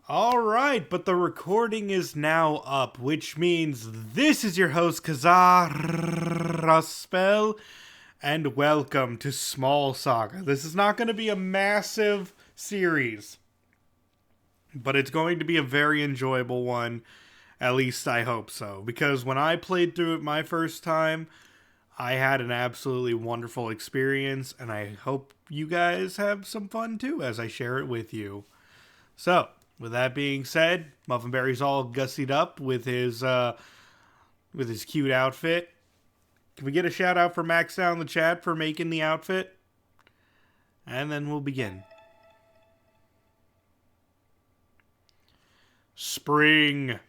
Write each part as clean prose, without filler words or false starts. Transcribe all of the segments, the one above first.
All right, but the recording is now up, which means this is your host, Kazaraspel, and welcome to Small Saga. This is not going to be a massive series, but it's going to be a very enjoyable one. At least I hope so, because when I played through it my first time, I had an absolutely wonderful experience, and I hope you guys have some fun too as I share it with you. So, with that being said, Muffinberry's all gussied up with his cute outfit. Can we get a shout out for Max down in the chat for making the outfit? And then we'll begin. Spring.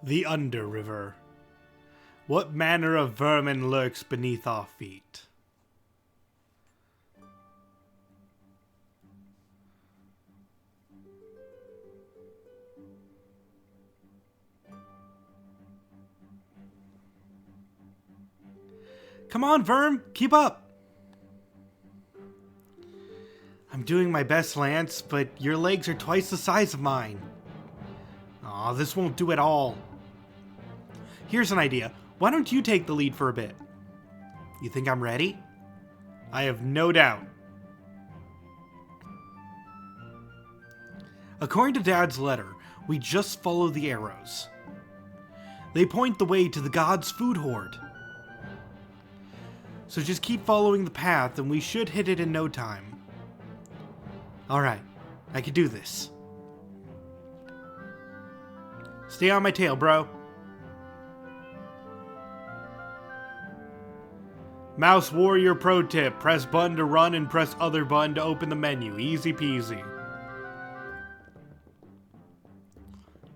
The Under River. What manner of vermin lurks beneath our feet? Come on, Verm, keep up! I'm doing my best, Lance, but your legs are twice the size of mine. Aw, this won't do at all. Here's an idea. Why don't you take the lead for a bit? You think I'm ready? I have no doubt. According to Dad's letter, we just follow the arrows. They point the way to the gods' food hoard. So just keep following the path and we should hit it in no time. Alright, I can do this. Stay on my tail, bro. Mouse Warrior Pro Tip. Press button to run and press other button to open the menu. Easy peasy.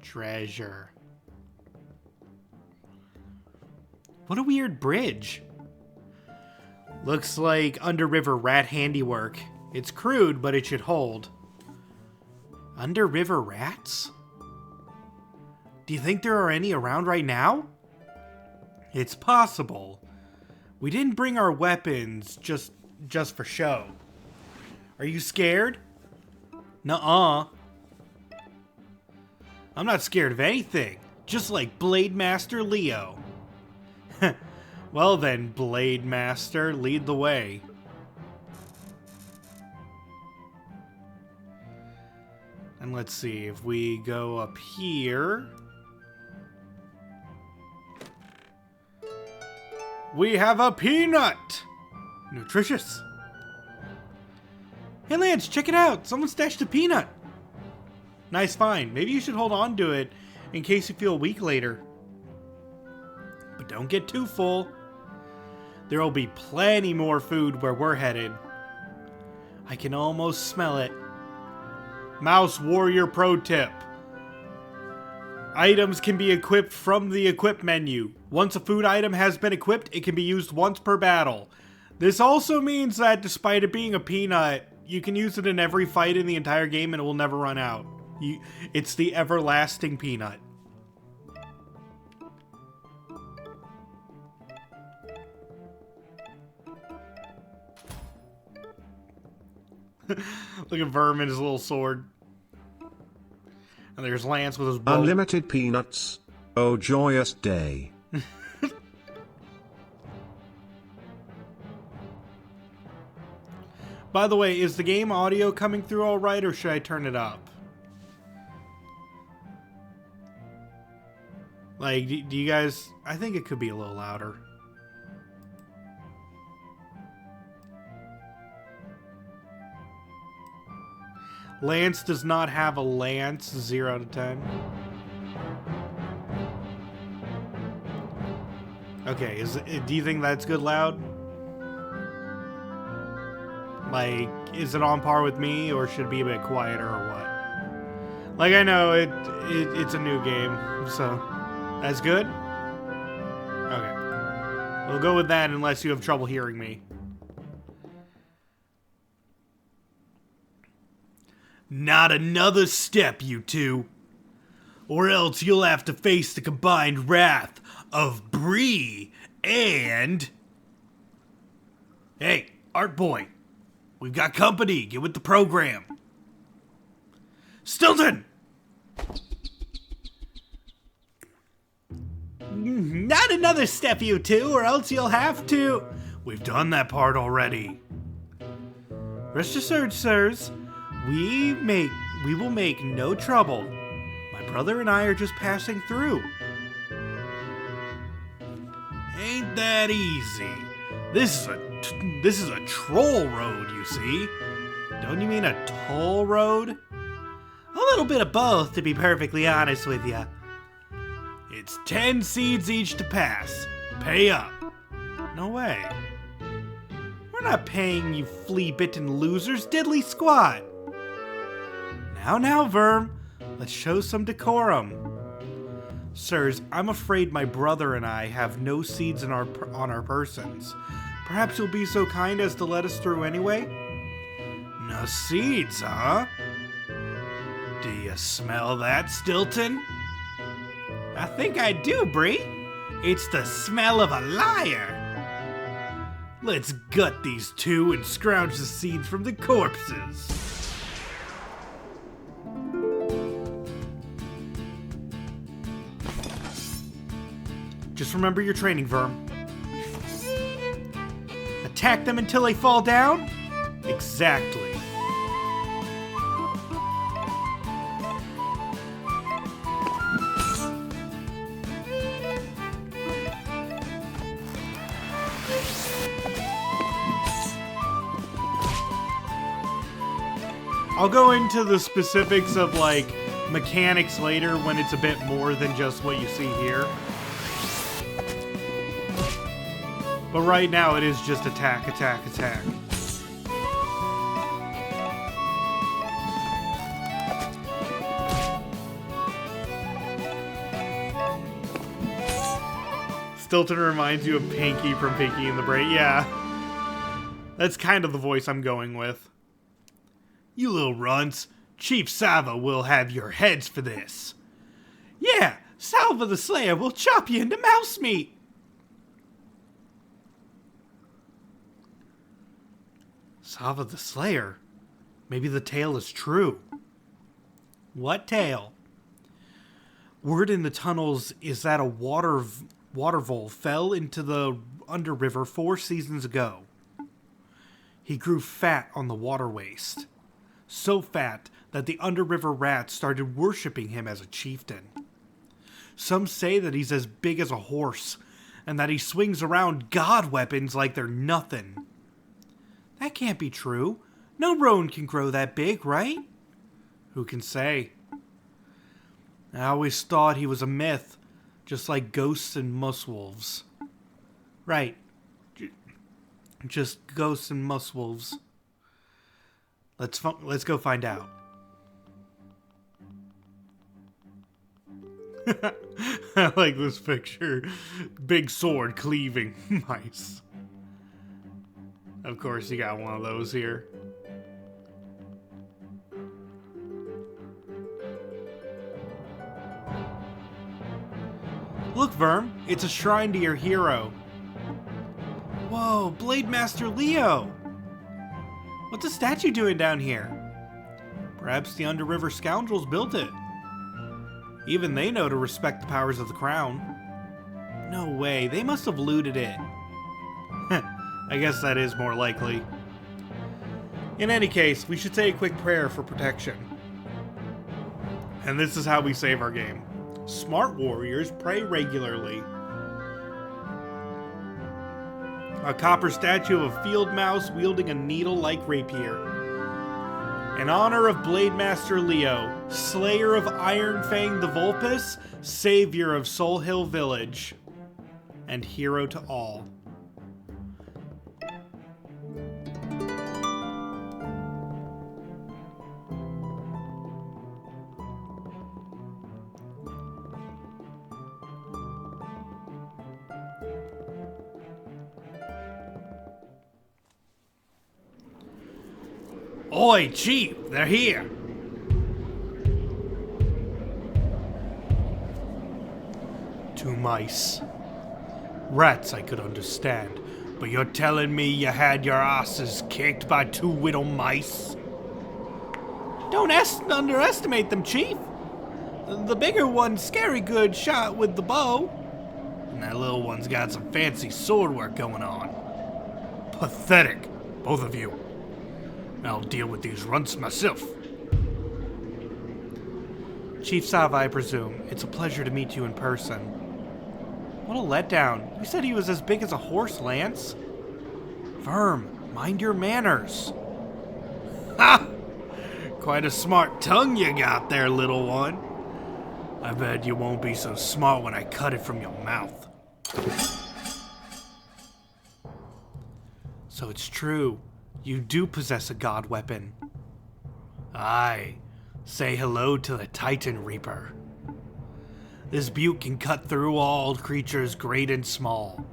Treasure. What a weird bridge. Looks like Under River rat handiwork. It's crude, but it should hold. Under River rats? Do you think there are any around right now? It's possible. We didn't bring our weapons just for show. Are you scared? Nuh-uh. I'm not scared of anything. Just like Blade Master Leo. Well then, Blade Master, lead the way. And let's see, if we go up here... we have a peanut! Nutritious. Hey Lance, check it out! Someone stashed a peanut! Nice find. Maybe you should hold on to it in case you feel weak later. But don't get too full. There will be plenty more food where we're headed. I can almost smell it. Mouse Warrior Pro Tip. Items can be equipped from the equip menu. Once a food item has been equipped, it can be used once per battle. This also means that despite it being a peanut, you can use it in every fight in the entire game and it will never run out. It's the everlasting peanut. Look at Verm and his little sword. And there's Lance with his bow. Unlimited peanuts. Oh, joyous day. By the way, is the game audio coming through all right, or should I turn it up? Like, do you guys... I think it could be a little louder. Lance does not have a lance. 0 out of 10. Okay, do you think that's good loud? Like, is it on par with me, or should it be a bit quieter, or what? Like, I know it's a new game, so that's good? Okay. We'll go with that unless you have trouble hearing me. Not another step, you two. Or else you'll have to face the combined wrath of Bree and... Hey, Art Boy. We've got company. Get with the program. Stilton! Not another step, you two, or else you'll have to... We've done that part already. Rest assured, sirs, we will make no trouble. My brother and I are just passing through. Ain't that easy? This is a troll road, you see. Don't you mean a toll road? A little bit of both, to be perfectly honest with you. It's 10 seeds each to pass. Pay up. No way. We're not paying, you flea-bitten losers, diddly squat. Now, Verm, let's show some decorum. Sirs, I'm afraid my brother and I have no seeds on our persons. Perhaps you'll be so kind as to let us through anyway? No seeds, huh? Do you smell that, Stilton? I think I do, Bree. It's the smell of a liar. Let's gut these two and scrounge the seeds from the corpses. Just remember your training, Verm. Attack them until they fall down? Exactly. I'll go into the specifics of, like, mechanics later when it's a bit more than just what you see here. But right now it is just attack, attack, attack. Stilton reminds you of Pinky from Pinky and the Brain. Yeah. That's kind of the voice I'm going with. You little runts. Chief Saga will have your heads for this. Yeah, Salva the Slayer will chop you into mouse meat. Salva the Slayer? Maybe the tale is true. What tale? Word in the tunnels is that a water vole fell into the underriver 4 seasons ago. He grew fat on the water waste. So fat that the underriver rats started worshipping him as a chieftain. Some say that he's as big as a horse, and that he swings around god weapons like they're nothing. That can't be true. No roan can grow that big, right? Who can say? I always thought he was a myth, just like ghosts and musswolves. Right. Just ghosts and musswolves. Let's go find out. I like this picture. Big sword cleaving mice. Of course, you got one of those here. Look, Verm, it's a shrine to your hero. Whoa, Blade Master Leo! What's the statue doing down here? Perhaps the Underriver scoundrels built it. Even they know to respect the powers of the crown. No way, they must have looted it. I guess that is more likely. In any case, we should say a quick prayer for protection. And this is how we save our game. Smart warriors pray regularly. A copper statue of a field mouse wielding a needle-like rapier. In honor of Blade Master Leo, slayer of Iron Fang the Vulpus, savior of Soul Hill Village, and hero to all. Oi, Chief, they're here. 2 mice. Rats I could understand, but you're telling me you had your asses kicked by 2 little mice? Don't underestimate them, Chief. The bigger one's scary good shot with the bow, and that little one's got some fancy sword work going on. Pathetic, both of you. I'll deal with these runts myself. Chief Sava, I presume. It's a pleasure to meet you in person. What a letdown. You said he was as big as a horse, Lance. Verm, mind your manners. Ha! Quite a smart tongue you got there, little one. I bet you won't be so smart when I cut it from your mouth. So it's true. You do possess a god weapon. Aye. Say hello to the Titan Reaper. This butte can cut through all creatures great and small.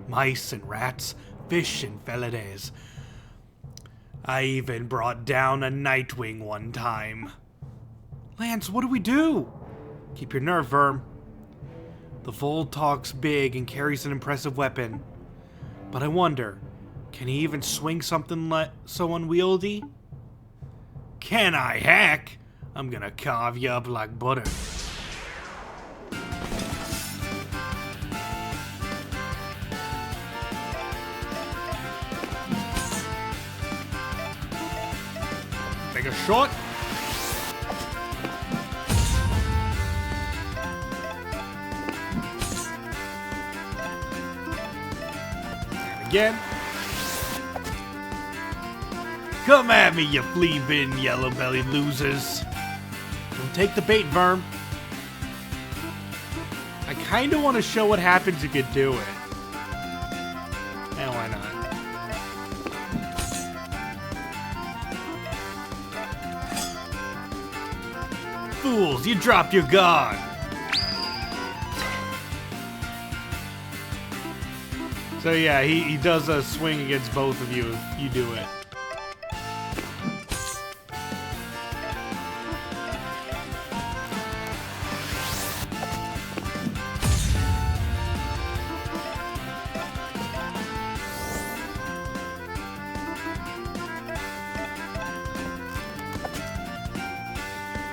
Mice and rats, fish and felides. I even brought down a Nightwing one time. Lance, what do we do? Keep your nerve, Verm. The Vold talks big and carries an impressive weapon. But I wonder, can he even swing something so unwieldy? Can I, heck? I'm gonna carve you up like butter. Take a shot. And again. Come at me, you flea-bitten, yellow-bellied losers. Don't take the bait, Verm. I kinda want to show what happens if you do it. And why not? Fools, you dropped your guard. So yeah, he does a swing against both of you if you do it.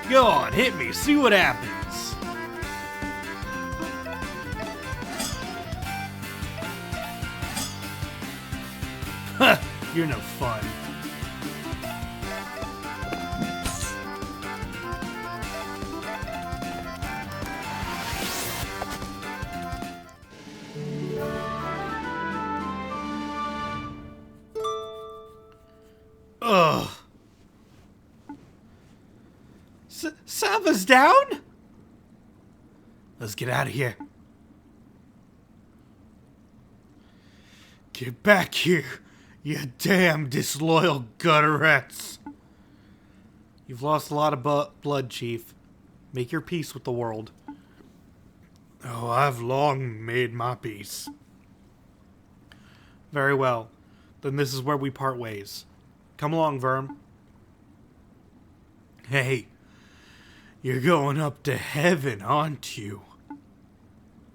Go on, hit me, see what happens. You're no fun. Ugh. Sava's down? Let's get out of here. Get back here, you damn disloyal gutter rats. You've lost a lot of blood, Chief. Make your peace with the world. Oh, I've long made my peace. Very well. Then this is where we part ways. Come along, Verm. Hey, you're going up to heaven, aren't you?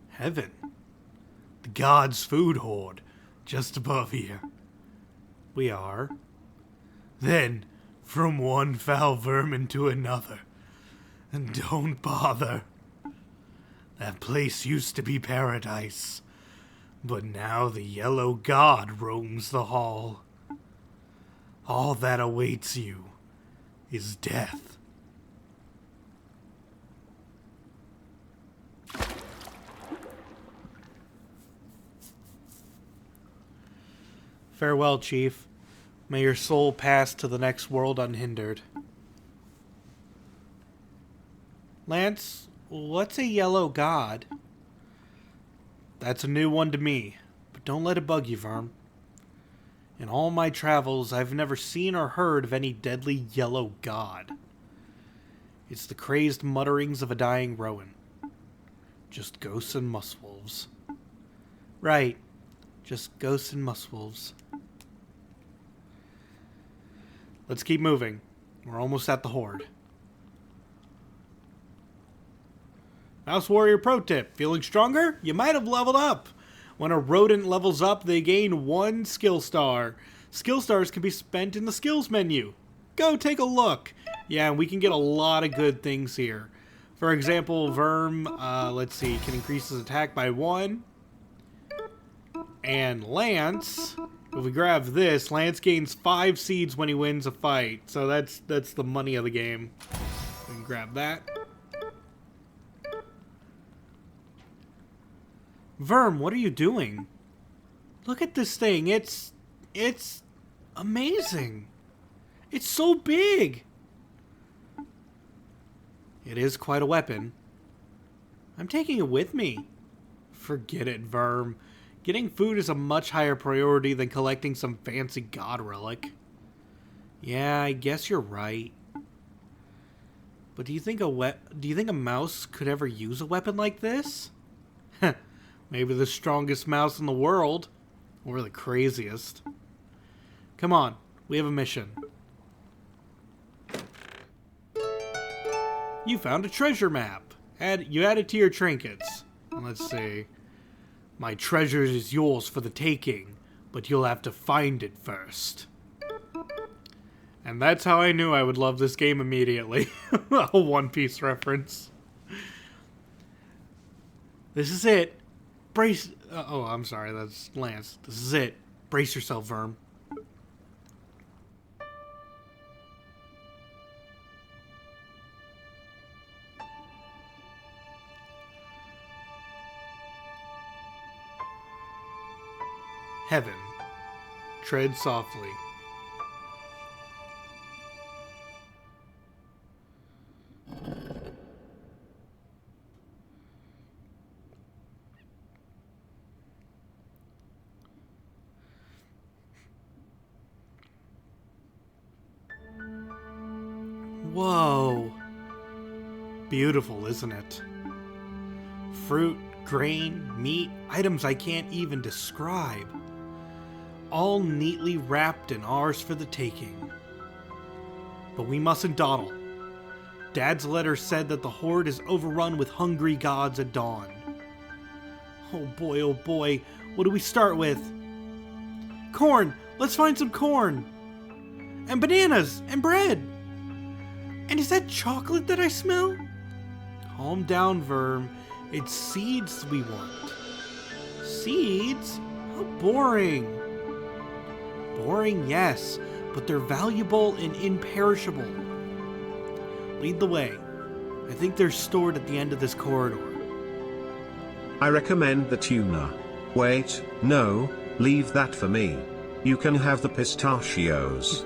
Heaven? The gods' food hoard, just above here. We are. Then, from one foul vermin to another. And don't bother. That place used to be paradise. But now the yellow god roams the hall. All that awaits you is death. Farewell, Chief. May your soul pass to the next world unhindered. Lance, what's a yellow god? That's a new one to me, but don't let it bug you, Verm. In all my travels, I've never seen or heard of any deadly yellow god. It's the crazed mutterings of a dying Rowan. Just ghosts and musswolves. Right, just ghosts and musswolves. Let's keep moving. We're almost at the horde. Mouse Warrior pro tip. Feeling stronger? You might have leveled up. When a rodent levels up, they gain 1 skill star. Skill stars can be spent in the skills menu. Go take a look. Yeah, and we can get a lot of good things here. For example, Verm, let's see, can increase his attack by 1. And Lance, if we grab this, Lance gains 5 seeds when he wins a fight. So that's the money of the game. We can grab that. Verm, what are you doing? Look at this thing. It's amazing. It's so big. It is quite a weapon. I'm taking it with me. Forget it, Verm. Getting food is a much higher priority than collecting some fancy god relic. Yeah, I guess you're right. But do you think a mouse could ever use a weapon like this? Maybe the strongest mouse in the world. Or the craziest. Come on, we have a mission. You found a treasure map. You add it to your trinkets. Let's see. My treasure is yours for the taking, but you'll have to find it first. And that's how I knew I would love this game immediately. A One Piece reference. This is it. Brace... oh, I'm sorry, that's Lance. This is it. Brace yourself, Verm. Heaven. Tread softly. Whoa. Beautiful, isn't it? Fruit, grain, meat, items I can't even describe. All neatly wrapped and ours for the taking. But we mustn't dawdle. Dad's letter said that the horde is overrun with hungry gods at dawn. Oh boy, what do we start with? Corn! Let's find some corn! And bananas! And bread! And is that chocolate that I smell? Calm down, Verm. It's seeds we want. Seeds? How boring. Boring, yes, but they're valuable and imperishable. Lead the way. I think they're stored at the end of this corridor. I recommend the tuna. Wait, no, leave that for me. You can have the pistachios.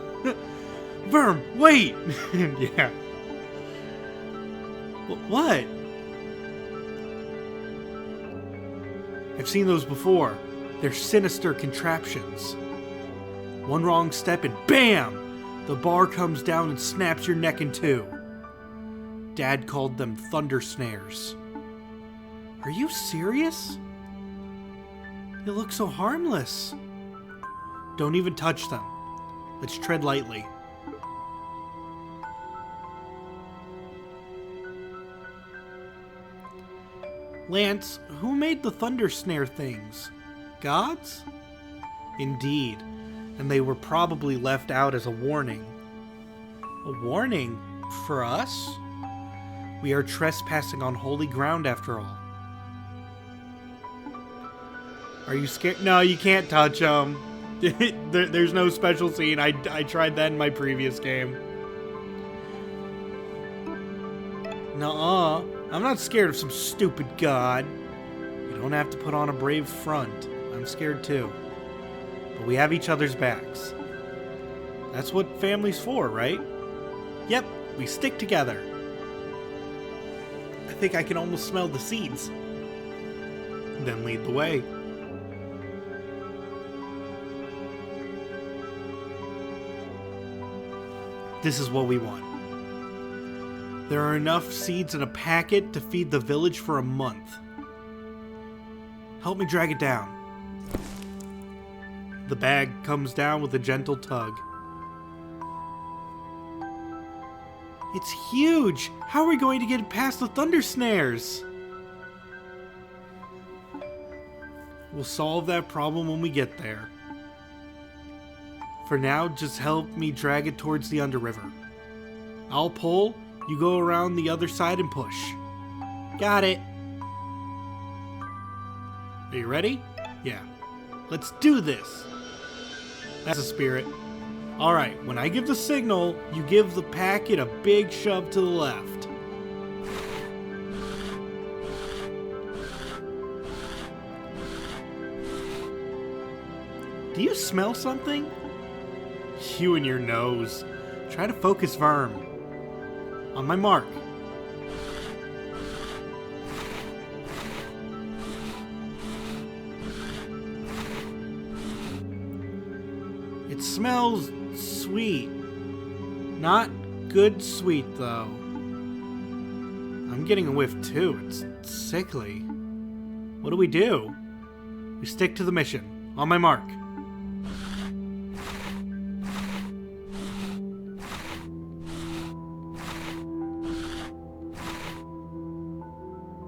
Verm, wait! Yeah. What? I've seen those before. They're sinister contraptions. One wrong step and BAM! The bar comes down and snaps your neck in two. Dad called them thunder snares. Are you serious? They look so harmless. Don't even touch them. Let's tread lightly. Lance, who made the thunder snare things? Gods? Indeed, and they were probably left out as a warning. A warning? For us? We are trespassing on holy ground after all. Are you scared? No, you can't touch them. There's no special scene. I tried that in my previous game. Nuh-uh. I'm not scared of some stupid god. You don't have to put on a brave front. I'm scared too. But we have each other's backs. That's what family's for, right? Yep, we stick together. I think I can almost smell the seeds. Then lead the way. This is what we want. There are enough seeds in a packet to feed the village for a month. Help me drag it down. The bag comes down with a gentle tug. It's huge! How are we going to get past the thunder snares? We'll solve that problem when we get there. For now, just help me drag it towards the underriver. I'll pull, you go around the other side and push. Got it. Are you ready? Yeah. Let's do this. That's a spirit. Alright, when I give the signal, you give the packet a big shove to the left. Do you smell something? You and your nose. Try to focus firm. On my mark. It smells sweet. Not good sweet, though. I'm getting a whiff, too. It's sickly. What do? We stick to the mission. On my mark.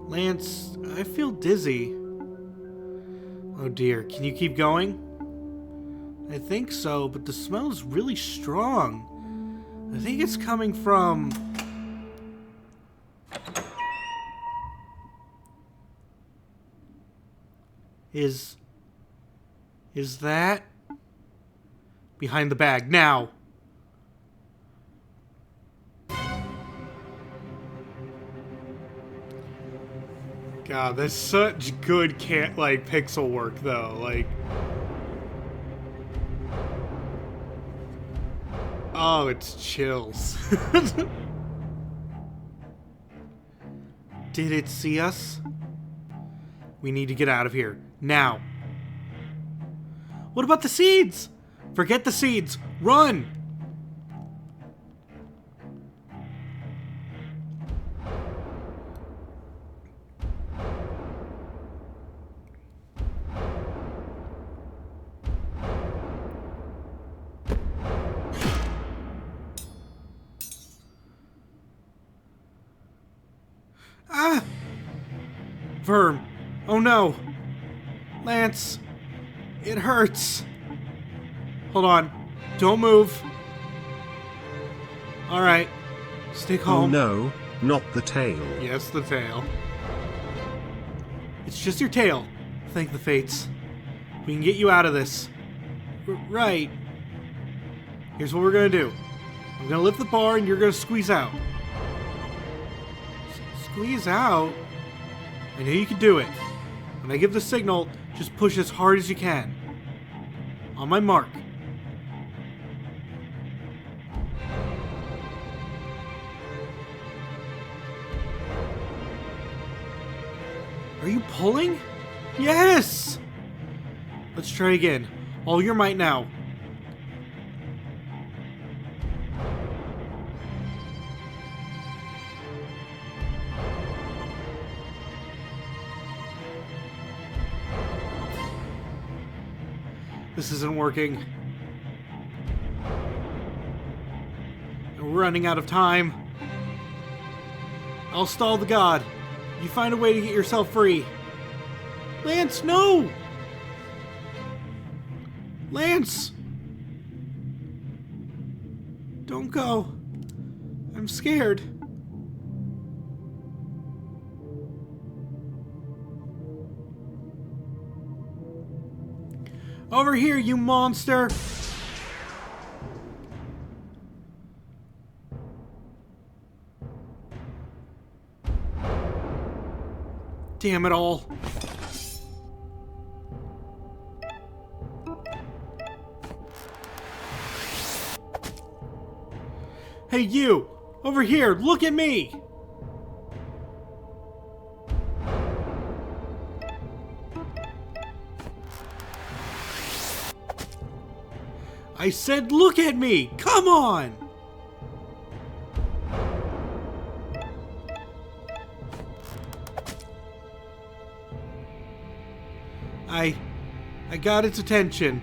Lance, I feel dizzy. Oh dear, can you keep going? I think so, but the smell's really strong. I think it's coming from... Is that... Behind the bag, now! God, that's such good pixel work though, like... Oh, it's chills. Did it see us? We need to get out of here. Now. What about the seeds? Forget the seeds. Run! Ah! Verm. Oh no. Lance. It hurts. Hold on. Don't move. Alright. Stay calm. Oh no, not the tail. Yes, the tail. It's just your tail. Thank the fates. We can get you out of this. Right. Here's what we're gonna do. I'm gonna lift the bar and you're gonna squeeze out. Squeeze out? I know you can do it. When I give the signal, just push as hard as you can. On my mark. Are you pulling? Yes! Let's try again. All your might now. This isn't working. We're running out of time. I'll stall the god. You find a way to get yourself free. Lance, no! Lance! Don't go. I'm scared. Over here, you monster! Damn it all. Hey you! Over here, look at me! I said look at me! Come on! I got its attention.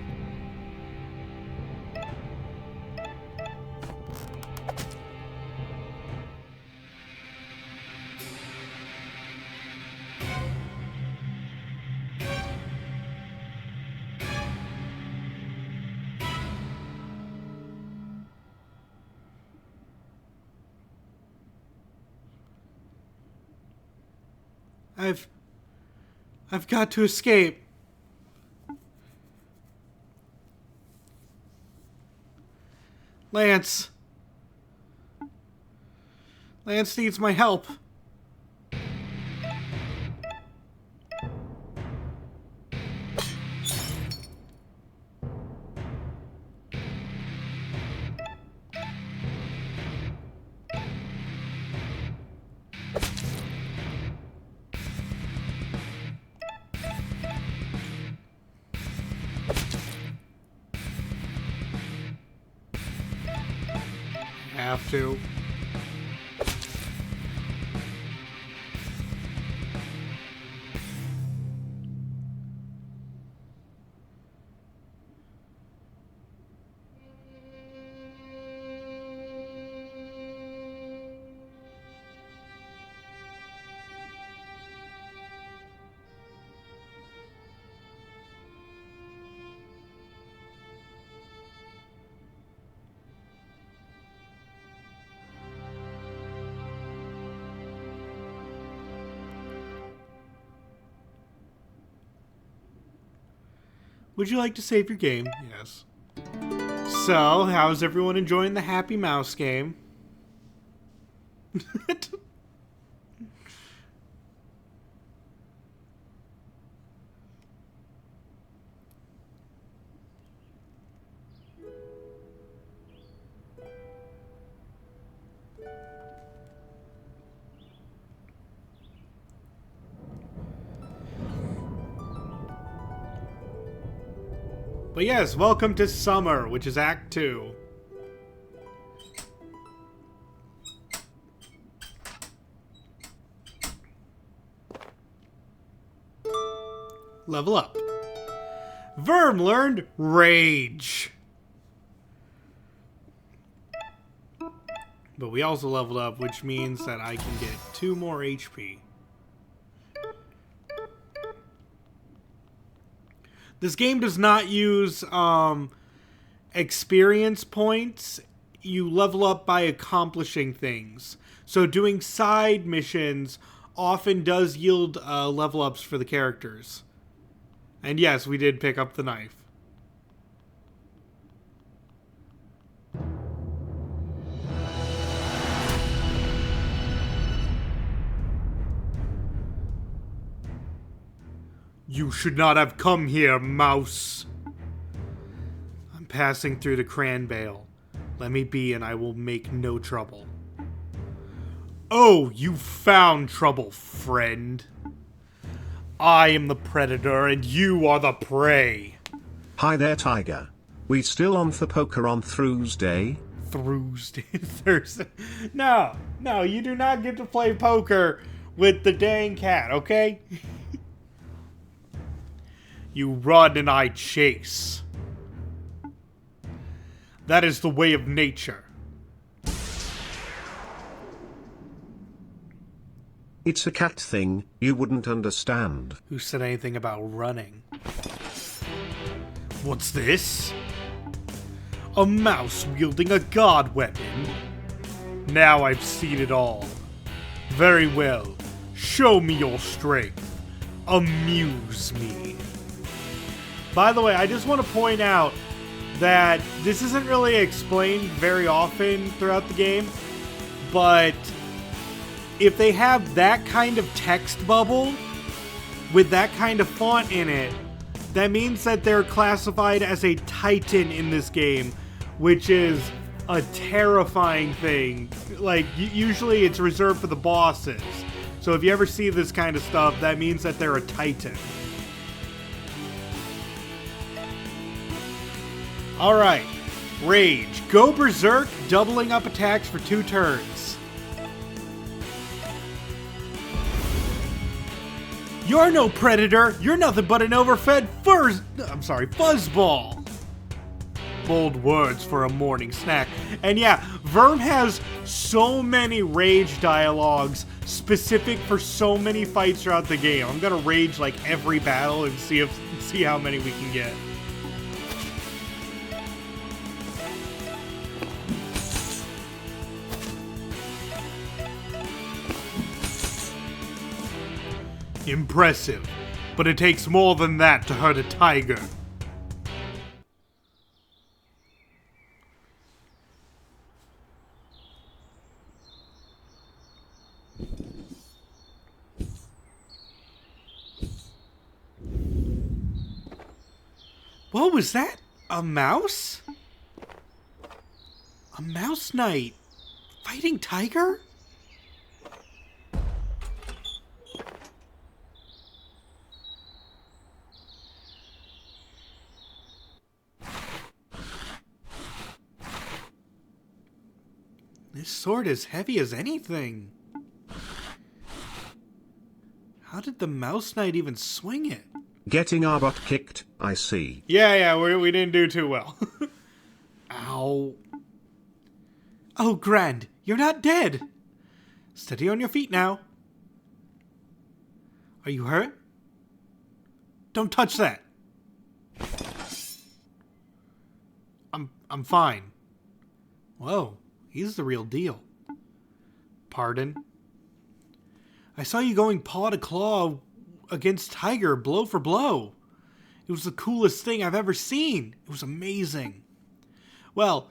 I've got to escape. Lance. Lance needs my help. Have to. Would you like to save your game? Yes. So, how's everyone enjoying the Happy Mouse game? But yes, welcome to Summer, which is Act 2. Level up. Verm learned Rage. But we also leveled up, which means that I can get 2 more HP. This game does not use experience points. You level up by accomplishing things. So doing side missions often does yield level ups for the characters. And yes, we did pick up the knife. You should not have come here, mouse. I'm passing through the Cranbale. Let me be and I will make no trouble. Oh, you found trouble, friend. I am the predator and you are the prey. Hi there, Tiger. We still on for poker on Thursday? Thursday. No, you do not get to play poker with the dang cat, okay? You run and I chase. That is the way of nature. It's a cat thing, you wouldn't understand. Who said anything about running? What's this? A mouse wielding a god weapon? Now I've seen it all. Very well. Show me your strength. Amuse me. By the way, I just want to point out that this isn't really explained very often throughout the game, but if they have that kind of text bubble with that kind of font in it, that means that they're classified as a Titan in this game, which is a terrifying thing. Like, usually it's reserved for the bosses. So if you ever see this kind of stuff, that means that they're a Titan. Alright, Rage. Go Berserk, doubling up attacks for 2 turns. You're no predator, you're nothing but an overfed fuzzball. Bold words for a morning snack. And yeah, Verm has so many rage dialogues specific for so many fights throughout the game. I'm gonna rage like every battle and see how many we can get. Impressive. But it takes more than that to hurt a tiger. What was that? A mouse? A mouse knight fighting tiger? This sword is heavy as anything. How did the mouse knight even swing it? Getting our butt kicked, I see. Yeah, we didn't do too well. Ow. Oh, Grand, you're not dead. Steady on your feet now. Are you hurt? Don't touch that. I'm fine. Whoa, he's the real deal. Pardon? I saw you going paw to claw against Tiger, blow for blow. It was the coolest thing I've ever seen. It was amazing. Well,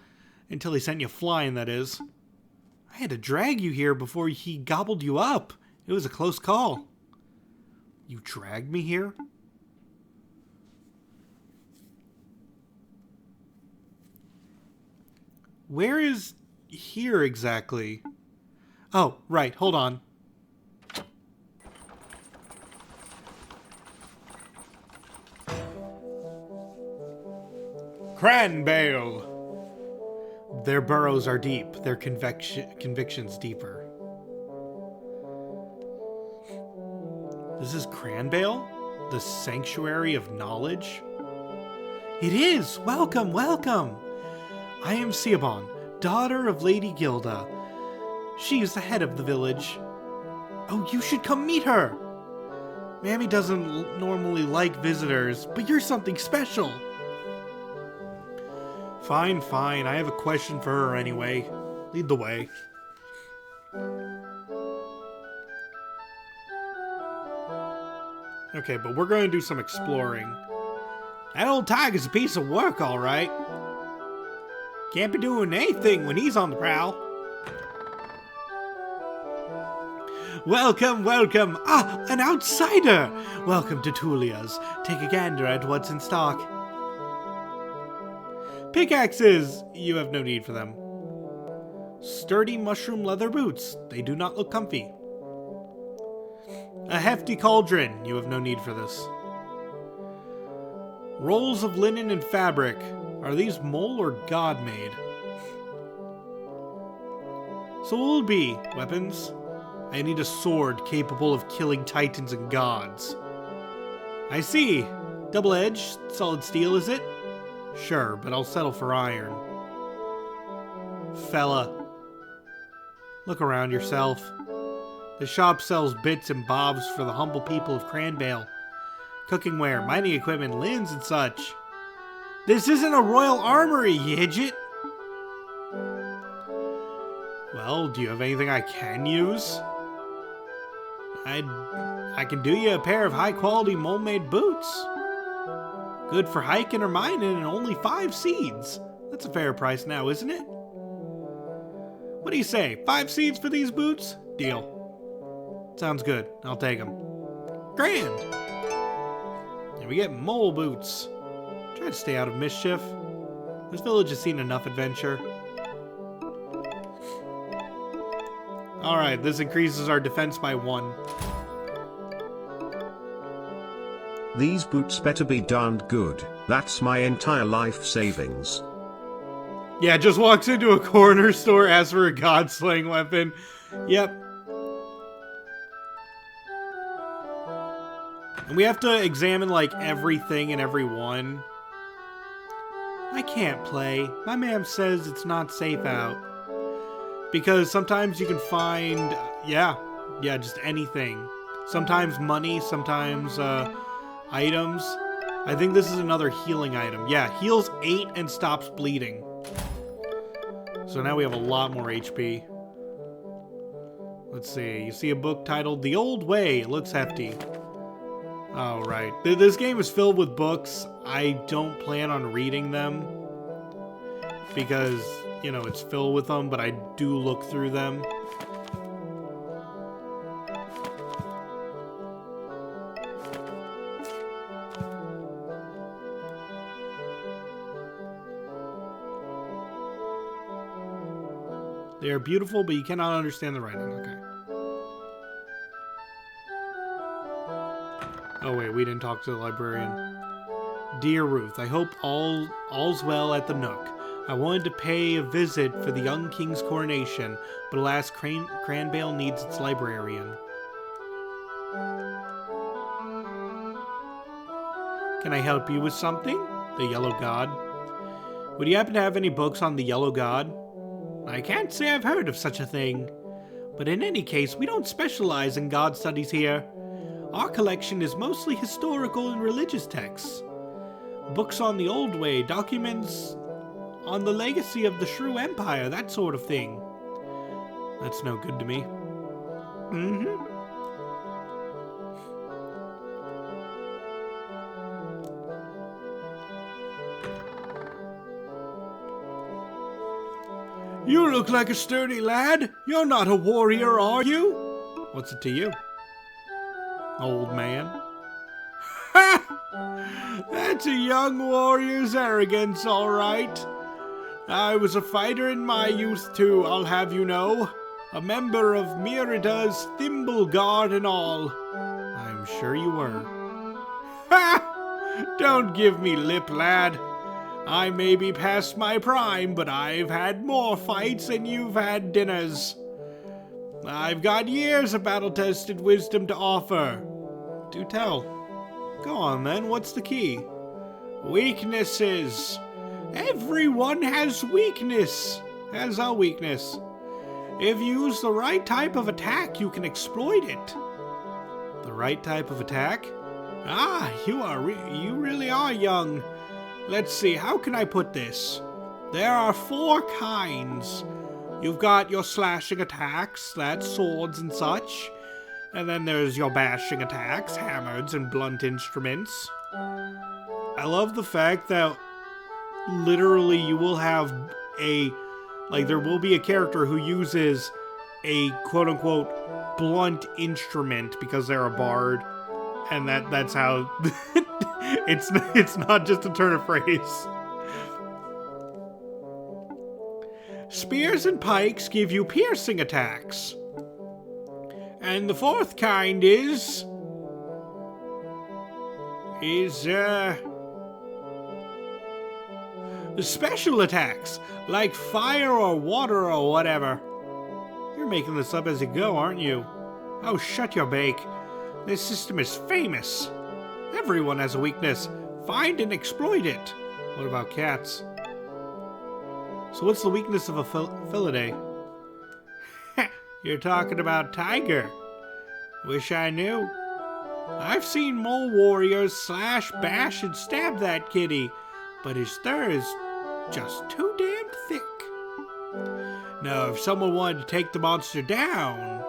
until he sent you flying, that is. I had to drag you here before he gobbled you up. It was a close call. You dragged me here? Where is here exactly? Oh, right, hold on. Cranbale! Their burrows are deep, their convictions deeper. This is Cranbale? The Sanctuary of Knowledge? It is! Welcome, welcome! I am Siobhan, daughter of Lady Gilda. She is the head of the village. Oh, you should come meet her! Mammy doesn't normally like visitors, but you're something special. Fine, fine. I have a question for her anyway. Lead the way. Okay, but we're going to do some exploring. That old tiger's a piece of work, all right. Can't be doing anything when he's on the prowl. Welcome, welcome. Ah, an outsider. Welcome to Tulia's. Take a gander at what's in stock. Pickaxes! You have no need for them. Sturdy mushroom leather boots. They do not look comfy. A hefty cauldron. You have no need for this. Rolls of linen and fabric. Are these mole or god made? So what will be? Weapons? I need a sword capable of killing titans and gods. I see. Double-edged, solid steel, is it? Sure, but I'll settle for iron. Fella. Look around yourself. The shop sells bits and bobs for the humble people of Cranbale. Cookingware, mining equipment, linens and such. This isn't a royal armory, you idiot! Well, do you have anything I can use? I can do you a pair of high-quality mole-made boots. Good for hiking or mining and only 5 seeds. That's a fair price now, isn't it? What do you say? 5 seeds for these boots? Deal. Sounds good. I'll take them. Grand! And we get mole boots. Try to stay out of mischief. This village has seen enough adventure. Alright, this increases our defense by 1. These boots better be darned good. That's my entire life savings. Yeah, just walks into a corner store, asks for a god-slaying weapon. Yep. And we have to examine, like, everything and everyone. I can't play. My ma'am says it's not safe out. Because sometimes you can find, yeah, just anything. Sometimes money, sometimes, items. I think this is another healing item. Yeah, heals 8 and stops bleeding. So now we have a lot more HP. Let's see. You see a book titled The Old Way. It looks hefty. Oh, right. This game is filled with books. I don't plan on reading them because, you know, it's filled with them, but I do look through them. They are beautiful, but you cannot understand the writing. Okay. Oh, wait, we didn't talk to the librarian. Dear Ruth, I hope all's well at the Nook. I wanted to pay a visit for the young king's coronation, but alas, Cranbale needs its librarian. Can I help you with something? The Yellow God. Would you happen to have any books on the Yellow God? I can't say I've heard of such a thing. But in any case, we don't specialize in God studies here. Our collection is mostly historical and religious texts. Books on the old way, documents on the legacy of the Shrew Empire, that sort of thing. That's no good to me. Mm-hmm. You look like a sturdy lad. You're not a warrior, are you? What's it to you, old man? Ha! That's a young warrior's arrogance, all right. I was a fighter in my youth, too, I'll have you know. A member of Merida's Thimble Guard and all. I'm sure you were. Ha! Don't give me lip, lad. I may be past my prime, but I've had more fights than you've had dinners. I've got years of battle-tested wisdom to offer. Do tell. Go on, then. What's the key? Weaknesses. Everyone has weakness. Has a weakness. If you use the right type of attack, you can exploit it. The right type of attack? Ah, you really are young. Let's see, how can I put this? There are 4 kinds. You've got your slashing attacks, that's swords and such. And then there's your bashing attacks, hammers and blunt instruments. I love the fact that literally you will have there will be a character who uses a quote-unquote blunt instrument because they're a bard. And that's how it's not just a turn of phrase. Spears and pikes give you piercing attacks. And the 4th kind is the special attacks, like fire or water or whatever. You're making this up as you go, aren't you? Oh, shut your bake. This system is famous. Everyone has a weakness. Find and exploit it. What about cats? So what's the weakness of a Felidae? You're talking about tiger. Wish I knew. I've seen mole warriors slash, bash, and stab that kitty, but his fur is just too damn thick. Now, if someone wanted to take the monster down,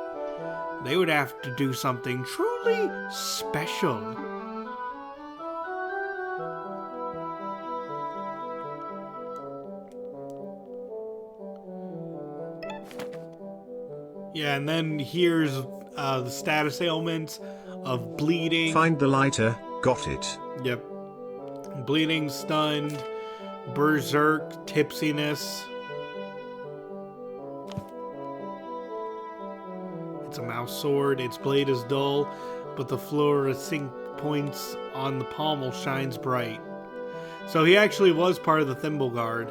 they would have to do something truly special. Yeah, and then here's the status ailments of bleeding. Find the lighter, got it. Yep. Bleeding, stunned, berserk, tipsiness. It's a mouse sword. Its blade is dull, but the fluorescent points on the pommel shines bright. So he actually was part of the Thimble Guard.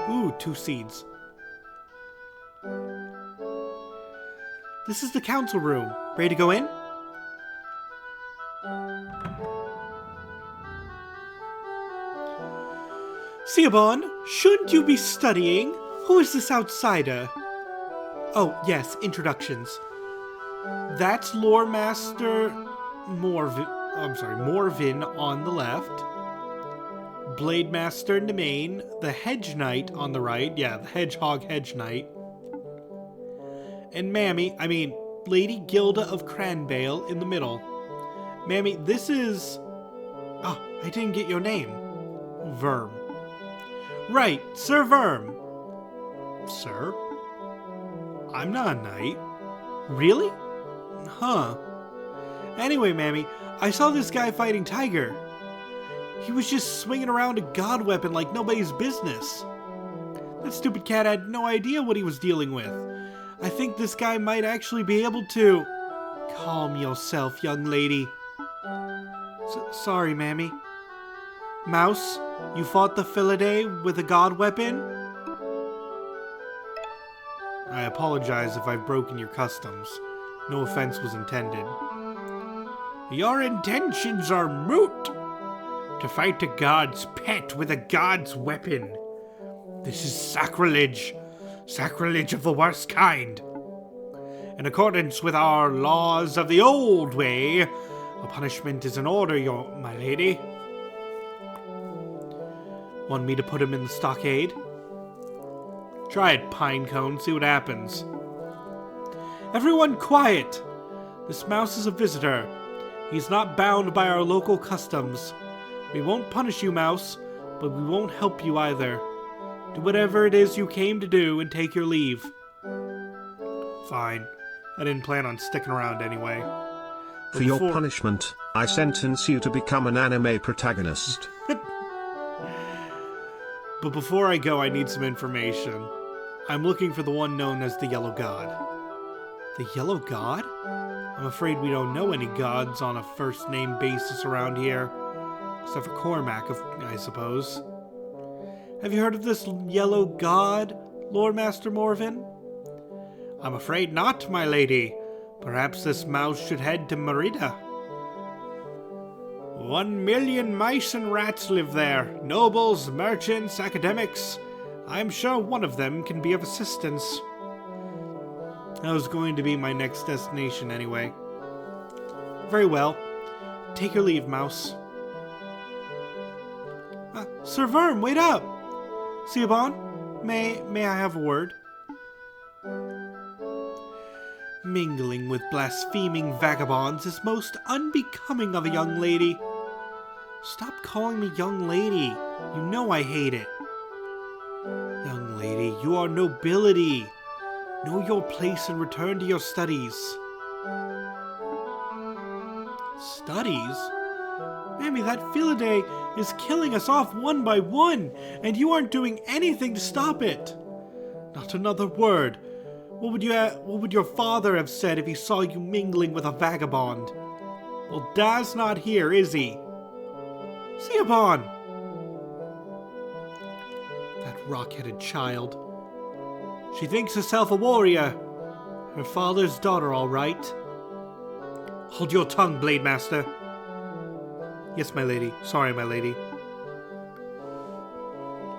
Ooh, 2 seeds. This is the council room. Ready to go in? Siobhan, shouldn't you be studying? Who is this outsider? Oh, yes, introductions. That's Lore Master Morvin on the left. Blade Master Nemain, the Hedge Knight on the right. Yeah, the Hedgehog Hedge Knight. And Lady Gilda of Cranbale in the middle. Mammy, this is... Ah, I didn't get your name. Verm. Right, Sir Verm. Sir? I'm not a knight. Really? Huh. Anyway, Mammy, I saw this guy fighting Tiger. He was just swinging around a god weapon like nobody's business. That stupid cat had no idea what he was dealing with. I think this guy might actually be able to... Calm yourself, young lady. Sorry, Mammy. Mouse, you fought the Philaday with a god weapon? I apologize if I've broken your customs. No offense was intended. Your intentions are moot. To fight a god's pet with a god's weapon. This is sacrilege. Sacrilege of the worst kind. In accordance with our laws of the old way, a punishment is in order, my lady. Want me to put him in the stockade? Try it, Pinecone, see what happens. Everyone quiet! This mouse is a visitor. He's not bound by our local customs. We won't punish you, Mouse, but we won't help you either. Do whatever it is you came to do and take your leave. Fine. I didn't plan on sticking around anyway. For your punishment, I sentence you to become an anime protagonist. But before I go, I need some information. I'm looking for the one known as the Yellow God. The Yellow God? I'm afraid we don't know any gods on a first-name basis around here. Except for Cormac, I suppose. Have you heard of this Yellow God, Lord Master Morven? I'm afraid not, my lady. Perhaps this mouse should head to Merida. 1 million mice and rats live there. Nobles, merchants, academics. I'm sure one of them can be of assistance. That was going to be my next destination anyway. Very well. Take your leave, Mouse. Sir Verm, wait up! Siobhan, may I have a word? Mingling with blaspheming vagabonds is most unbecoming of a young lady. Stop calling me young lady. You know I hate it. Young lady, you are nobility. Know your place and return to your studies. Studies? Mammy, that Philaday is killing us off one by one, and you aren't doing anything to stop it. Not another word. What would your father have said if he saw you mingling with a vagabond? Well, Dad's not here, is he? Siobhan! That rock-headed child. She thinks herself a warrior. Her father's daughter, all right. Hold your tongue, Blade Master. Yes, my lady. Sorry, my lady.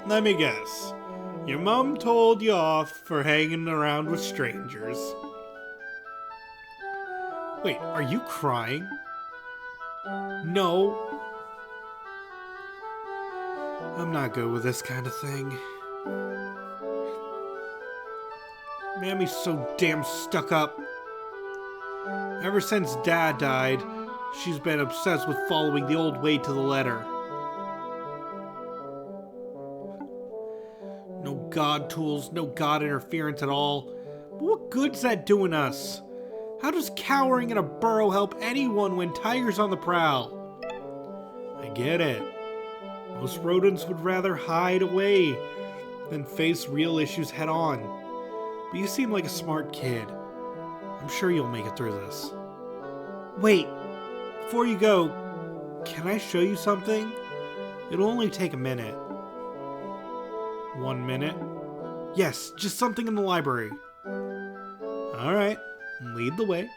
Let me guess. Your mom told you off for hanging around with strangers. Wait, are you crying? No. I'm not good with this kind of thing. Mammy's so damn stuck up. Ever since Dad died, she's been obsessed with following the old way to the letter. No god tools, no god interference at all. But what good's that doing us? How does cowering in a burrow help anyone when Tiger's on the prowl? I get it. Most rodents would rather hide away than face real issues head on. But you seem like a smart kid. I'm sure you'll make it through this. Wait, before you go, can I show you something? It'll only take a minute. 1 minute? Yes, just something in the library. Alright, lead the way.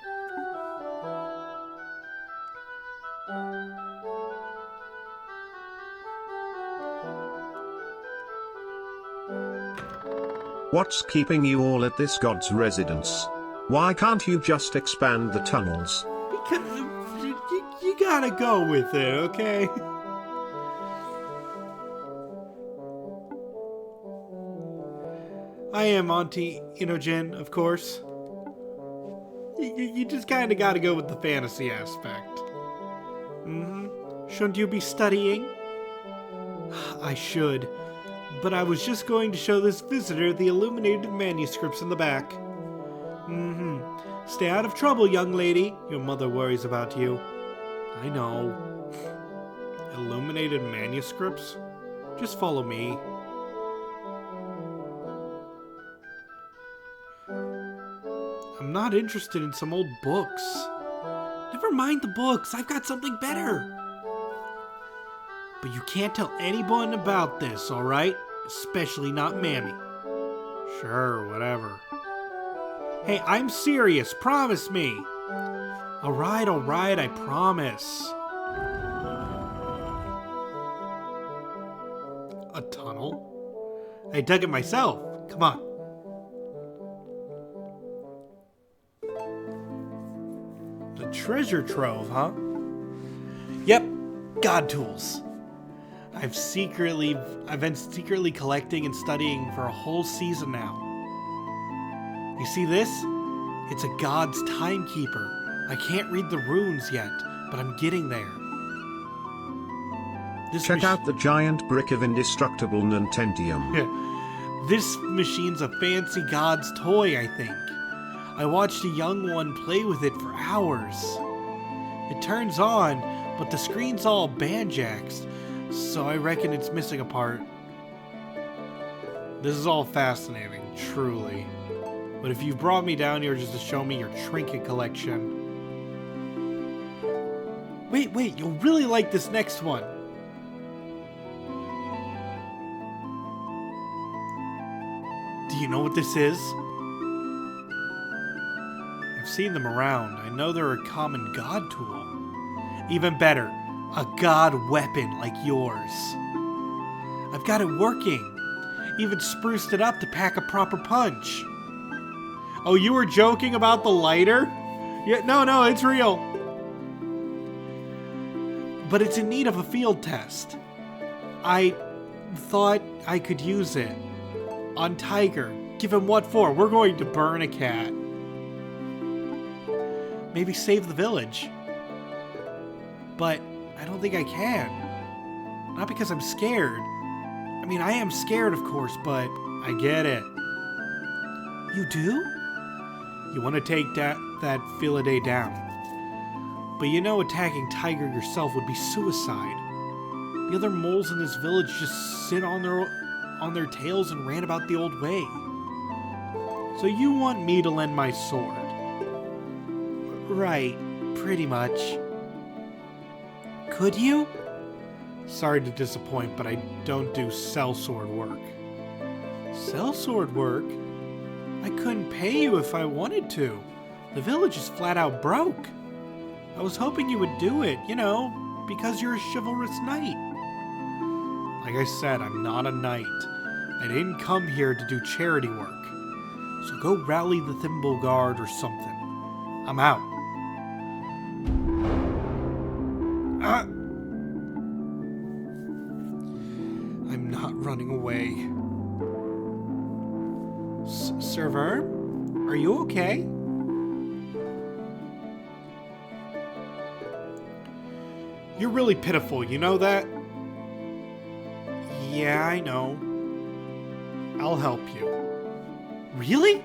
What's keeping you all at this god's residence? Why can't you just expand the tunnels? Because you gotta go with it, okay? I am Auntie Inogen, of course. You just kind of got to go with the fantasy aspect. Shouldn't you be studying? I should, but I was just going to show this visitor the illuminated manuscripts in the back. Stay out of trouble, young lady. Your mother worries about you. I know. Illuminated manuscripts? Just follow me. I'm not interested in some old books. Never mind the books. I've got something better. But you can't tell anyone about this, alright? Especially not Mammy. Sure, whatever. Hey, I'm serious. Promise me. Alright, I promise. A tunnel? I dug it myself. Come on. A treasure trove, huh? Yep, god tools. I've been secretly collecting and studying for a whole season now. You see this? It's a god's timekeeper. I can't read the runes yet, but I'm getting there. Check out the giant brick of indestructible Nintentium. This machine's a fancy god's toy, I think. I watched a young one play with it for hours. It turns on, but the screen's all banjaxed, so I reckon it's missing a part. This is all fascinating, truly. But if you've brought me down here just to show me your trinket collection... Wait, you'll really like this next one. Do you know what this is? I've seen them around. I know they're a common god tool. Even better, a god weapon like yours. I've got it working. Even spruced it up to pack a proper punch. Oh, you were joking about the lighter? Yeah, no, it's real. But it's in need of a field test. I thought I could use it. On Tiger. Give him what for? We're going to burn a cat. Maybe save the village. But I don't think I can. Not because I'm scared. I mean, I am scared, of course, but I get it. You do? You want to take that Philaday down. But you know attacking Tiger yourself would be suicide. The other moles in this village just sit on their tails and ran about the old way. So you want me to lend my sword? Right, pretty much. Could you? Sorry to disappoint, but I don't do sellsword work. Sellsword work? I couldn't pay you if I wanted to. The village is flat out broke. I was hoping you would do it, because you're a chivalrous knight. Like I said, I'm not a knight. I didn't come here to do charity work. So go rally the Thimble Guard or something. I'm out. I'm not running away. Sir Verm? Are you okay? You're really pitiful, you know that? Yeah, I know. I'll help you. Really?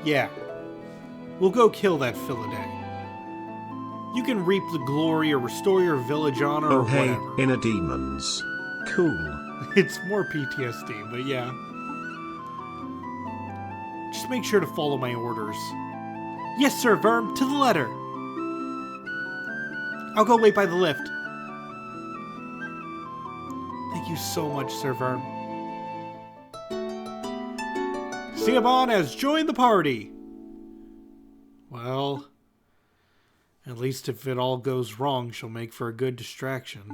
Yeah. We'll go kill that Philaday. You can reap the glory or restore your village honor or whatever. Oh hey, inner demons. Cool. It's more PTSD, but yeah. Just make sure to follow my orders. Yes, Sir Verm, to the letter. I'll go wait by the lift. Thank you so much, Sir Verm. Siobhan has joined the party. Well, at least if it all goes wrong, she'll make for a good distraction.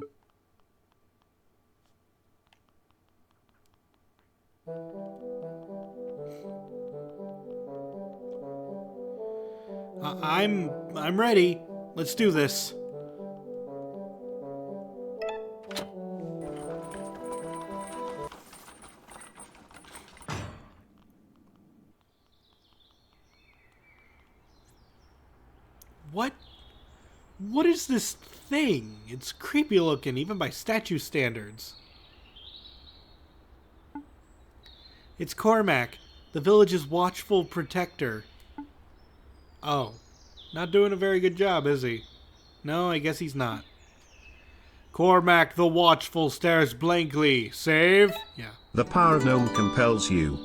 I'm ready. Let's do this. What? What is this thing? It's creepy looking, even by statue standards. It's Cormac, the village's watchful protector. Oh. Not doing a very good job, is he? No, I guess he's not. Cormac the Watchful stares blankly. Save? Yeah. The power of gnome compels you.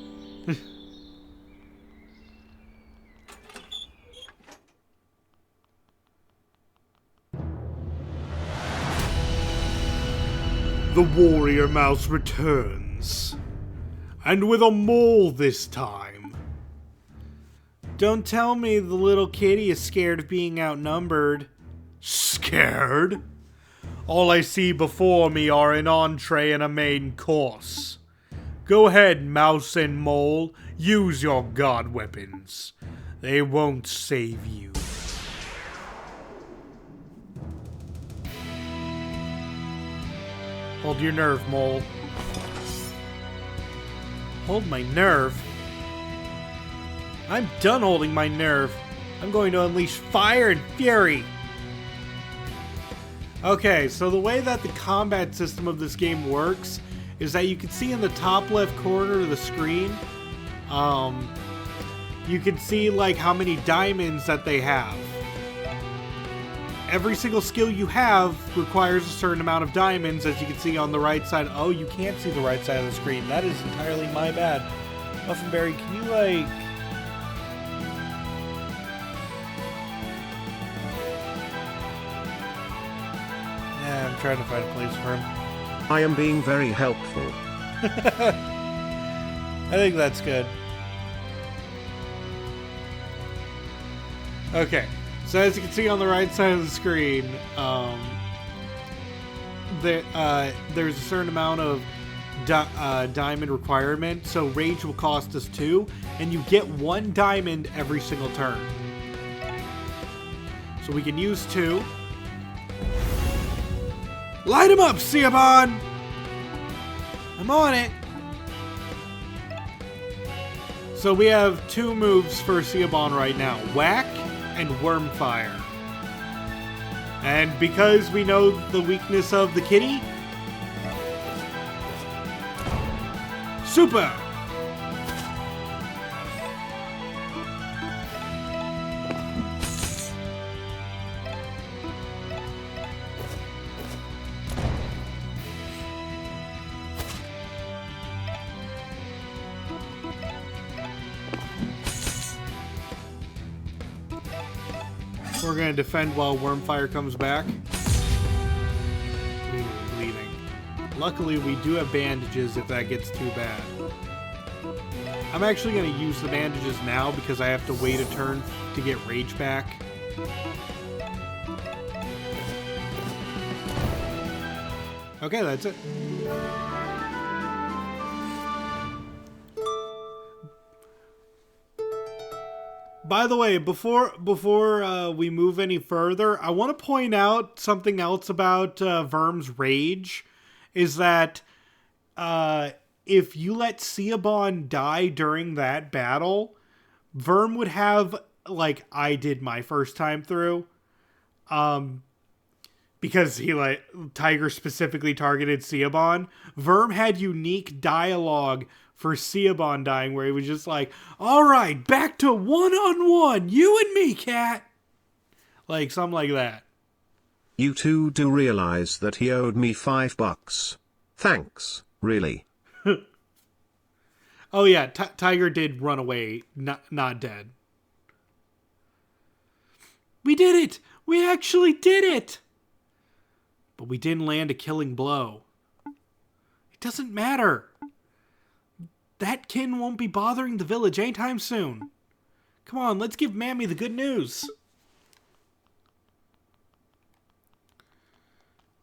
The warrior mouse returns. And with a mole this time. Don't tell me the little kitty is scared of being outnumbered. Scared? All I see before me are an entree and a main course. Go ahead, mouse and mole. Use your god weapons. They won't save you. Hold your nerve, mole. Hold my nerve? I'm done holding my nerve. I'm going to unleash fire and fury. Okay, so the way that the combat system of this game works is that you can see in the top left corner of the screen, you can see like how many diamonds that they have. Every single skill you have requires a certain amount of diamonds, as you can see on the right side. Oh, you can't see the right side of the screen. That is entirely my bad. Muffinberry, can you like... Yeah, I'm trying to find a place for him. I am being very helpful. I think that's good. Okay, so as you can see on the right side of the screen, there's a certain amount of diamond requirement, so rage will cost us 2, and you get 1 diamond every single turn. So we can use 2. Light him up, Siobhan! I'm on it! So we have 2 moves for Siobhan right now. Whack and Wormfire. And because we know the weakness of the kitty... Super! We're going to defend while Wormfire comes back. Ooh, bleeding. Luckily, we do have bandages if that gets too bad. I'm actually going to use the bandages now because I have to wait a turn to get rage back. Okay, that's it. By the way, before we move any further, I want to point out something else about Verm's rage, is that if you let Siobhan die during that battle, Verm would have, like I did my first time through, because he Tiger specifically targeted Siobhan. Verm had unique dialogue for Siobhan dying, where he was just like, alright, back to one-on-one, you and me, cat. Like, something like that. You two do realize that he owed me $5. Thanks, really. Oh yeah, Tiger did run away, not dead. We did it! We actually did it! But we didn't land a killing blow. It doesn't matter. That kin won't be bothering the village anytime soon. Come on, let's give Mammy the good news.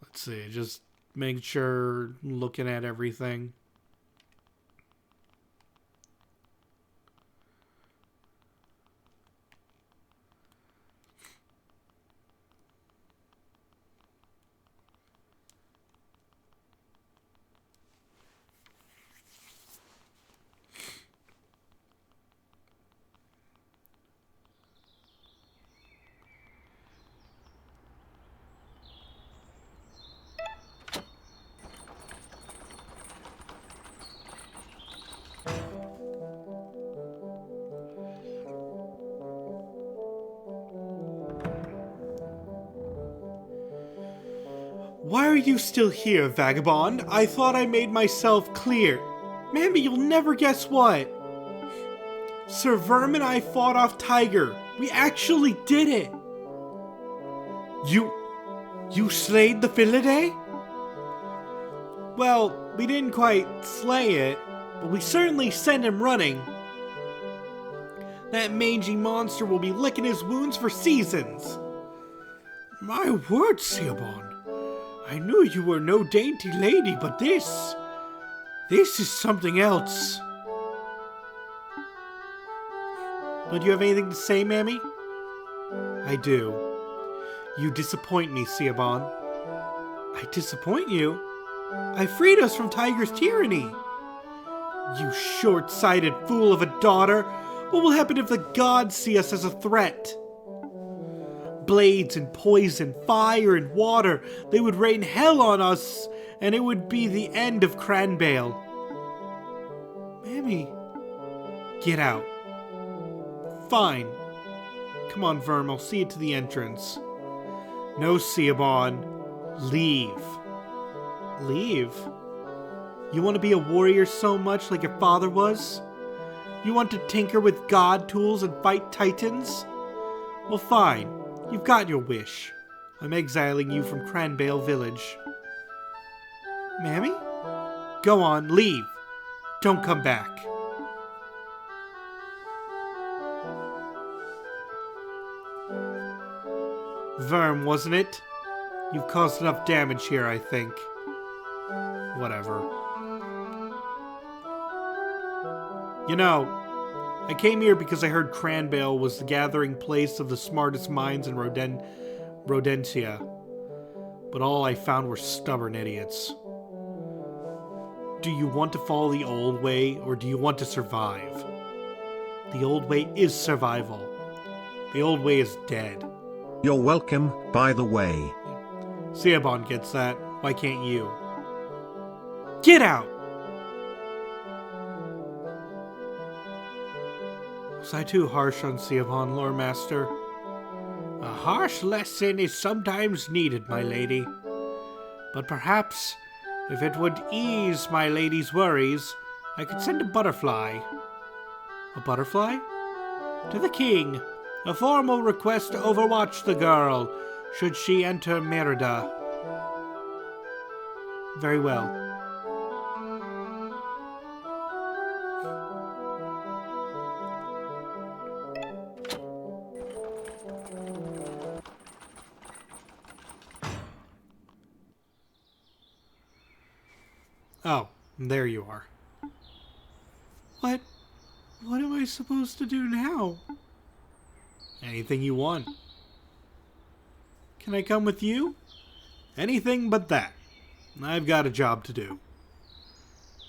Let's see, just make sure, looking at everything. Why are you still here, vagabond? I thought I made myself clear. Mammy, you'll never guess what. Sir Verm and I fought off Tiger. We actually did it. You slayed the Filidae? Well, we didn't quite slay it, but we certainly sent him running. That mangy monster will be licking his wounds for seasons. My word, Siobhan. I knew you were no dainty lady, but this is something else. Don't you have anything to say, Mammy? I do. You disappoint me, Siobhan. I disappoint you? I freed us from Tiger's tyranny. You short-sighted fool of a daughter. What will happen if the gods see us as a threat? Blades and poison, fire and water, they would rain hell on us, and it would be the end of Cranbale. Mammy, get out. Fine. Come on, Verm, I'll see you to the entrance. No, Siobhan. Leave. Leave? You want to be a warrior so much like your father was? You want to tinker with god tools and fight titans? Well, fine. You've got your wish. I'm exiling you from Cranbale Village. Mammy? Go on, leave. Don't come back. Verm, wasn't it? You've caused enough damage here, I think. Whatever. You know, I came here because I heard Cranbale was the gathering place of the smartest minds in Rodentia. But all I found were stubborn idiots. Do you want to follow the old way, or do you want to survive? The old way is survival. The old way is dead. You're welcome, by the way. Siobhan gets that. Why can't you? Get out! Was I too harsh on Siobhan, Lore Master? A harsh lesson is sometimes needed, my lady. But perhaps, if it would ease my lady's worries, I could send a butterfly. A butterfly? To the king. A formal request to overwatch the girl, should she enter Merida. Very well. Oh, there you are. What am I supposed to do now? Anything you want. Can I come with you? Anything but that. I've got a job to do.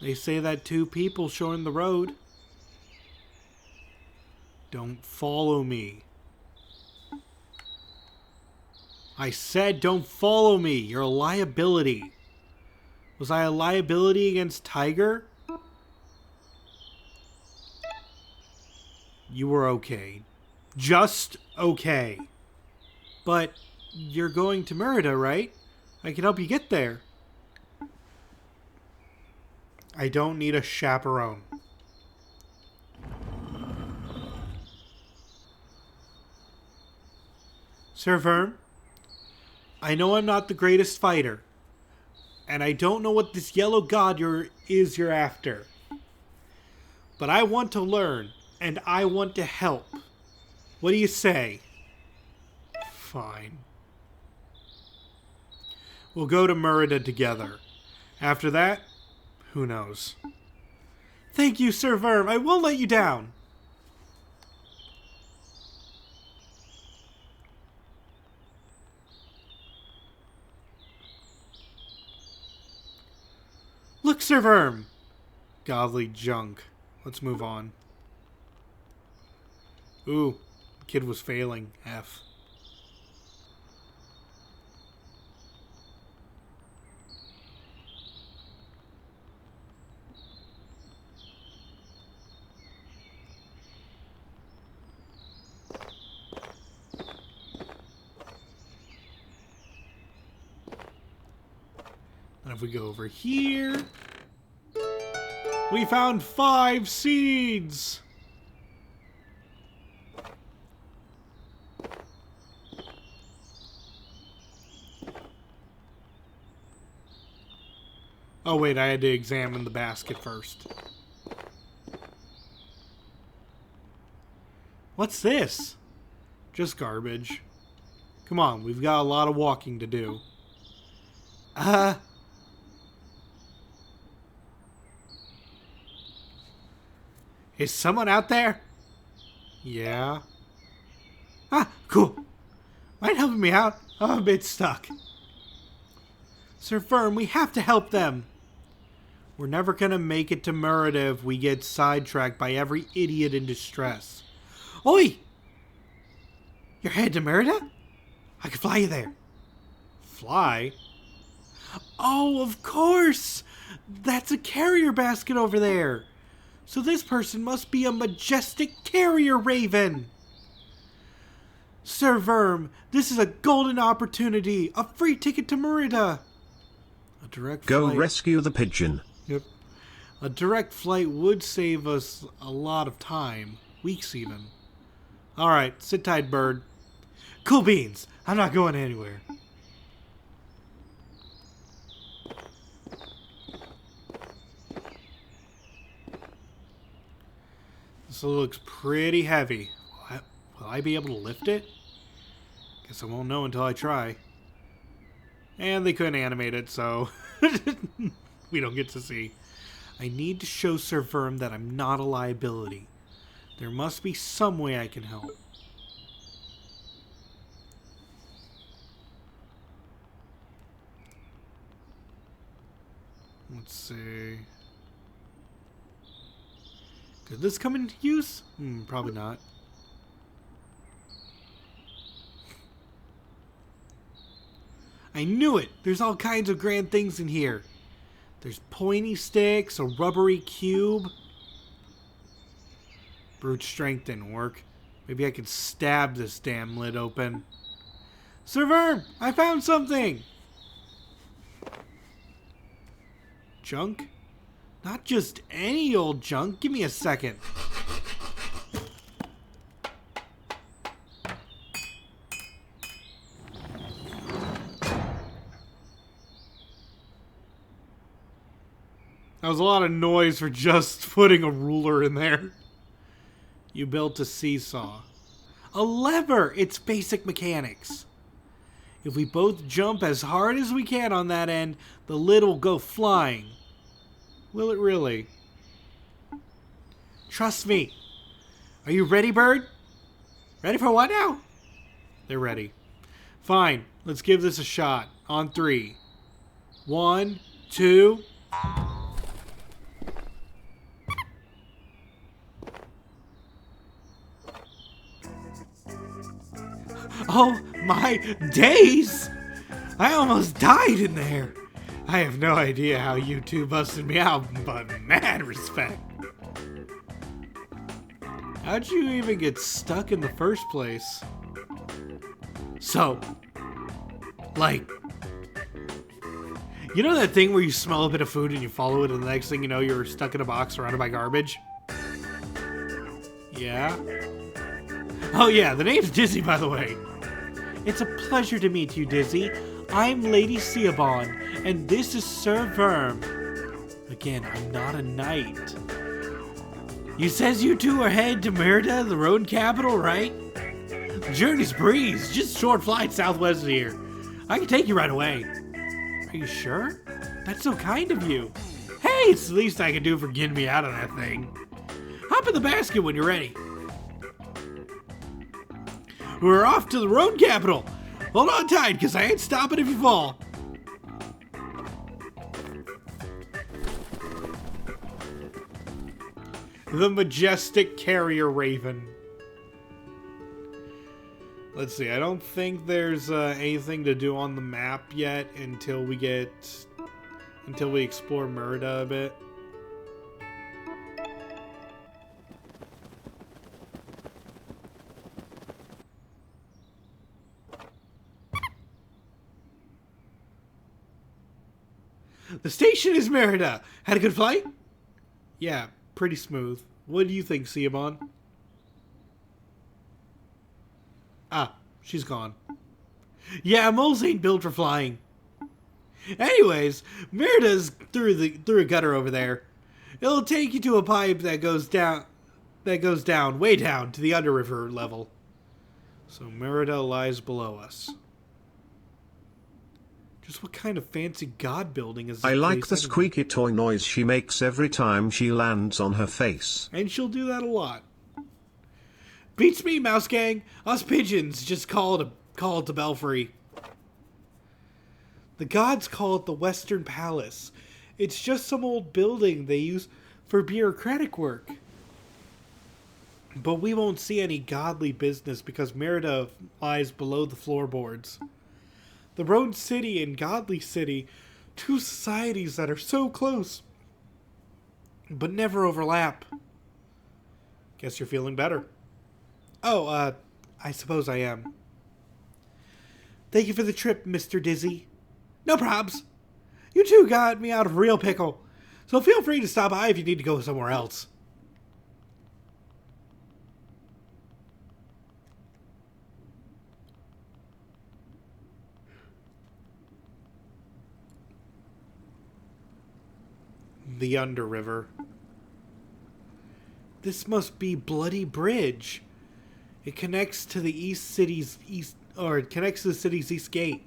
They say that 2 people shorten the road. Don't follow me. I said don't follow me. You're a liability. Was I a liability against Tiger? You were okay. Just okay. But you're going to Merida, right? I can help you get there. I don't need a chaperone. Sir Verm, I know I'm not the greatest fighter, and I don't know what this yellow god you're after. But I want to learn, and I want to help. What do you say? Fine. We'll go to Merida together. After that, who knows? Thank you, Sir Verm. I won't let you down. Look, Sir Verm. Godly junk. Let's move on. Ooh, kid was failing. F. And if we go over here, we found 5 seeds. Oh wait, I had to examine the basket first. What's this? Just garbage. Come on, we've got a lot of walking to do. Is someone out there? Yeah. Ah, cool. Mind helping me out? I'm a bit stuck. Sir Firm, we have to help them. We're never gonna make it to Merida if we get sidetracked by every idiot in distress. Oi! You're headed to Merida? I could fly you there. Fly? Oh, of course! That's a carrier basket over there. So this person must be a majestic carrier raven. Sir Verm, this is a golden opportunity. A free ticket to Merida. A direct Go flight. rescue the pigeon. Yep. A direct flight would save us a lot of time. Weeks even. Alright, sit tight, bird. Cool beans. I'm not going anywhere. This looks pretty heavy. Will I be able to lift it? Guess I won't know until I try. And they couldn't animate it, so we don't get to see. I need to show Sir Verm that I'm not a liability. There must be some way I can help. Let's see. Could this come into use? Probably not. I knew it! There's all kinds of grand things in here. There's pointy sticks, a rubbery cube. Brute strength didn't work. Maybe I could stab this damn lid open. Sir Verm, I found something! Junk? Not just any old junk. Give me a second. That was a lot of noise for just putting a ruler in there. You built a seesaw. A lever! It's basic mechanics. If we both jump as hard as we can on that end, the lid will go flying. Will it really? Trust me. Are you ready, bird? Ready for what now? They're ready. Fine. Let's give this a shot. On 3. 1, 2... Oh my days! I almost died in there. I have no idea how you two busted me out, but mad respect. How'd you even get stuck in the first place? So, like, you know that thing where you smell a bit of food and you follow it and the next thing you know you're stuck in a box surrounded by garbage? Yeah? Oh yeah, the name's Dizzy, by the way. It's a pleasure to meet you, Dizzy. I'm Lady Ciabon, and this is Sir Verm. Again, I'm not a knight. You says you two are headed to Merida, the road capital, right? The journey's breeze, just a short flight southwest of here. I can take you right away. Are you sure? That's so kind of you. Hey, it's the least I can do for getting me out of that thing. Hop in the basket when you're ready. We're off to the road capital. Hold on tight, because I ain't stopping if you fall. The majestic carrier raven. Let's see, I don't think there's anything to do on the map yet until we explore Merida a bit. The station is Merida. Had a good flight? Yeah, pretty smooth. What do you think, Siobhan? Ah, she's gone. Yeah, moles ain't built for flying. Anyways, Merida's through a gutter over there. It'll take you to a pipe that goes down, way down to the underriver level. So Merida lies below us. Just what kind of fancy god building is this? I like the place anyway? squeaky toy noise she makes every time she lands on her face. And she'll do that a lot. Beats me, Mouse Gang. Us pigeons just call it the Belfry. The gods call it the Western Palace. It's just some old building they use for bureaucratic work. But we won't see any godly business because Merida lies below the floorboards. The Road City and Godly City, two societies that are so close, but never overlap. Guess you're feeling better. Oh, I suppose I am. Thank you for the trip, Mr. Dizzy. No probs. You two got me out of a real pickle, so feel free to stop by if you need to go somewhere else. The Underriver. This must be Bloody Bridge. It connects to the it connects to the city's east gate.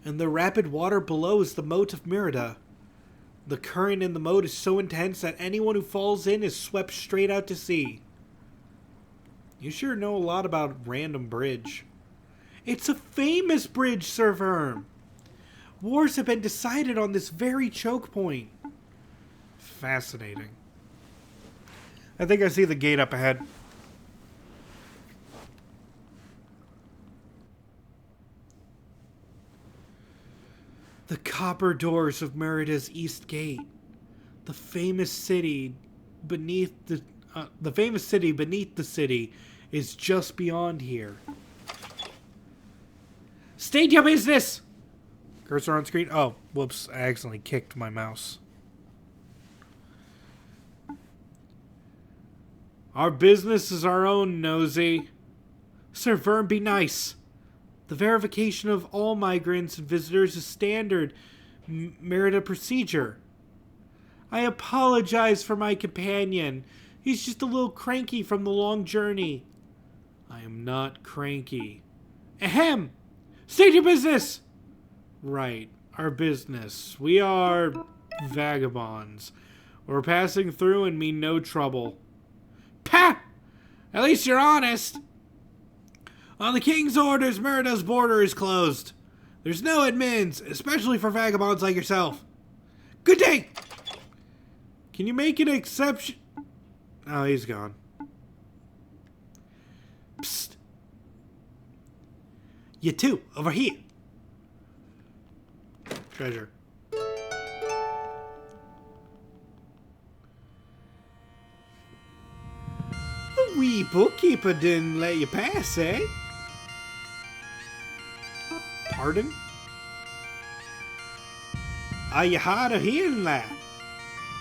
And the rapid water below is the moat of Merida. The current in the moat is so intense that anyone who falls in is swept straight out to sea. You sure know a lot about Random Bridge. It's a famous bridge, Sir Verm. Wars have been decided on this very choke point. Fascinating. I think I see the gate up ahead. The copper doors of Merida's East Gate. The famous city beneath the city is just beyond here. State your business! Cursor on screen. Oh, whoops. I accidentally kicked my mouse. Our business is our own, Nosy. Sir Verm, be nice. The verification of all migrants and visitors is standard Merida procedure. I apologize for my companion. He's just a little cranky from the long journey. I am not cranky. Ahem! State your business! Right, our business. We are vagabonds. We're passing through and mean no trouble. Pah! At least you're honest. On the king's orders, Merida's border is closed. There's no admins, especially for vagabonds like yourself. Good day! Can you make an exception? Oh, he's gone. Psst. You two, over here. Treasure. A wee bookkeeper didn't let you pass, eh? Pardon? Are you hard of hearing that?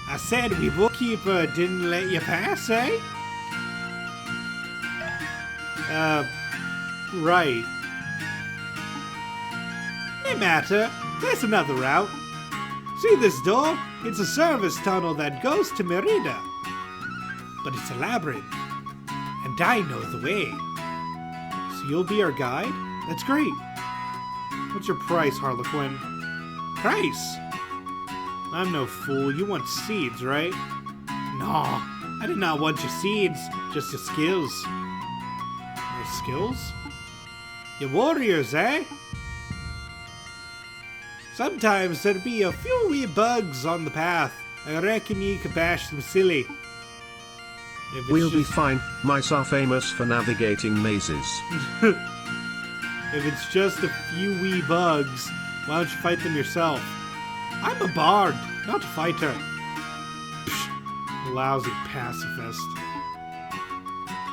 I said we bookkeeper didn't let you pass, eh? Right. No matter. There's another route. See this door? It's a service tunnel that goes to Merida. But it's a labyrinth. And I know the way. So you'll be our guide? That's great. What's your price, Harlequin? Price? I'm no fool. You want seeds, right? No, I did not want your seeds. Just your skills. Your skills? You warriors, eh? Sometimes there'd be a few wee bugs on the path. I reckon ye could bash them silly. We'll be fine, mice are famous for navigating mazes. If it's just a few wee bugs, why don't you fight them yourself? I'm a bard, not a fighter. Psh, lousy pacifist.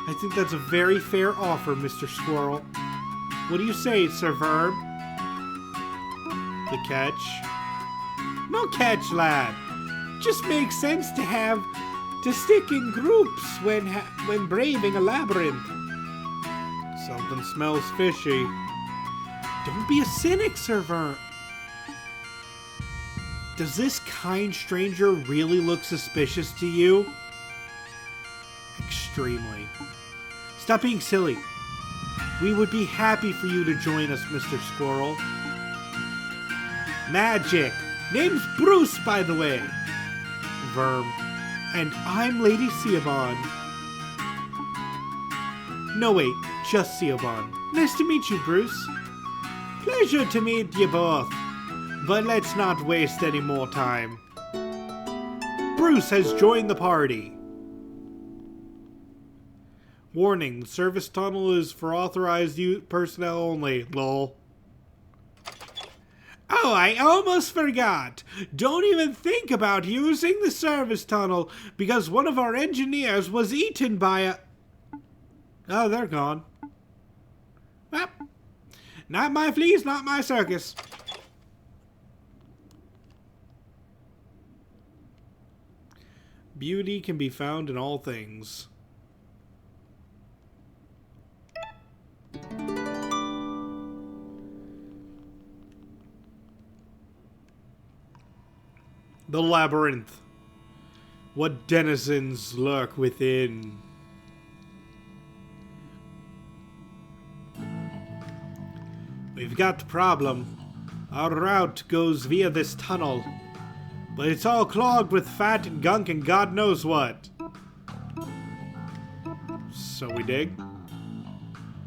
I think that's a very fair offer, Mr. Squirrel. What do you say, Sir Verb? The catch. no catch, lad. Just makes sense to stick in groups when braving a labyrinth. Something smells fishy. Don't be a cynic, Sir. Does this kind stranger really look suspicious to you? Extremely. Stop being silly. We would be happy for you to join us, Mr. Squirrel. Magic. Name's Bruce, by the way. Verm. And I'm Lady Siobhan. No, wait. Just Siobhan. Nice to meet you, Bruce. Pleasure to meet you both. But let's not waste any more time. Bruce has joined the party. Warning, the service tunnel is for authorized personnel only. Lol. Oh, I almost forgot. Don't even think about using the service tunnel because one of our engineers was eaten by a... Oh, they're gone. Well, not my fleas, not my circus. Beauty can be found in all things. The labyrinth. What denizens lurk within? We've got the problem. Our route goes via this tunnel. But it's all clogged with fat and gunk and God knows what. So we dig?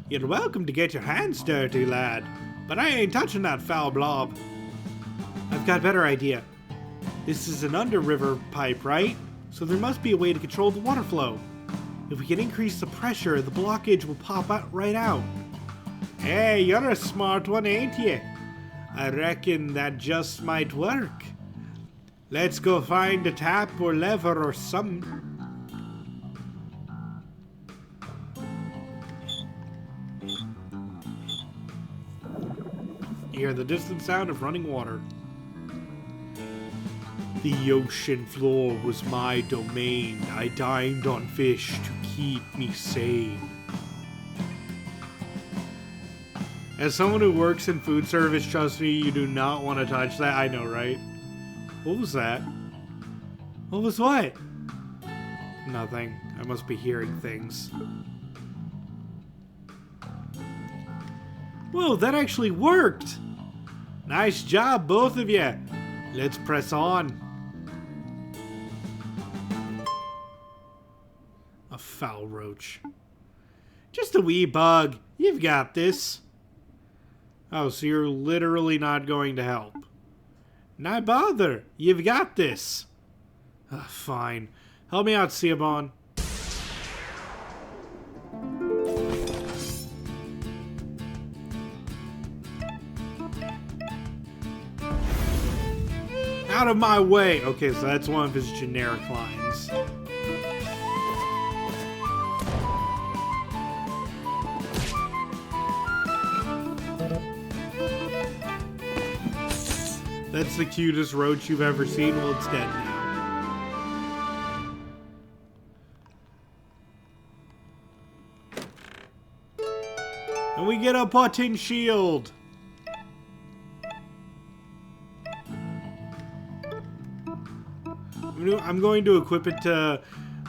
You're welcome to get your hands dirty, lad. But I ain't touching that foul blob. I've got a better idea. This is an under-river pipe, right? So there must be a way to control the water flow. If we can increase the pressure, the blockage will pop out right out. Hey, you're a smart one, ain't you? I reckon that just might work. Let's go find a tap or lever or something. You hear the distant sound of running water. The ocean floor was my domain. I dined on fish to keep me sane. As someone who works in food service, trust me, you do not want to touch that. I know, right? What was that? What was what? Nothing. I must be hearing things. Whoa, that actually worked! Nice job, both of you. Let's press on. A foul roach. Just a wee bug. You've got this. Oh, so you're literally not going to help. Not bother. You've got this. Fine. Help me out, Siobhan. Out of my way. Okay, so that's one of his generic lines. That's the cutest roach you've ever seen. Well, it's dead now. And we get a button shield. I'm going to equip it to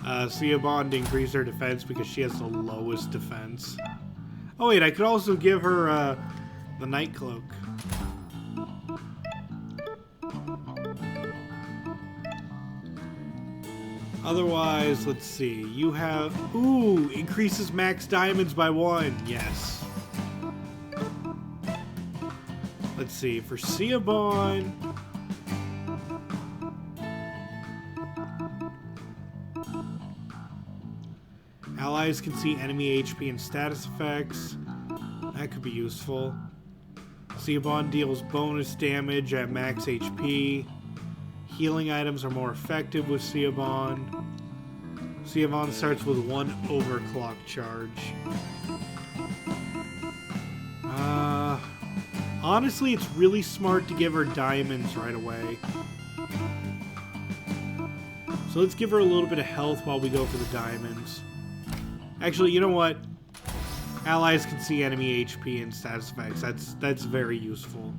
Siobhan to increase her defense because she has the lowest defense. Oh wait, I could also give her the night cloak. Otherwise, let's see. You have... Ooh, increases max diamonds by 1. Yes. Let's see. For Siobhan... Allies can see enemy HP and status effects. That could be useful. Siobhan deals bonus damage at max HP. Healing items are more effective with Siobhan. Siobhan starts with 1 overclock charge. Honestly, it's really smart to give her diamonds right away. So let's give her a little bit of health while we go for the diamonds. Actually, you know what? Allies can see enemy HP and status effects. That's very useful.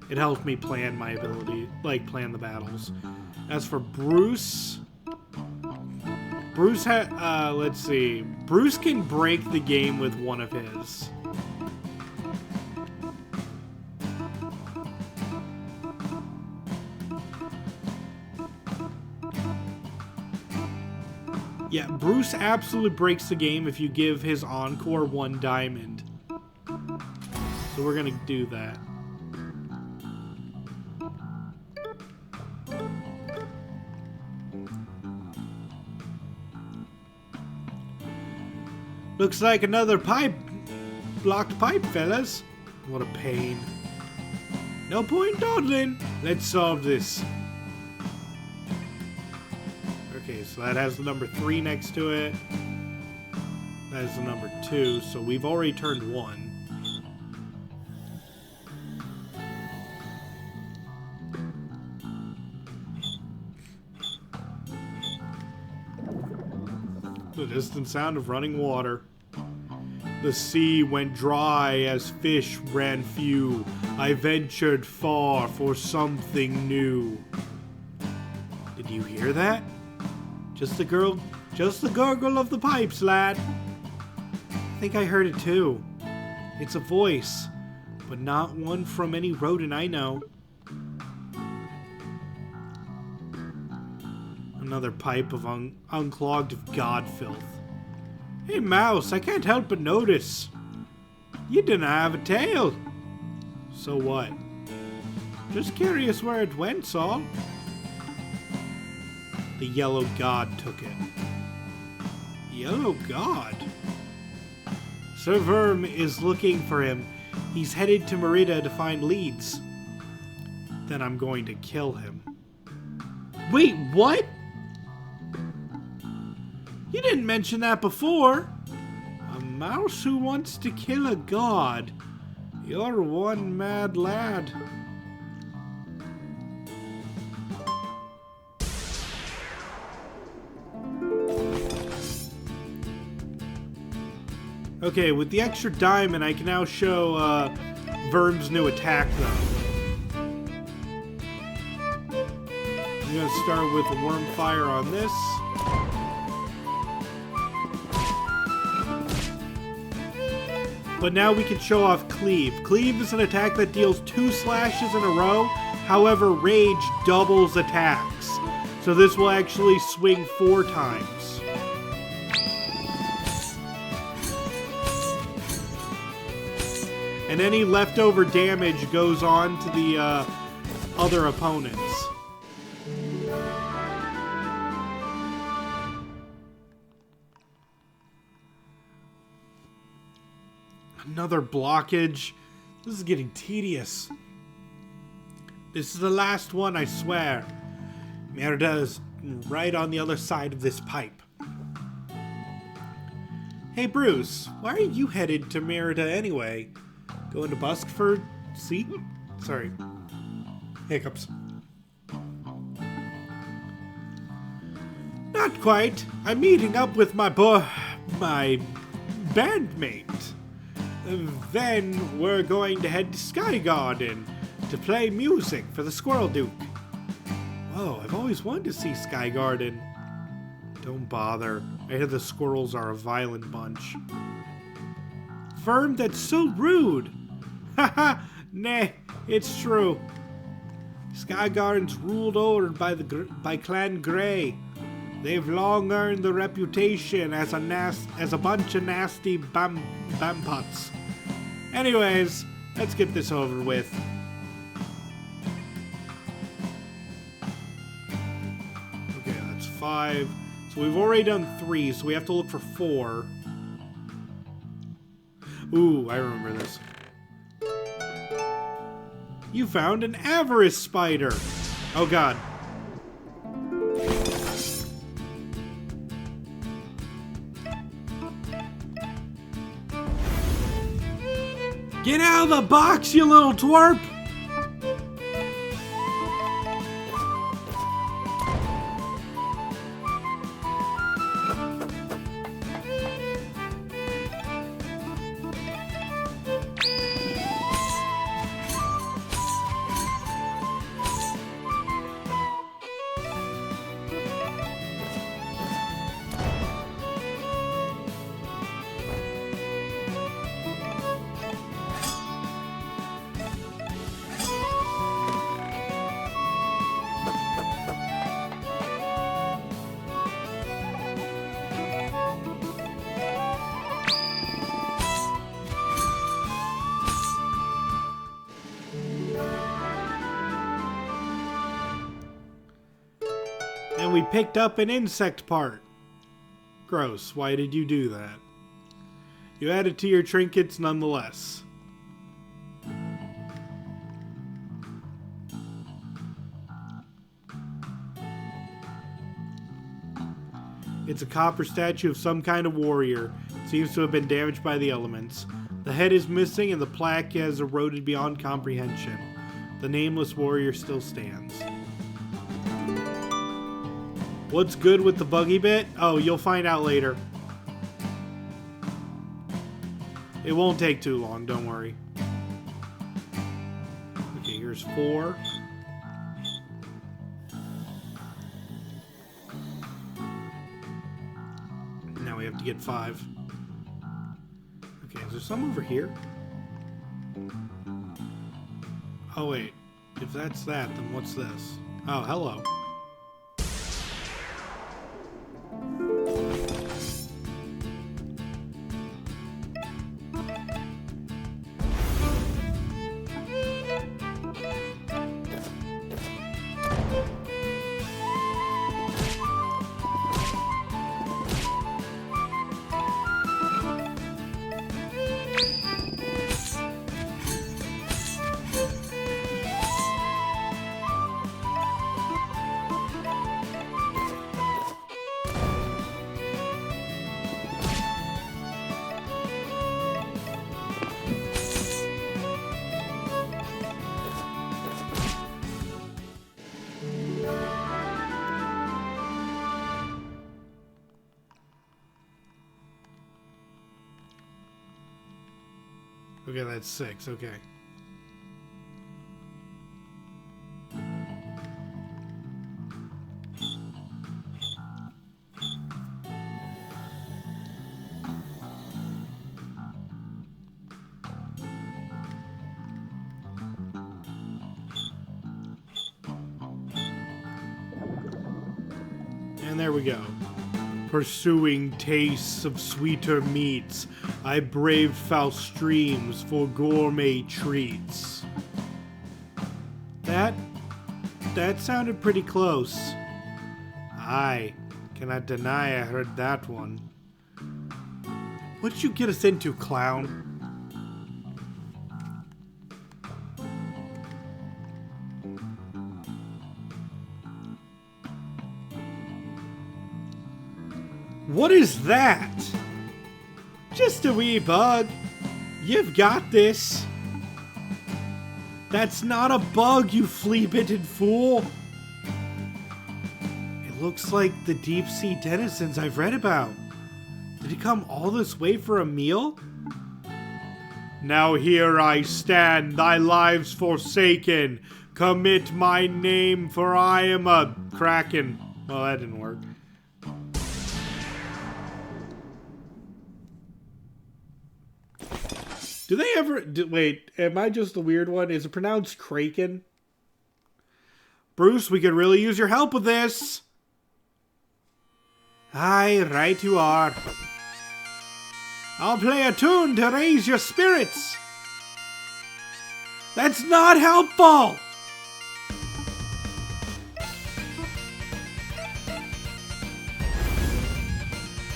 It helps me plan my ability, like plan the battles. As for Bruce, let's see. Bruce can break the game with one of his. Yeah, Bruce absolutely breaks the game if you give his Encore 1 diamond. So we're gonna do that. Looks like another blocked pipe, fellas. What a pain. No point dawdling. Let's solve this. Okay, so that has the number 3 next to it. That is the number 2, so we've already turned 1. The distant sound of running water. The sea went dry as fish ran few. I ventured far for something new. Did you hear that? Just the gurgle of the pipes, lad. I think I heard it too. It's a voice, but not one from any rodent I know. Another pipe of unclogged of god filth. Hey, Mouse, I can't help but notice. You didn't have a tail. So what? Just curious where it went, Saul. The yellow god took it. Yellow god? Sir Verm is looking for him. He's headed to Merida to find leads. Then I'm going to kill him. Wait, what? You didn't mention that before. A mouse who wants to kill a god. You're one mad lad. Okay, with the extra diamond, I can now show Verm's new attack, though. I'm gonna start with a worm fire on this. But now we can show off Cleave. Cleave is an attack that deals 2 slashes in a row. However, Rage doubles attacks. So this will actually swing 4 times. And any leftover damage goes on to the other opponents. Another blockage. This is getting tedious. This is the last one, I swear. Merida is right on the other side of this pipe. Hey Bruce, why are you headed to Merida anyway? Going to busk for Seaton? Sorry. Hiccups. Not quite. I'm meeting up with my bandmate. Then we're going to head to Sky Garden to play music for the Squirrel Duke. Whoa, I've always wanted to see Sky Garden. Don't bother. I hear the squirrels are a violent bunch. Firm, that's so rude. Haha, nah, it's true. Sky Garden's ruled over by Clan Grey. They've long earned the reputation as a bunch of nasty bampots. Anyways, let's get this over with. Okay, that's 5. So we've already done 3, so we have to look for 4. Ooh, I remember this. You found an avarice spider. Oh god. Get out of the box, you little twerp! we picked up an insect part. Gross. Why did you do that? You add it to your trinkets nonetheless. It's a copper statue of some kind of warrior. It seems to have been damaged by the elements. The head is missing and the plaque has eroded beyond comprehension. The nameless warrior still stands. What's good with the buggy bit? Oh, you'll find out later. It won't take too long, don't worry. Okay, here's 4. Now we have to get 5. Okay, is there some over here? Oh wait, if that's that, then what's this? Oh, hello. Okay, that's 6, okay. And there we go. Pursuing tastes of sweeter meats, I braved foul streams for gourmet treats. That sounded pretty close. I cannot deny I heard that one. What'd you get us into, clown? What is that? Just a wee bug. You've got this. That's not a bug, you flea-bitten fool. It looks like the deep-sea denizens I've read about. Did he come all this way for a meal? Now here I stand, thy lives forsaken. Commit my name, for I am a kraken. Well, that didn't work. Do they ever... wait, am I just the weird one? Is it pronounced Kraken? Bruce, we could really use your help with this. Aye, right you are. I'll play a tune to raise your spirits. That's not helpful.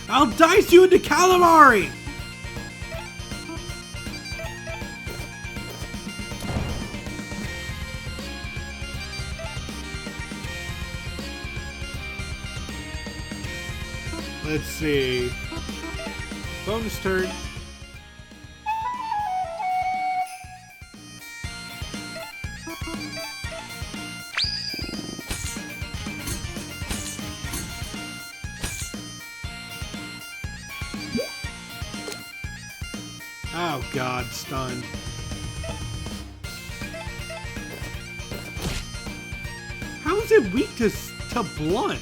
I'll dice you into calamari. Let's see. Bonus turn. Oh God, stunned. How is it weak to blunt?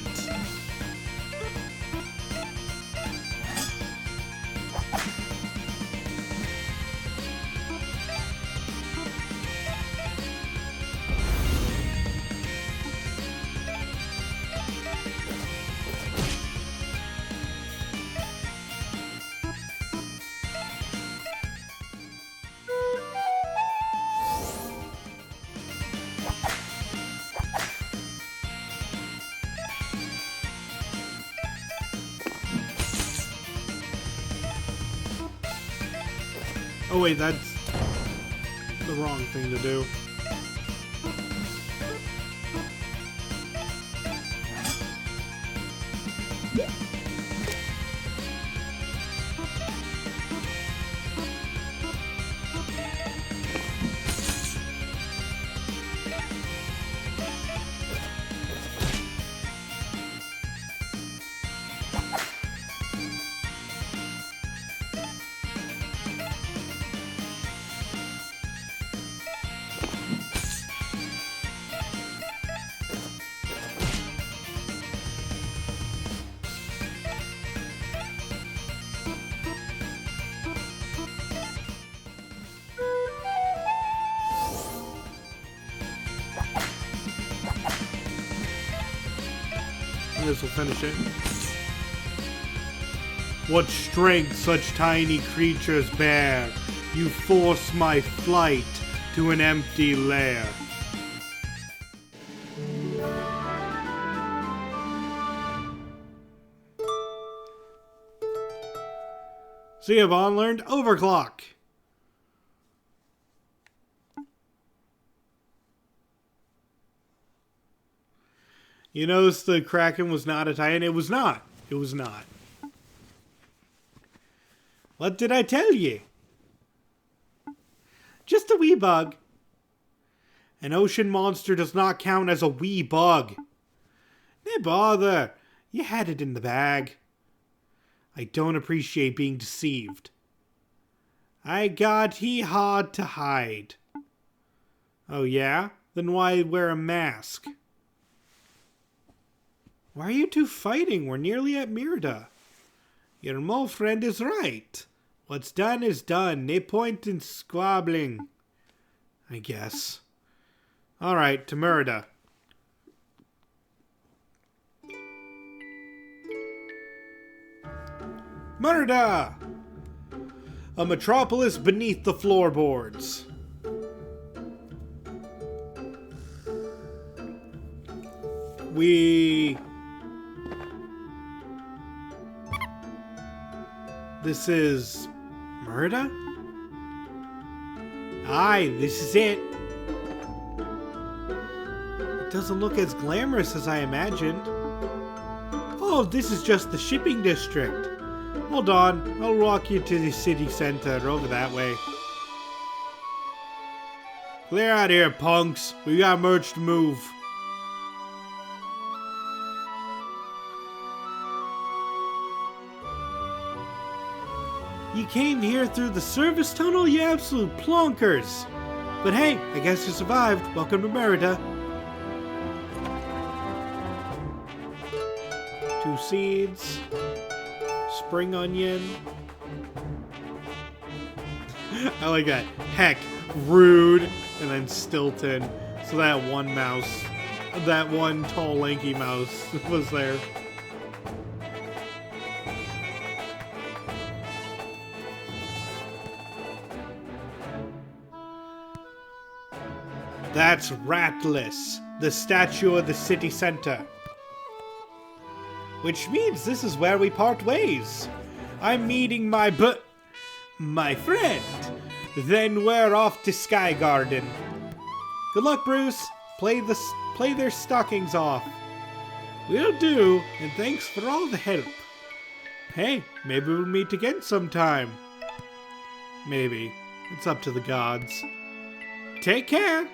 Oh wait, that's the wrong thing to do. This will finish it. What strength such tiny creatures bear! You force my flight to an empty lair. So you have learned overclock. You notice the Kraken was not a Titan? It was not. It was not. What did I tell ye? Just a wee bug. An ocean monster does not count as a wee bug. No bother. You had it in the bag. I don't appreciate being deceived. I got he hard to hide. Oh yeah? Then why wear a mask? Why are you two fighting? We're nearly at Mirda. Your mole friend is right. What's done is done. No point in squabbling. I guess. Alright, to Mirda. Mirda! A metropolis beneath the floorboards. This is Mirda? Aye, this is it. It doesn't look as glamorous as I imagined. Oh, this is just the shipping district. Hold on, I'll walk you to the city center over that way. Clear out here, punks. We got merch to move. You came here through the service tunnel, you absolute plonkers! But hey, I guess you survived. Welcome to Merida. 2 seeds. Spring onion. I like that. Heck, rude, and then Stilton. So that one mouse, that one tall lanky mouse was there. That's Ratless, the statue of the city center. Which means this is where we part ways. I'm meeting my friend. Then we're off to Sky Garden. Good luck, Bruce. Play their stockings off. Will do, and thanks for all the help. Hey, maybe we'll meet again sometime. Maybe. It's up to the gods. Take care.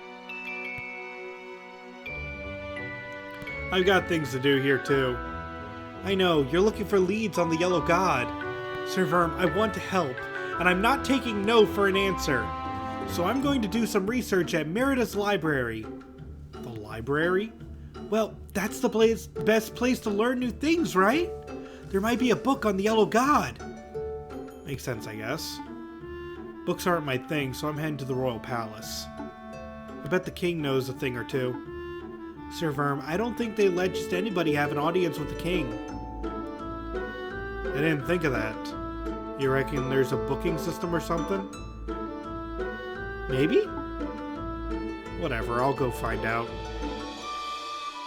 I've got things to do here, too. I know, you're looking for leads on the Yellow God. Sir Verm, I want to help, and I'm not taking no for an answer. So I'm going to do some research at Merida's library. The library? Well, that's the best place to learn new things, right? There might be a book on the Yellow God. Makes sense, I guess. Books aren't my thing, so I'm heading to the Royal Palace. I bet the king knows a thing or two. Sir Verm, I don't think they let just anybody have an audience with the king. I didn't think of that. You reckon there's a booking system or something? Maybe? Whatever, I'll go find out.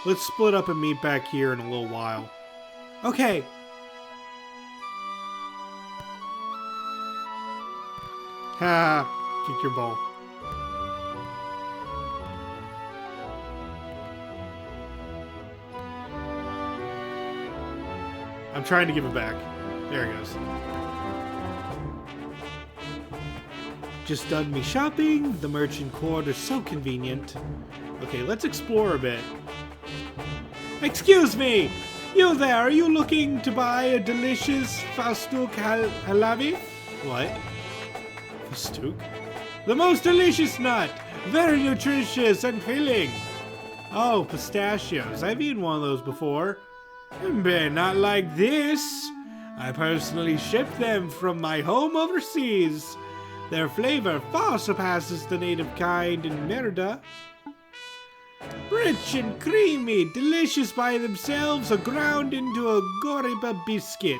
Let's split up and meet back here in a little while. Okay. Ha! Kick your ball. I'm trying to give it back. There it goes. Just done me shopping. The merchant quarter is so convenient. Okay, let's explore a bit. Excuse me! You there, are you looking to buy a delicious Fastouk halabi? What? Fastouk? The most delicious nut! Very nutritious and filling! Oh, pistachios. I've eaten one of those before. But not like this. I personally shipped them from my home overseas. Their flavor far surpasses the native kind in Merida. Rich and creamy, delicious by themselves, or ground into a goriba biscuit.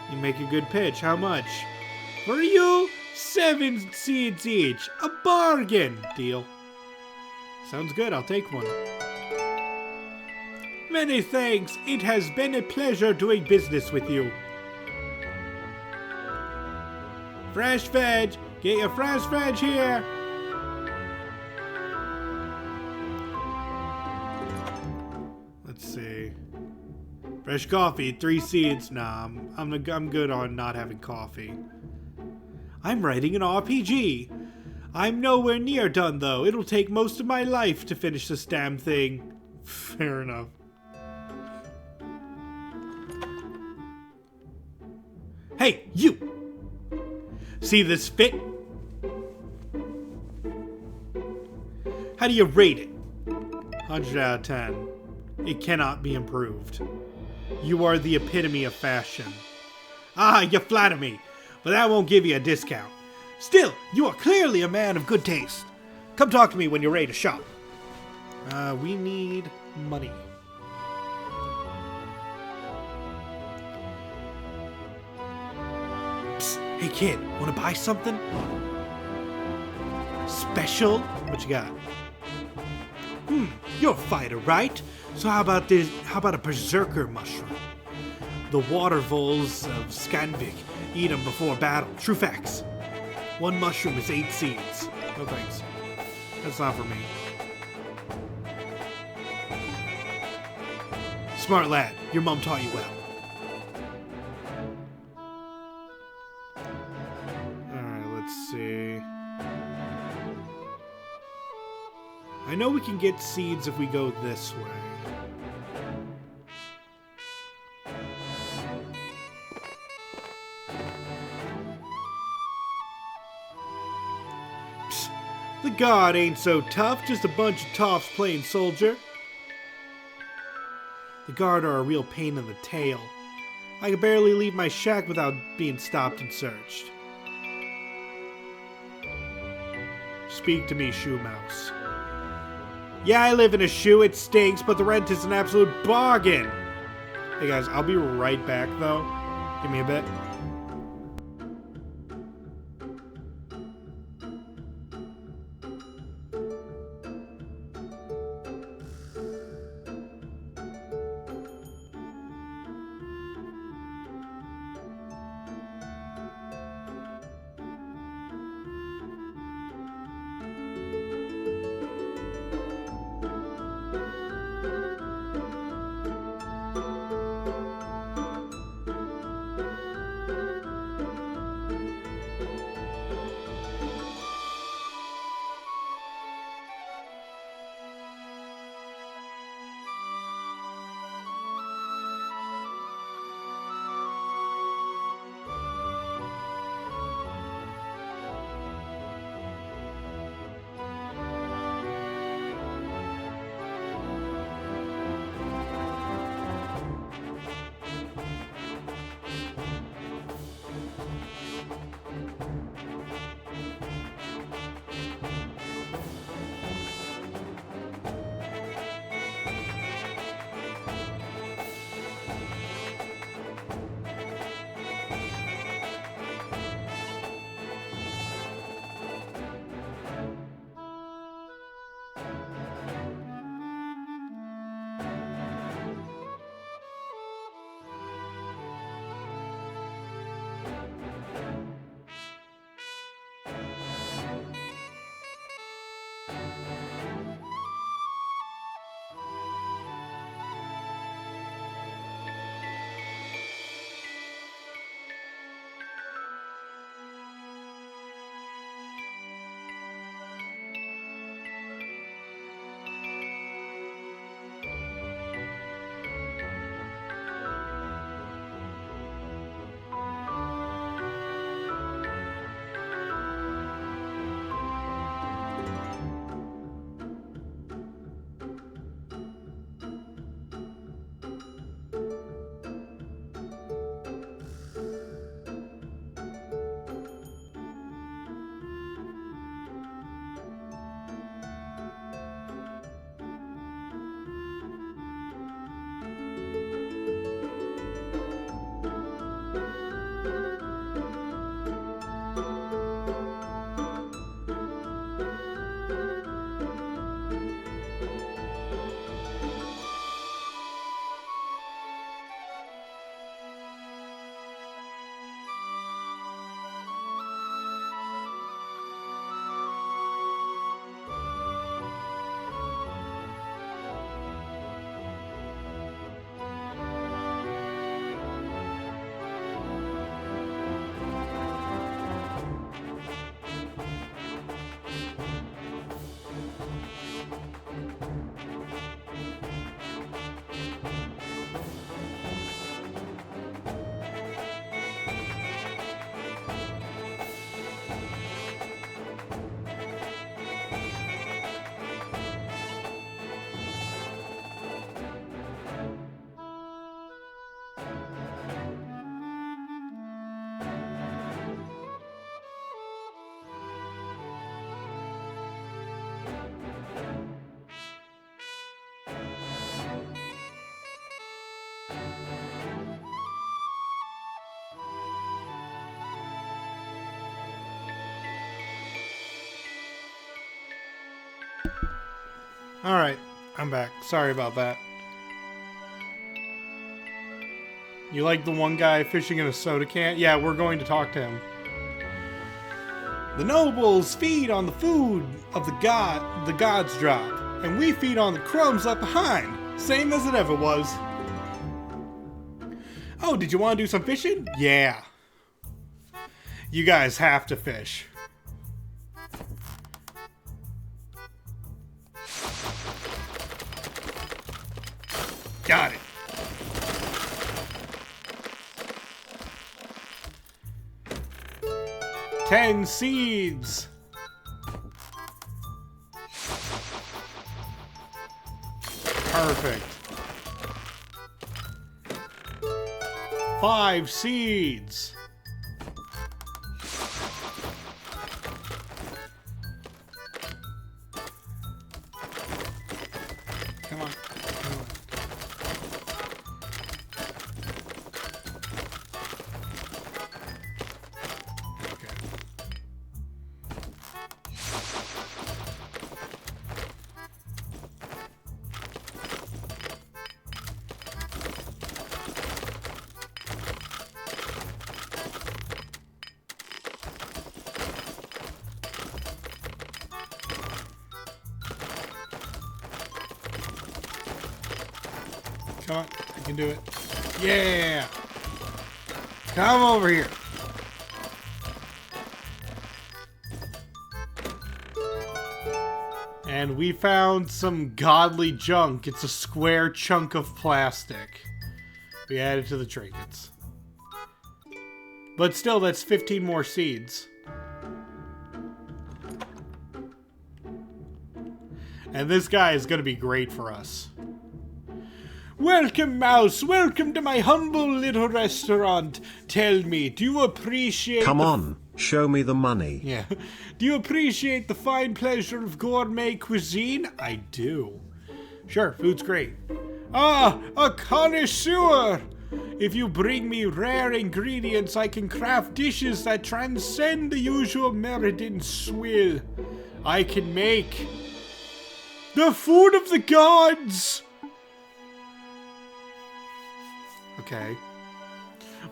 You make a good pitch. How much? For you, 7 seeds each. A bargain. Deal. Sounds good. I'll take one. Many thanks. It has been a pleasure doing business with you. Fresh veg. Get your fresh veg here. Let's see. Fresh coffee, 3 seeds. Nah, I'm good on not having coffee. I'm writing an RPG. I'm nowhere near done, though. It'll take most of my life to finish this damn thing. Fair enough. Hey, you! See this fit? How do you rate it? 100 out of 10. It cannot be improved. You are the epitome of fashion. Ah, you flatter me, but that won't give you a discount. Still, you are clearly a man of good taste. Come talk to me when you're ready to shop. We need money. Psst, hey kid, wanna buy something? Special? What you got? You're a fighter, right? So how about this? How about a berserker mushroom? The water voles of Scanvik eat them before battle. True facts. 1 mushroom is 8 seeds. No thanks. That's not for me. Smart lad. Your mom taught you well. Alright, let's see. I know we can get seeds if we go this way. Psst, the guard ain't so tough, just a bunch of toffs playing soldier. The guard are a real pain in the tail. I can barely leave my shack without being stopped and searched. Speak to me, Shoe Mouse. Yeah, I live in a shoe. It stinks, but the rent is an absolute bargain. Hey guys, I'll be right back though. Give me a bit. Alright, I'm back. Sorry about that. You like the one guy fishing in a soda can? Yeah, we're going to talk to him. The nobles feed on the food of the gods drop, and we feed on the crumbs left behind, same as it ever was. Oh, did you want to do some fishing? Yeah. You guys have to fish. Got it. Ten seeds. Perfect. 5 seeds. Come on. Come on. Okay. Come on, I can do it. Yeah! Come over here. And we found some godly junk. It's a square chunk of plastic. We added to the trinkets. But still, that's 15 more seeds. And this guy is going to be great for us. Welcome, Mouse. Welcome to my humble little restaurant. Tell me, do you appreciate... Come on, show me the money. Yeah. Do you appreciate the fine pleasure of gourmet cuisine? I do. Sure, food's great. Ah, a connoisseur! If you bring me rare ingredients, I can craft dishes that transcend the usual Meriden swill. I can make... the food of the gods! Okay.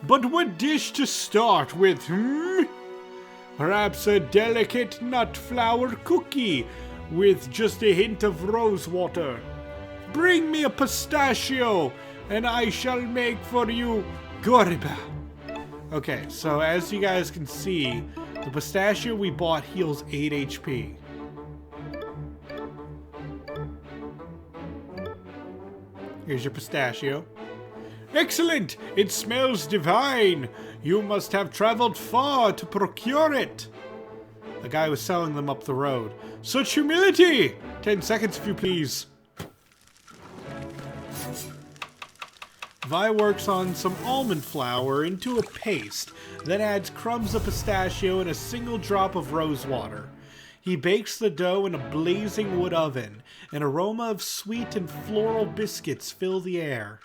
But what dish to start with, hmm? Perhaps a delicate nut flour cookie with just a hint of rose water. Bring me a pistachio, and I shall make for you goriba. Okay, so as you guys can see, the pistachio we bought heals 8 HP. Here's your pistachio. Excellent! It smells divine! You must have traveled far to procure it! The guy was selling them up the road. Such humility! 10 seconds if you please. Vi works on some almond flour into a paste, then adds crumbs of pistachio and a single drop of rose water. He bakes the dough in a blazing wood oven. An aroma of sweet and floral biscuits fill the air.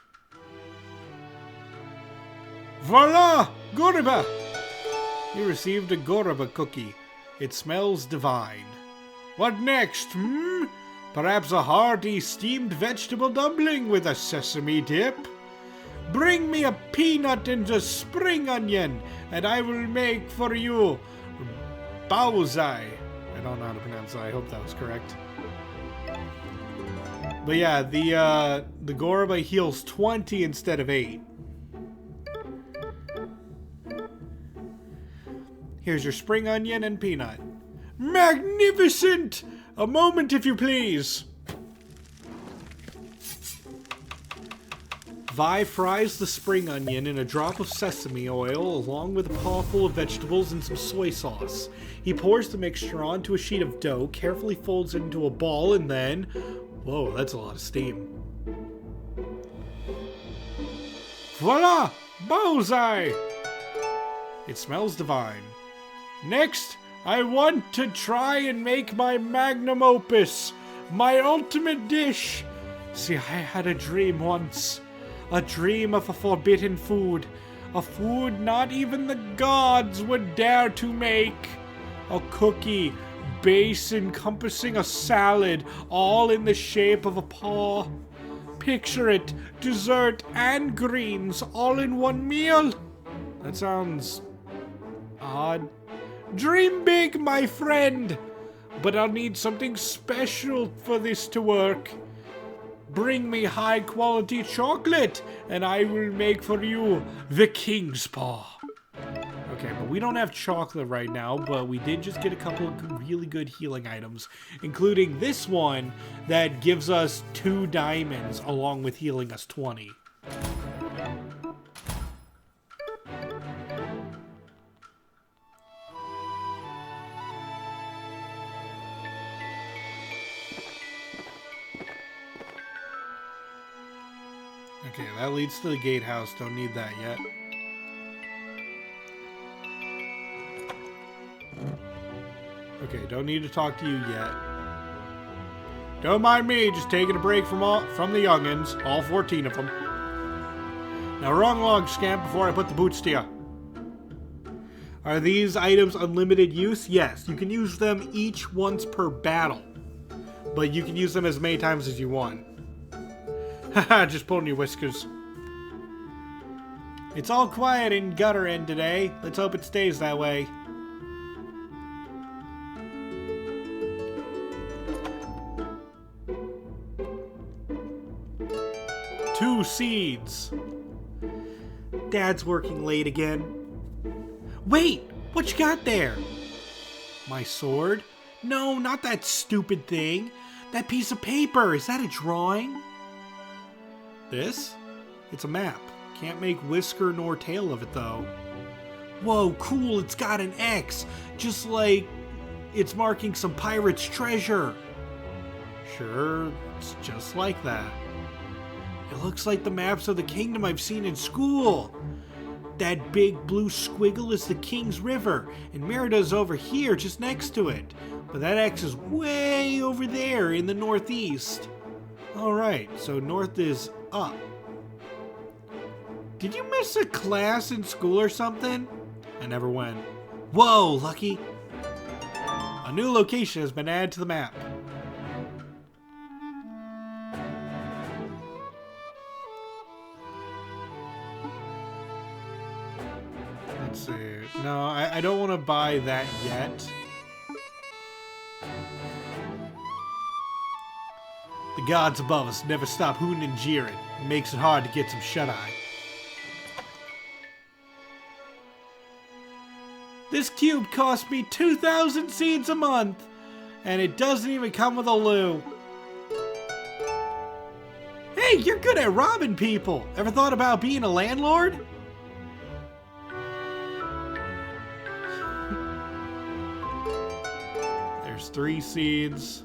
Voila! Goriba! You received a goriba cookie. It smells divine. What next, hmm? Perhaps a hearty steamed vegetable dumpling with a sesame dip? Bring me a peanut and a spring onion, and I will make for you baozai. I don't know how to pronounce that. I hope that was correct. But yeah, the goriba heals 20 instead of 8. Here's your spring onion and peanut. Magnificent! A moment, if you please. Vi fries the spring onion in a drop of sesame oil along with a paw full of vegetables and some soy sauce. He pours the mixture onto a sheet of dough, carefully folds it into a ball, and then... Whoa, that's a lot of steam. Voila! Baozai! It smells divine. Next, I want to try and make my magnum opus, my ultimate dish. See, I had a dream once. A dream of a forbidden food. A food not even the gods would dare to make. A cookie base encompassing a salad, all in the shape of a paw. Picture it, dessert and greens, all in one meal. That sounds odd. Dream big, my friend, but I'll need something special for this to work. Bring me high-quality chocolate, and I will make for you the king's paw. Okay, but we don't have chocolate right now, but we did just get a couple of really good healing items, including this one that gives us 2 diamonds along with healing us 20. Okay, that leads to the gatehouse. Don't need that yet. Okay, don't need to talk to you yet. Don't mind me, just taking a break from the youngins, all 14 of them. Now run along, scamp, before I put the boots to you. Are these items unlimited use? Yes, you can use them each once per battle. But you can use them as many times as you want. Haha, just pulling your whiskers. It's all quiet in Gutter End today. Let's hope it stays that way. Two seeds. Dad's working late again. Wait, what you got there? My sword? No, not that stupid thing. That piece of paper, is that a drawing? This? It's a map. Can't make whisker nor tail of it though. Whoa, cool, it's got an X. Just like it's marking some pirate's treasure. Sure, it's just like that. It looks like the maps of the kingdom I've seen in school. That big blue squiggle is the King's River, and Merida's over here just next to it. But that X is way over there in the northeast. Alright, so north is up. Did you miss a class in school or something? I never went. Whoa, Lucky! A new location has been added to the map. Let's see. No, I don't want to buy that yet. The gods above us never stop hooting and jeering. It makes it hard to get some shut-eye. This cube cost me 2,000 seeds a month, and it doesn't even come with a loo. Hey, you're good at robbing people. Ever thought about being a landlord? There's 3 seeds.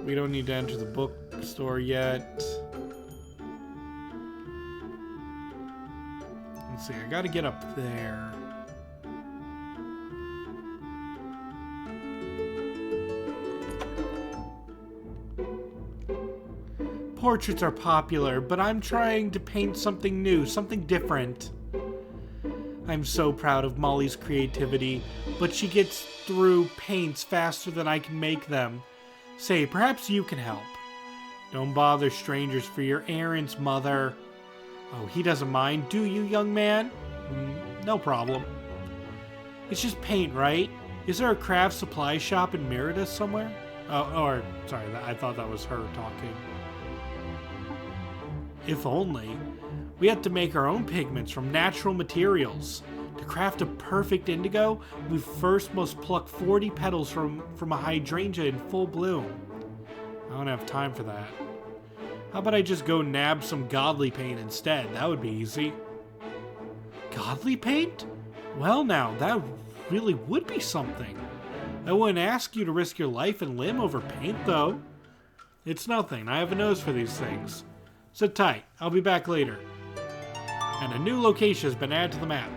We don't need to enter the bookstore yet. Let's see, I gotta get up there. Portraits are popular, but I'm trying to paint something new, something different. I'm so proud of Molly's creativity, but she gets through paints faster than I can make them. Say, perhaps you can help. Don't bother strangers for your errands, Mother. Oh, he doesn't mind, do you, young man? No problem. It's just paint, right? Is there a craft supply shop in Merida somewhere? Sorry, I thought that was her talking. If only. We have to make our own pigments from natural materials. To craft a perfect indigo, we first must pluck 40 petals from a hydrangea in full bloom. I don't have time for that. How about I just go nab some godly paint instead? That would be easy. Godly paint? Well now, that really would be something. I wouldn't ask you to risk your life and limb over paint, though. It's nothing. I have a nose for these things. Sit tight. I'll be back later. And a new location has been added to the map.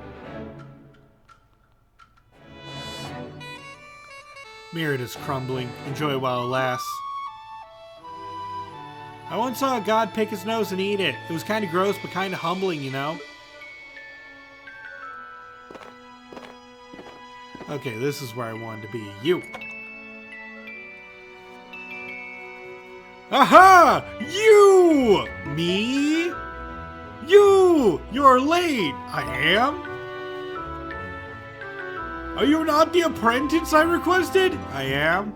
Merida's crumbling. Enjoy while it lasts. I once saw a god pick his nose and eat it. It was kind of gross, but kind of humbling, you know? Okay, this is where I wanted to be. You. Aha! You! Me? You! You're late! I am? Are you not the apprentice I requested? I am.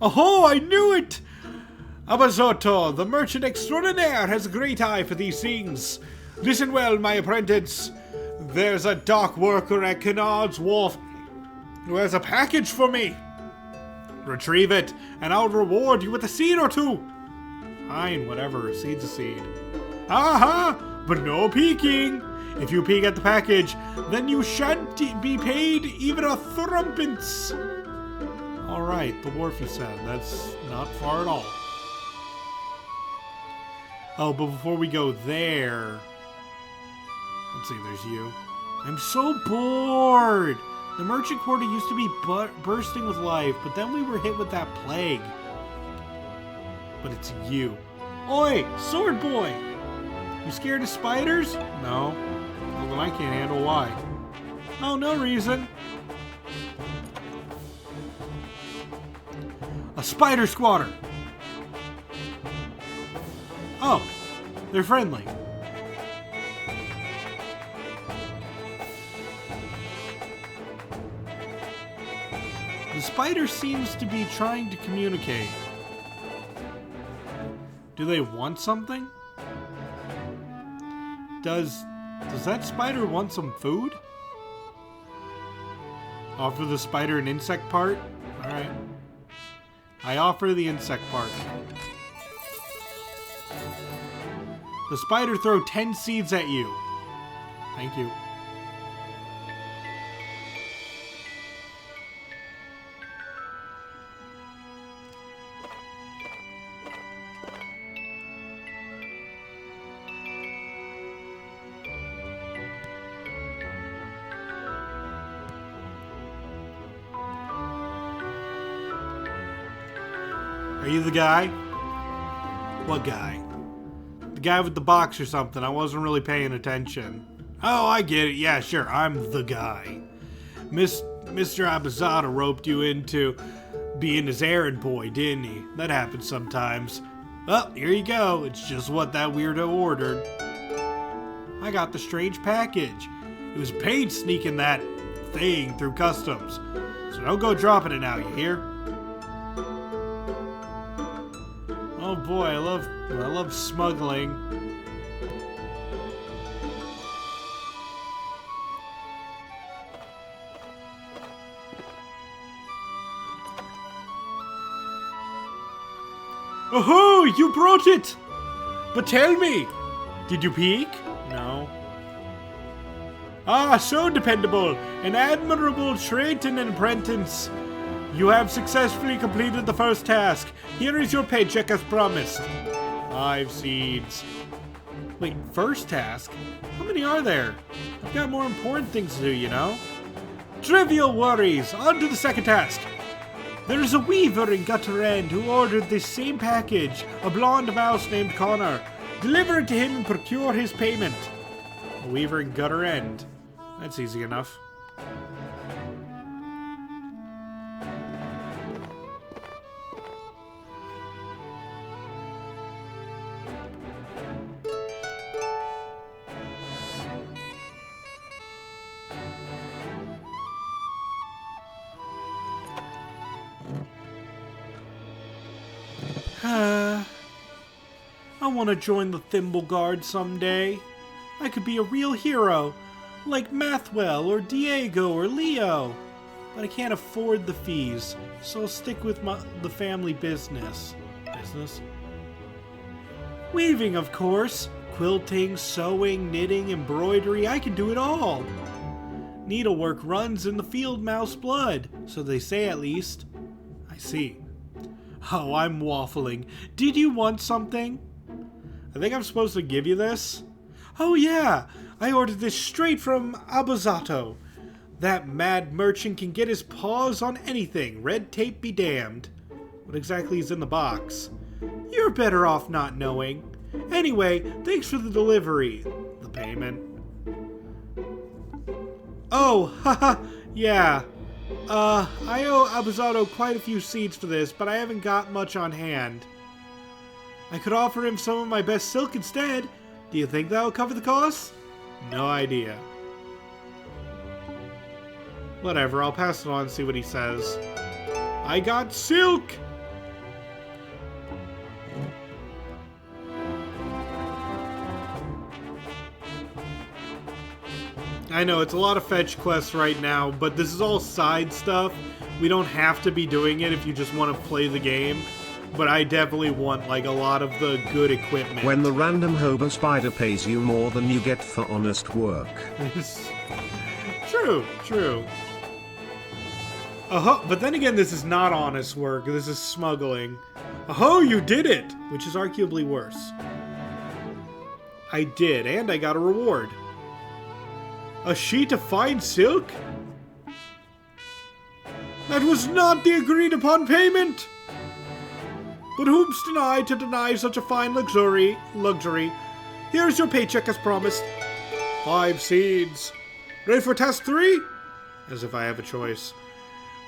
Oh, I knew it! Abazotto, the merchant extraordinaire, has a great eye for these things. Listen well, my apprentice. There's a dock worker at Kennard's Wharf who has a package for me. Retrieve it, and I'll reward you with a seed or two. Fine, whatever. A seed's a seed. Aha! But no peeking. If you peek at the package, then you shan't be paid even a thrumpence. Alright, the wharf you said. That's not far at all. Oh, but before we go there... Let's see, there's you. I'm so bored! The merchant quarter used to be bursting with life, but then we were hit with that plague. But it's you. Oi, sword boy! You scared of spiders? No. Well, then I can't handle why. Oh, no reason. A spider squatter! Oh, they're friendly. The spider seems to be trying to communicate. Do they want something? Does that spider want some food? Offer the spider an insect part? Alright. I offer the insect part. The spider throw 10 seeds at you. Thank you. Are you the guy? What guy? The guy with the box or something. I wasn't really paying attention. Oh, I get it. Yeah, sure. I'm the guy. Mr. Abazada roped you into being his errand boy, didn't he? That happens sometimes. Well, here you go. It's just what that weirdo ordered. I got the strange package. It was paid sneaking that thing through customs. So don't go dropping it now, you hear? Oh boy, I love smuggling. Oh, you brought it! But tell me, did you peek? No. Ah, so dependable. An admirable trait in an apprentice. You have successfully completed the first task. Here is your paycheck as promised. 5 seeds. Wait, first task? How many are there? I've got more important things to do, you know? Trivial worries. On to the second task. There is a weaver in Gutter End who ordered this same package. A blonde mouse named Connor. Deliver it to him and procure his payment. A weaver in Gutter End. That's easy enough. I want to join the Thimble Guard someday. I could be a real hero, like Mathwell or Diego or Leo. But I can't afford the fees, so I'll stick with the family business. Weaving, of course. Quilting, sewing, knitting, embroidery, I can do it all. Needlework runs in the field mouse blood, so they say at least. I see. Oh, I'm waffling. Did you want something? I think I'm supposed to give you this. Oh yeah, I ordered this straight from Abazotto. That mad merchant can get his paws on anything. Red tape be damned. What exactly is in the box? You're better off not knowing. Anyway, thanks for the delivery. The payment. Oh, haha, yeah. I owe Abusato quite a few seeds for this, but I haven't got much on hand. I could offer him some of my best silk instead. Do you think that will cover the cost? No idea. Whatever, I'll pass it on and see what he says. I got silk! I know, it's a lot of fetch quests right now, but this is all side stuff. We don't have to be doing it if you just want to play the game. But I definitely want, like, a lot of the good equipment. When the random hobo spider pays you more than you get for honest work. True, true. But then again, this is not honest work. This is smuggling. Oh, you did it! Which is arguably worse. I did, and I got a reward. A sheet of fine silk? That was not the agreed upon payment! But whom's denied to deny such a fine luxury? Here's your paycheck as promised. 5 seeds. Ready for task 3? As if I have a choice.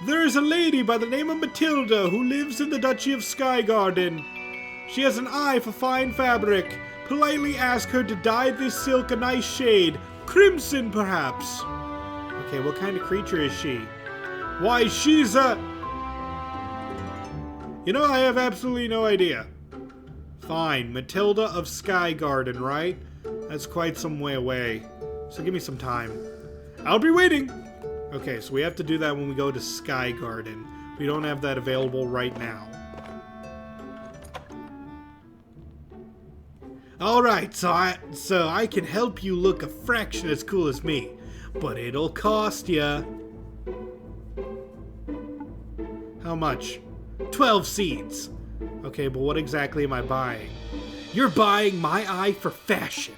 There is a lady by the name of Matilda who lives in the Duchy of Sky Garden. She has an eye for fine fabric. Politely ask her to dye this silk a nice shade. Crimson, perhaps. Okay, what kind of creature is she? Why, she's a... You know, I have absolutely no idea. Fine, Matilda of Sky Garden, right? That's quite some way away. So give me some time. I'll be waiting! Okay, so we have to do that when we go to Sky Garden. We don't have that available right now. Alright, so I can help you look a fraction as cool as me. But it'll cost ya. How much? 12 seeds. Okay, but what exactly am I buying? You're buying my eye for fashion.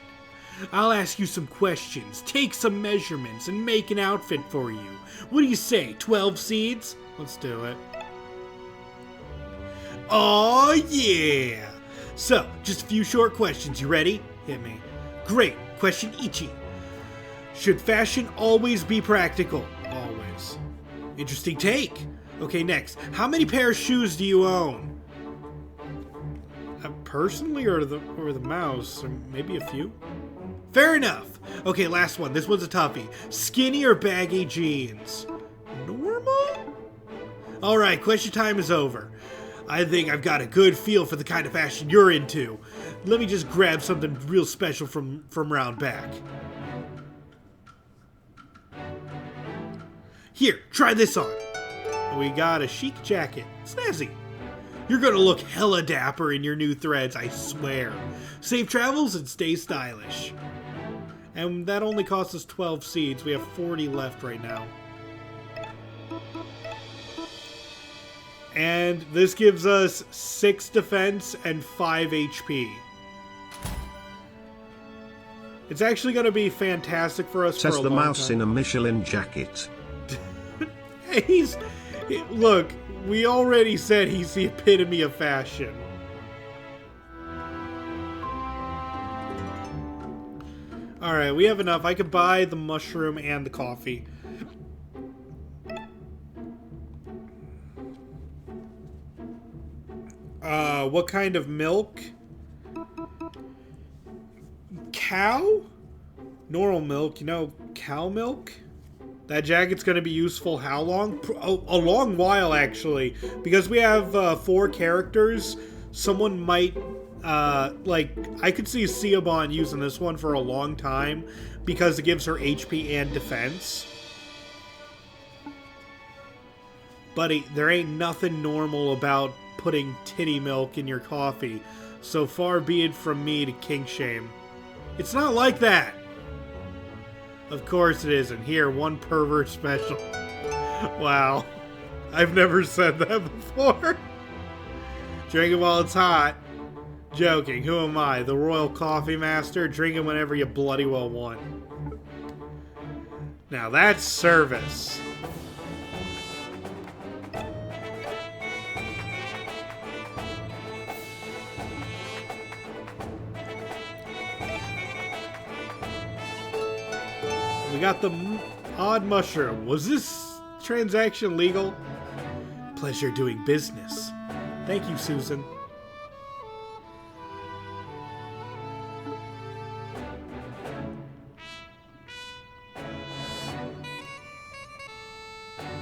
I'll ask you some questions, take some measurements, and make an outfit for you. What do you say, 12 seeds? Let's do it. Oh yeah! So, just a few short questions. You ready? Hit me. Great. Question Ichi. Should fashion always be practical? Always. Interesting take. Okay, next. How many pair of shoes do you own? Personally, or the mouse? Or maybe a few? Fair enough. Okay, last one. This one's a toughie. Skinny or baggy jeans? Normal? Alright, question time is over. I think I've got a good feel for the kind of fashion you're into. Let me just grab something real special from round back. Here, try this on. We got a chic jacket. Snazzy. You're gonna look hella dapper in your new threads, I swear. Safe travels and stay stylish. And that only cost us 12 seeds. We have 40 left right now. And this gives us 6 defense and 5 HP. It's actually going to be fantastic for us. Says for a the long mouse time. in a Michelin jacket. Look, we already said he's the epitome of fashion. Alright, we have enough. I could buy the mushroom and the coffee. What kind of milk? Cow? Normal milk, you know, cow milk? That jacket's going to be useful how long? A long while, actually. Because we have 4 characters, someone might, I could see Ciabon using this one for a long time because it gives her HP and defense. Buddy, there ain't nothing normal about putting titty milk in your coffee, so far be it from me to kink shame. It's not like that! Of course it isn't. Here, one pervert special. Wow. I've never said that before. Drink it while it's hot. Joking, who am I? The royal coffee master? Drink it whenever you bloody well want. Now that's service. We got the Odd mushroom. Was this transaction legal? Pleasure doing business. Thank you, Susan.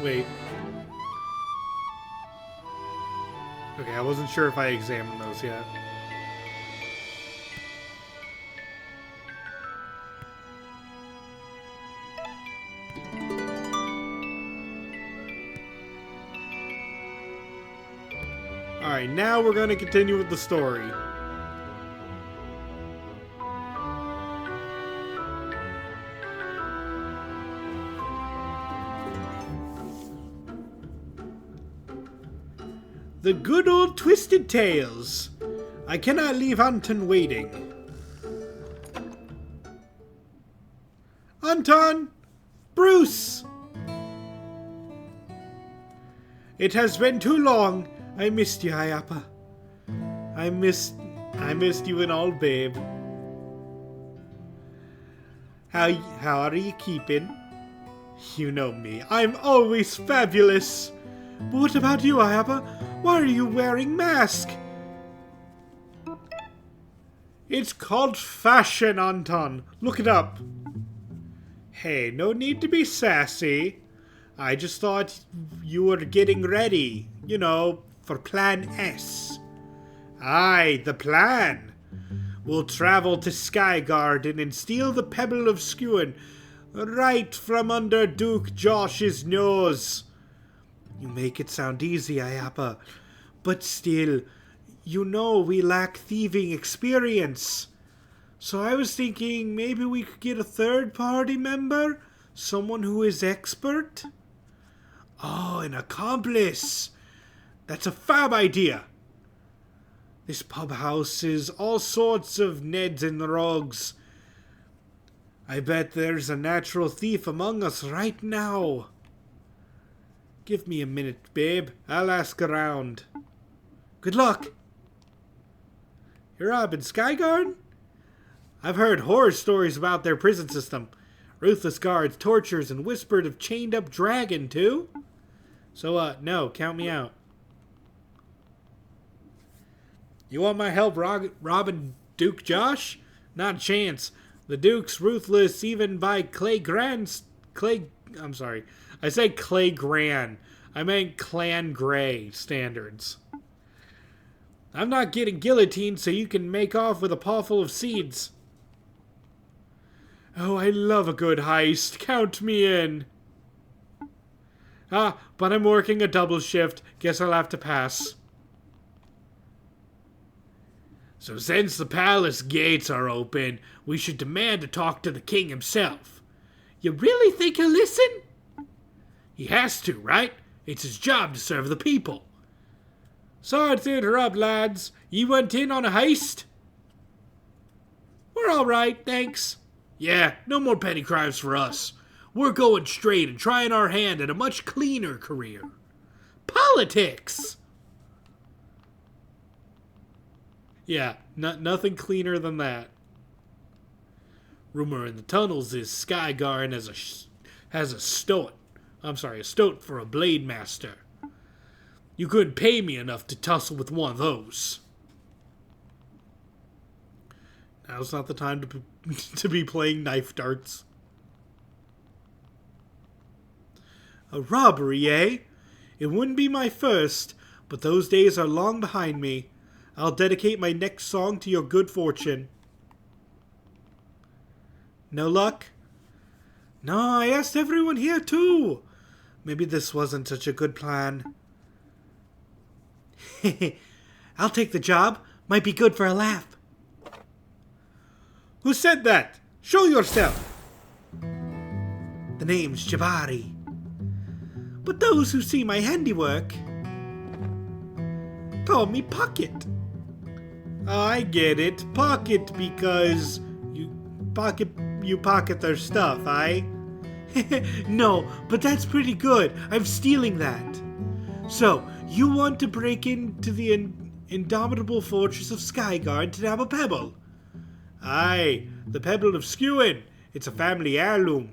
Wait. Okay, I wasn't sure if I examined those yet. Alright, now we're going to continue with the story. The good old Twisted Tales. I cannot leave Anton waiting. Anton! Bruce! It has been too long. I missed you, Ayapa. I missed you and all, babe. How are you keeping? You know me. I'm always fabulous. But what about you, Ayapa? Why are you wearing mask? It's called fashion, Anton. Look it up. Hey, no need to be sassy. I just thought you were getting ready, you know, for Plan S. Aye, the plan. We'll travel to Sky Garden and steal the Pebble of Skewin right from under Duke Josh's nose. You make it sound easy, Ayapa, but still, you know we lack thieving experience. So I was thinking maybe we could get a third-party member? Someone who is expert? Oh, an accomplice! That's a fab idea! This pub houses all sorts of Neds and Rogues. I bet there's a natural thief among us right now. Give me a minute, babe. I'll ask around. Good luck! You're up in Skyguard? I've heard horror stories about their prison system. Ruthless guards, tortures, and whispered of chained-up dragon, too? So, no, count me out. You want my help robbing Duke Josh? Not a chance. The Duke's ruthless even by I said Clay Gran. I meant Clan Grey standards. I'm not getting guillotined so you can make off with a paw full of seeds. Oh, I love a good heist. Count me in. But I'm working a double shift. Guess I'll have to pass. So since the palace gates are open, we should demand to talk to the king himself. You really think he'll listen? He has to, right? It's his job to serve the people. Sorry to interrupt, lads. You went in on a heist? We're all right, thanks. Yeah, no more petty crimes for us. We're going straight and trying our hand at a much cleaner career. Politics! Yeah, nothing cleaner than that. Rumor in the tunnels is Skygarn has a stoat for a blade master. You couldn't pay me enough to tussle with one of those. Now's not the time to be playing knife darts. A robbery, eh? It wouldn't be my first, but those days are long behind me. I'll dedicate my next song to your good fortune. No luck? No, I asked everyone here too. Maybe this wasn't such a good plan. I'll take the job. Might be good for a laugh. Who said that? Show yourself. The name's Jabari. But those who see my handiwork call me Pocket. I get it. Pocket because you pocket their stuff, eh? No, but that's pretty good. I'm stealing that. So, you want to break into the indomitable fortress of Skyguard to nab a pebble? Aye, the Pebble of Skewin. It's a family heirloom.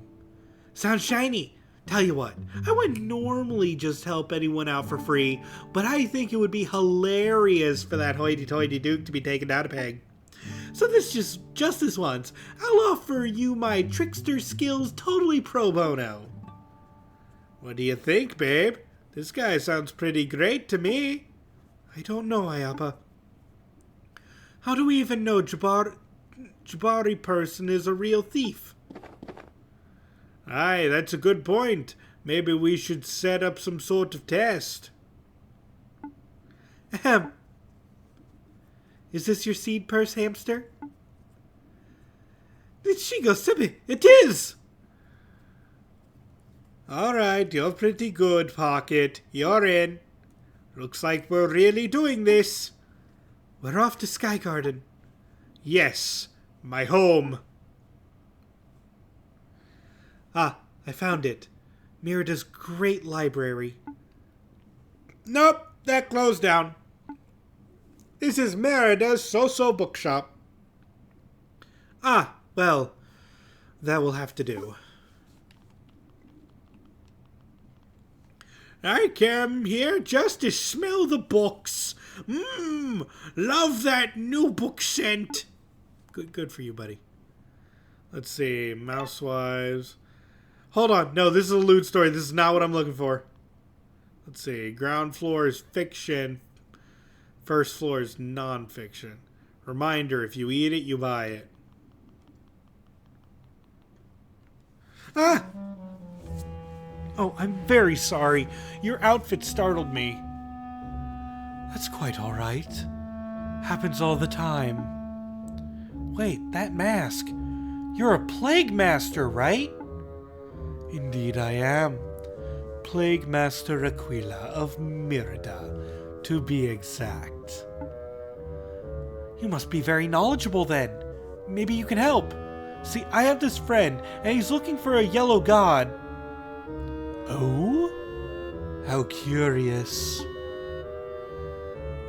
Sounds shiny. Tell you what, I wouldn't normally just help anyone out for free, but I think it would be hilarious for that hoity-toity Duke to be taken down a peg. So just this once, I'll offer you my trickster skills totally pro bono. What do you think, babe? This guy sounds pretty great to me. I don't know, Ayaba. How do we even know Jabari person is a real thief? Aye, that's a good point. Maybe we should set up some sort of test. Ahem. Is this your seed purse, hamster? Shigo Sibi, it is! Alright, you're pretty good, Pocket. You're in. Looks like we're really doing this. We're off to Sky Garden. Yes, my home. Ah, I found it. Merida's great library. Nope, that closed down. This is Merida's So-So bookshop. Ah, well, that will have to do. I came here just to smell the books. Love that new book scent. Good for you, buddy. Let's see, Mousewives. Hold on, no, this is a lewd story. This is not what I'm looking for. Let's see, ground floor is fiction. First floor is non-fiction. Reminder, if you eat it, you buy it. Ah! Oh, I'm very sorry. Your outfit startled me. That's quite all right. Happens all the time. Wait, that mask. You're a Plague Master, right? Indeed I am. Plague Master Aquila of Merida, to be exact. You must be very knowledgeable then. Maybe you can help. See, I have this friend, and he's looking for a yellow god. Oh? How curious.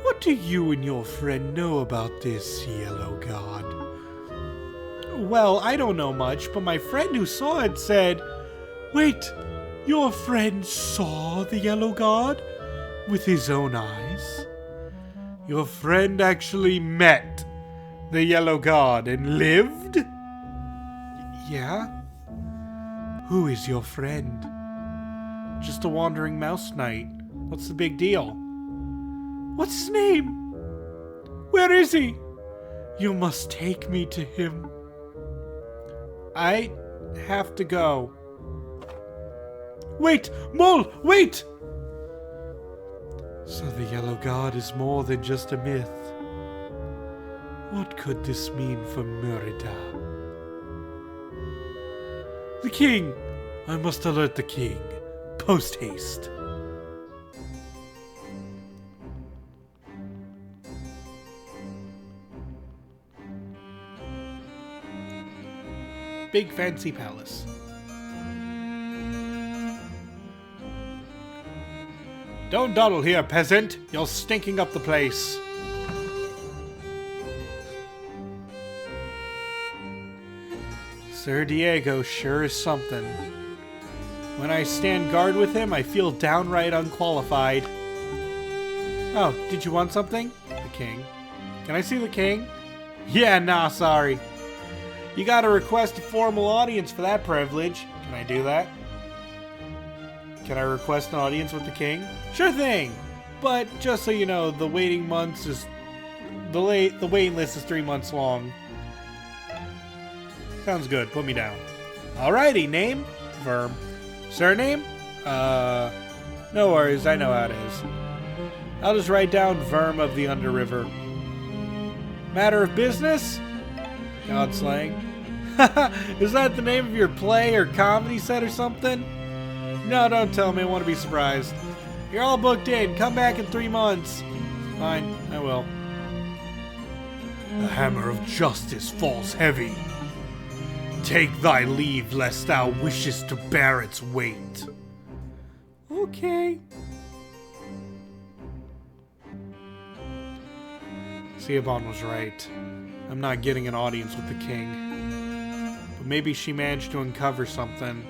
What do you and your friend know about this yellow god? Well, I don't know much, but my friend who saw it said, wait, your friend saw the yellow god? With his own eyes? Your friend actually met the yellow god and lived? Yeah? Who is your friend? Just a wandering mouse knight. What's the big deal? What's his name? Where is he? You must take me to him. I have to go. Wait! Mole! Wait! So the yellow god is more than just a myth. What could this mean for Merida? The king! I must alert the king. Post haste. Big fancy palace. Don't dawdle here, peasant. You're stinking up the place. Sir Diego sure is something. When I stand guard with him, I feel downright unqualified. Oh, did you want something? The king. Can I see the king? Yeah, nah, sorry. You gotta request a formal audience for that privilege. Can I do that? Can I request an audience with the king? Sure thing! But just so you know, the waiting list is 3 months long. Sounds good, put me down. Alrighty, name? Verm. Surname? No worries, I know how it is. I'll just write down Verm of the Underriver. Matter of business? Godslaying. Is that the name of your play or comedy set or something? No, don't tell me, I want to be surprised. You're all booked in, come back in 3 months. Fine, I will. The hammer of justice falls heavy. Take thy leave, lest thou wishest to bear its weight. Okay. Siobhan was right. I'm not getting an audience with the king. But maybe she managed to uncover something.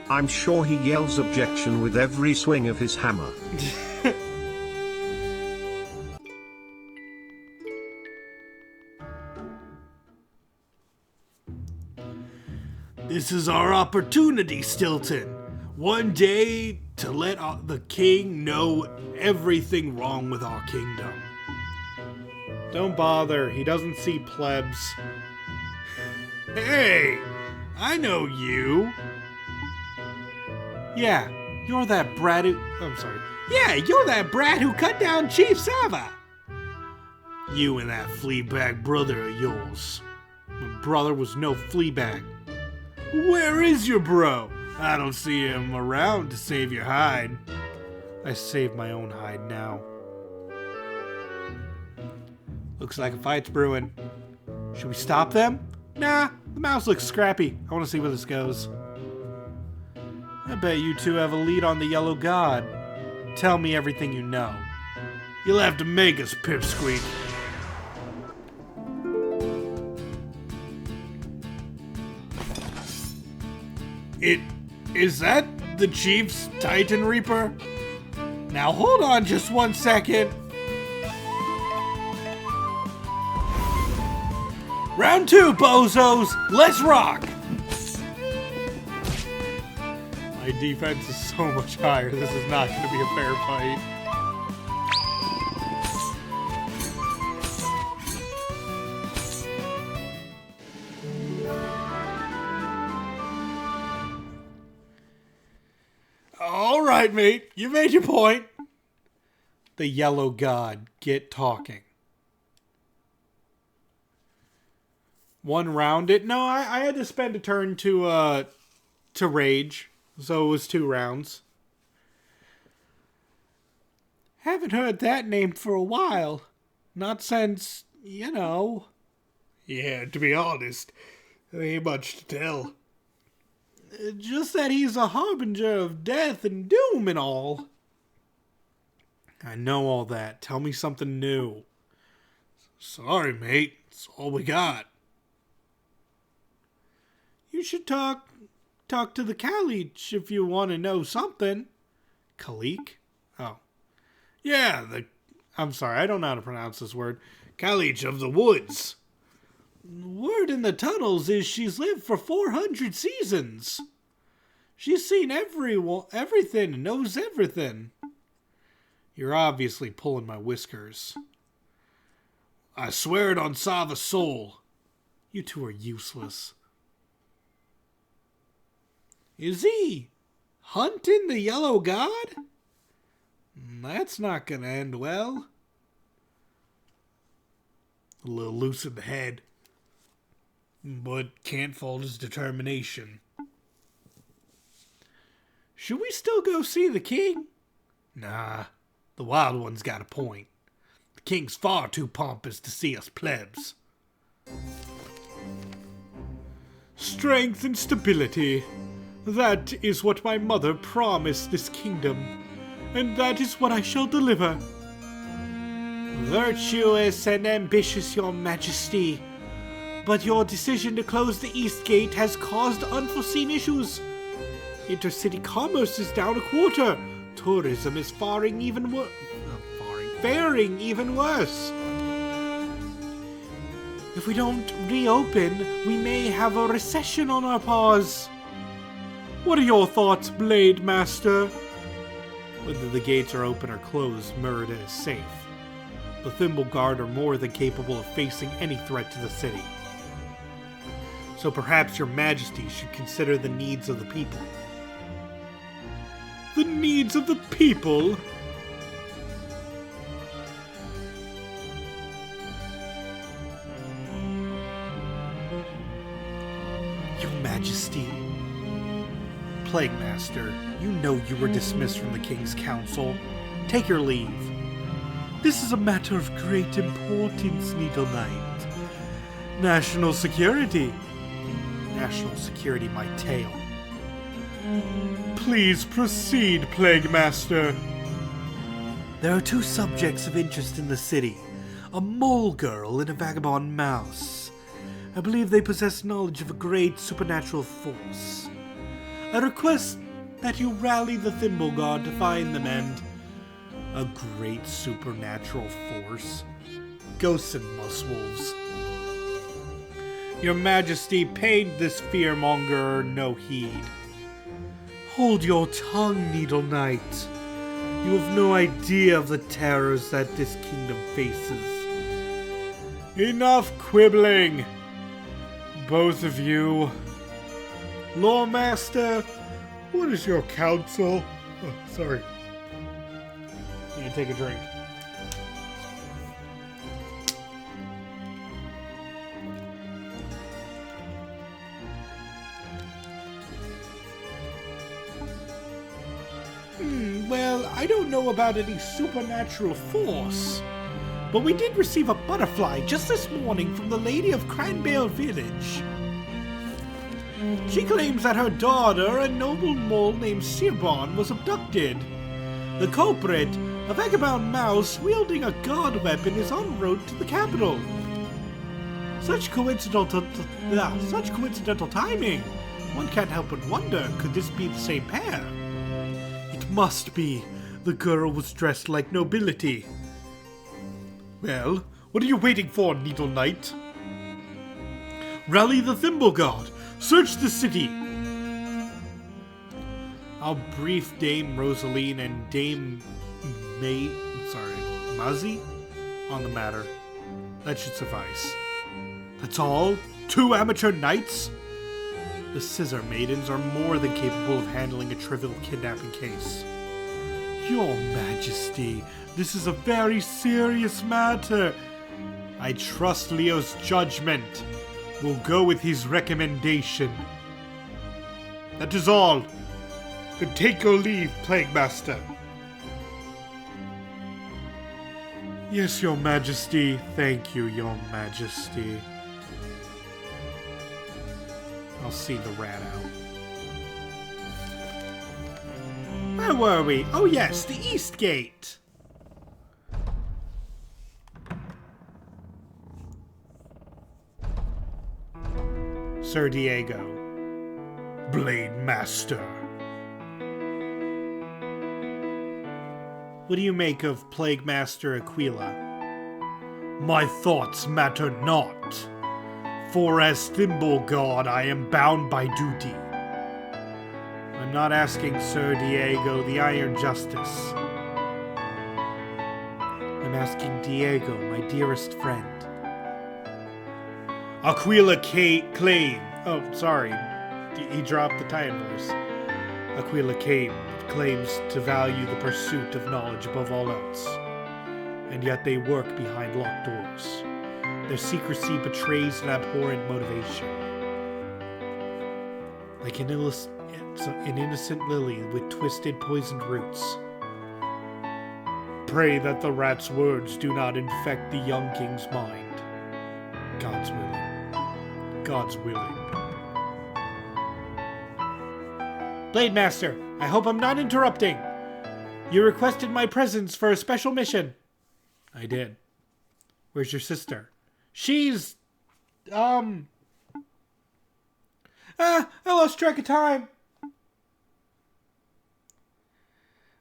I'm sure he yells objection with every swing of his hammer. This is our opportunity, Stilton. One day to let the king know everything wrong with our kingdom. Don't bother, he doesn't see plebs. Hey, I know you. Yeah, you're that brat who... Yeah, you're that brat who cut down Chief Saga. You and that fleabag brother of yours. My brother was no fleabag. Where is your bro? I don't see him around to save your hide. I saved my own hide now. Looks like a fight's brewing. Should we stop them? Nah, the mouse looks scrappy. I want to see where this goes. I bet you two have a lead on the Yellow God. Tell me everything you know. You'll have to make us pipsqueak. Is that the Chief's Titan Reaper? Now hold on just 1 second. Round 2, bozos! Let's rock! My defense is so much higher. This is not going to be a fair fight. All right, mate. You made your point. The Yellow God, get talking. One round it. No, I had to spend a turn to rage, so it was 2 rounds. Haven't heard that name for a while. Not since, you know. Yeah, to be honest, there ain't much to tell. Just that he's a harbinger of death and doom and all. I know all that. Tell me something new. Sorry, mate. It's all we got. You should talk to the Kalich if you want to know something. Kalik? Oh. Yeah, I'm sorry, I don't know how to pronounce this word. Kalich of the woods. Word in the tunnels is she's lived for 400 seasons. She's seen everything and knows everything. You're obviously pulling my whiskers. I swear it on Sava's soul. You two are useless. Is he hunting the Yellow God? That's not gonna end well. A little loose in the head, but can't fault his determination. Should we still go see the king? Nah, the Wild One's got a point. The king's far too pompous to see us plebs. Strength and stability. That is what my mother promised this kingdom, and that is what I shall deliver. Virtuous and ambitious, your majesty, but your decision to close the East Gate has caused unforeseen issues. Intercity commerce is down a quarter. Tourism is faring even worse. If we don't reopen, we may have a recession on our paws. What are your thoughts, Blade Master? Whether the gates are open or closed, Merida is safe. The Thimble Guard are more than capable of facing any threat to the city. So perhaps your majesty should consider the needs of the people. The needs of the people? Your majesty. Plague Master, you know you were dismissed from the King's Council. Take your leave. This is a matter of great importance, Needle Knight. National security. National security, my tail. Please proceed, Plague Master. There are 2 subjects of interest in the city. A mole girl and a vagabond mouse. I believe they possess knowledge of a great supernatural force. I request that you rally the Thimble God to find them and a great supernatural force. Ghosts and musswolves. Your Majesty paid this fearmonger no heed. Hold your tongue, Needle Knight. You have no idea of the terrors that this kingdom faces. Enough quibbling, both of you. Lawmaster, what is your counsel? Oh, sorry. You can take a drink. Well, I don't know about any supernatural force, but we did receive a butterfly just this morning from the Lady of Cranbale Village. She claims that her daughter, a noble mole named Sirbon, was abducted. The culprit, a vagabond mouse wielding a god weapon, is en route to the capital. Such coincidental timing. One can't help but wonder, could this be the same pair? It must be. The girl was dressed like nobility. Well, what are you waiting for, Needle Knight? Rally the Thimble God. Search the city. I'll brief Dame Rosaline and Dame Muzzy on the matter. That should suffice. That's all? 2 amateur knights? The Scissor Maidens are more than capable of handling a trivial kidnapping case. Your Majesty, this is a very serious matter. I trust Leo's judgment. We'll go with his recommendation. That is all. Then take your leave, Plague Master. Yes, Your Majesty. Thank you, Your Majesty. I'll see the rat out. Where were we? Oh yes, the East Gate. Sir Diego. Blade Master. What do you make of Plague Master Aquila? My thoughts matter not, for as Thimble God I am bound by duty. I'm not asking Sir Diego the Iron Justice. I'm asking Diego, my dearest friend. Aquila claim. Oh, sorry. He dropped the Titan voice. Aquila claims to value the pursuit of knowledge above all else. And yet they work behind locked doors. Their secrecy betrays an abhorrent motivation. Like an innocent lily with twisted, poisoned roots. Pray that the rat's words do not infect the young king's mind. God's willing. God's willing. Blade Master, I hope I'm not interrupting. You requested my presence for a special mission. I did. Where's your sister? She's... I lost track of time.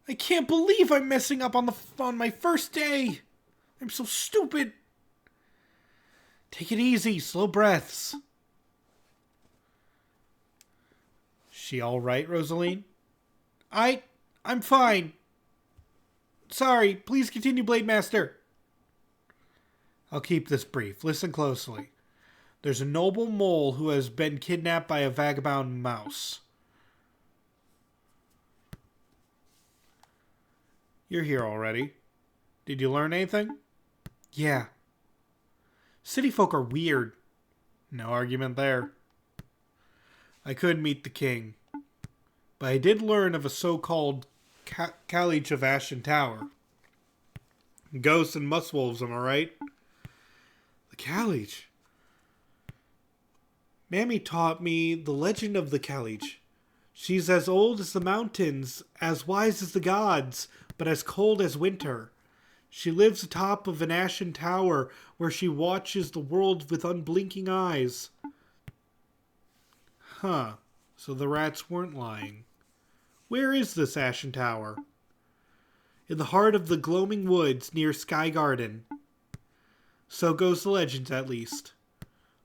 I can't believe I'm messing up on my first day. I'm so stupid. Take it easy, slow breaths. She all right, Rosaline? I'm fine. Sorry, please continue, Blade Master. I'll keep this brief. Listen closely. There's a noble mole who has been kidnapped by a vagabond mouse. You're here already. Did you learn anything? Yeah. City folk are weird. No argument there. I could meet the king. But I did learn of a so-called Caliche of Ashen Tower. Ghosts and musswolves, am I right? The Caliche. Mammy taught me the legend of the Caliche. She's as old as the mountains, as wise as the gods, but as cold as winter. She lives atop of an ashen tower where she watches the world with unblinking eyes. Huh. So the rats weren't lying. Where is this Ashen Tower? In the heart of the gloaming woods near Sky Garden. So goes the legend, at least.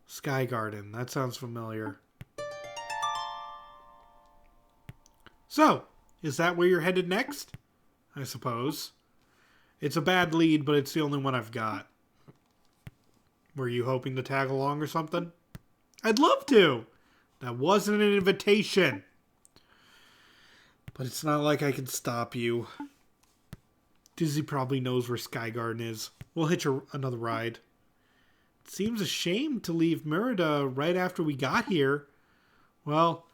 Sky Garden, that sounds familiar. So, is that where you're headed next? I suppose. It's a bad lead, but it's the only one I've got. Were you hoping to tag along or something? I'd love to! That wasn't an invitation. But it's not like I can stop you. Dizzy probably knows where Sky Garden is. We'll hitch another ride. It seems a shame to leave Merida right after we got here. Well,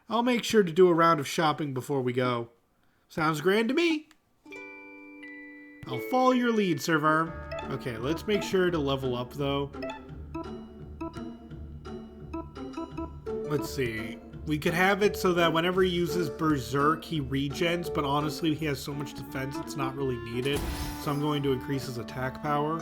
I'll make sure to do a round of shopping before we go. Sounds grand to me. I'll follow your lead, Sir Verm. Okay, let's make sure to level up, though. Let's see. We could have it so that whenever he uses Berserk, he regens, but honestly, he has so much defense, it's not really needed. So I'm going to increase his attack power.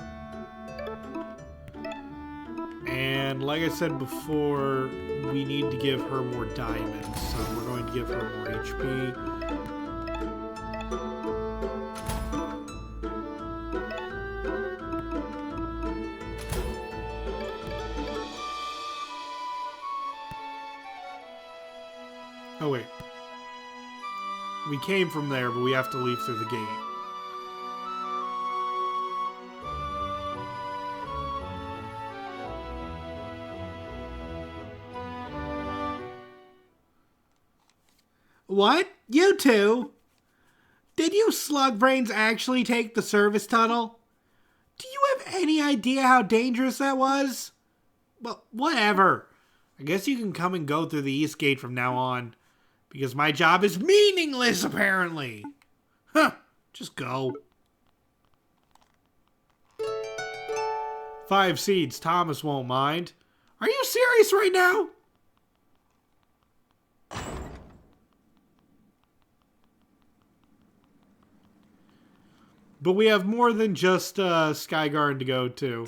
And like I said before, we need to give her more diamonds, so we're going to give her more HP. Oh, wait. We came from there, but we have to leave through the gate. What? You two? Did you slug brains actually take the service tunnel? Do you have any idea how dangerous that was? Well, whatever. I guess you can come and go through the east gate from now on. Because my job is meaningless, apparently. Huh. Just go. 5 seeds. Thomas won't mind. Are you serious right now? But we have more than just Sky Garden to go to.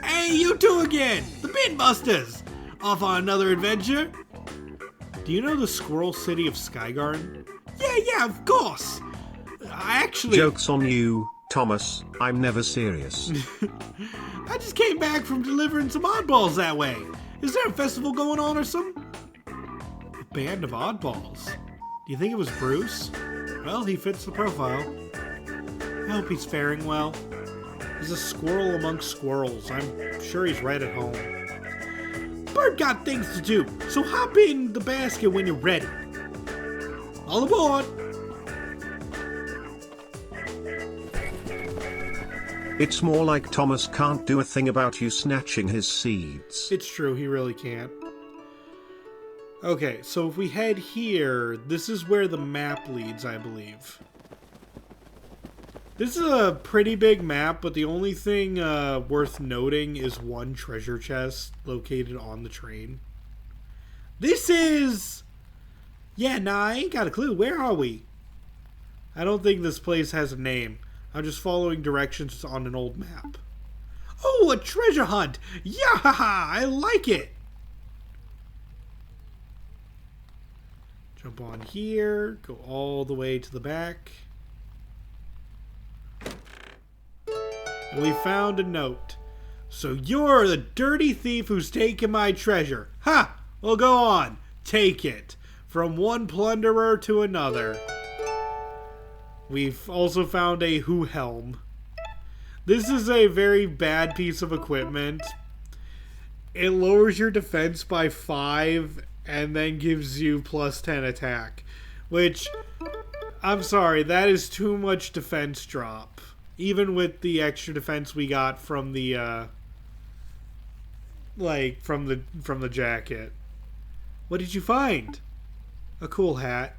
Hey, you two again! The Bin Busters! Off on another adventure? Do you know the Squirrel City of Sky Garden? Yeah, of course! I actually... Joke's on you, Thomas. I'm never serious. I just came back from delivering some oddballs that way. Is there a festival going on or something? A band of oddballs? Do you think it was Bruce? Well, he fits the profile. I hope he's faring well. He's a squirrel amongst squirrels. I'm sure he's right at home. Bird got things to do, so hop in the basket when you're ready. All aboard! It's more like Thomas can't do a thing about you snatching his seeds. It's true, he really can't. Okay, so if we head here, this is where the map leads, I believe. This is a pretty big map, but the only thing worth noting is one treasure chest located on the train. This is... Yeah, nah, I ain't got a clue. Where are we? I don't think this place has a name. I'm just following directions on an old map. Oh, a treasure hunt! Yeah, I like it! Jump on here, go all the way to the back. And we found a note. So you're the dirty thief who's taken my treasure. Ha! Well, go on. Take it. From one plunderer to another. We've also found a Who Helm. This is a very bad piece of equipment. It lowers your defense by 5 and then gives you plus 10 attack. Which, I'm sorry, that is too much defense drop. Even with the extra defense we got from the, from the jacket. What did you find? A cool hat.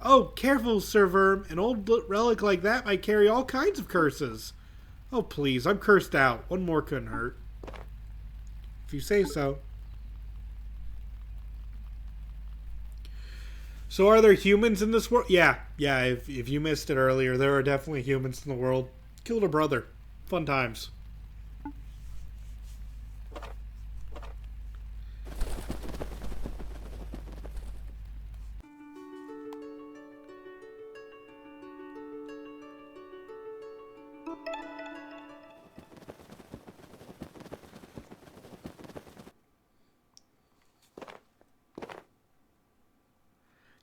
Oh, careful, Sir Verm. An old relic like that might carry all kinds of curses. Oh, please, I'm cursed out. One more couldn't hurt. If you say so. So are there humans in this world? Yeah, if you missed it earlier, there are definitely humans in the world. Killed a brother. Fun times.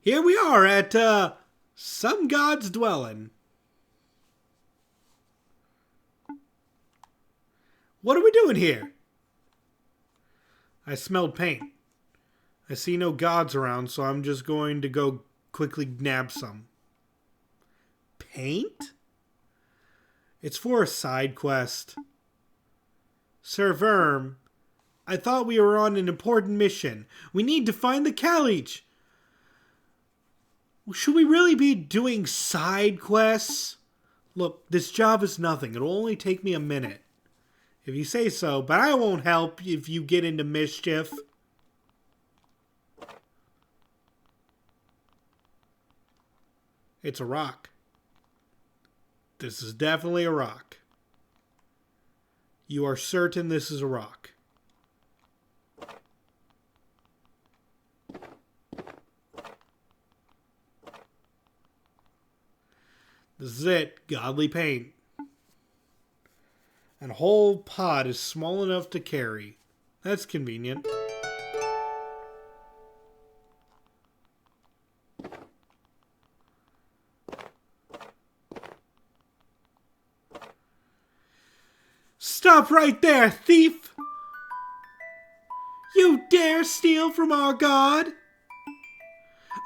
Here we are at, some god's dwelling. What are we doing here? I smelled paint. I see no gods around, so I'm just going to go quickly nab some. Paint? It's for a side quest. Sir Verm, I thought we were on an important mission. We need to find the Caliche. Should we really be doing side quests? Look, this job is nothing. It'll only take me a minute. If you say so, but I won't help if you get into mischief. It's a rock. This is definitely a rock. You are certain this is a rock? This is it. Godly paint. And a whole pot is small enough to carry. That's convenient. Stop right there, thief! You dare steal from our god?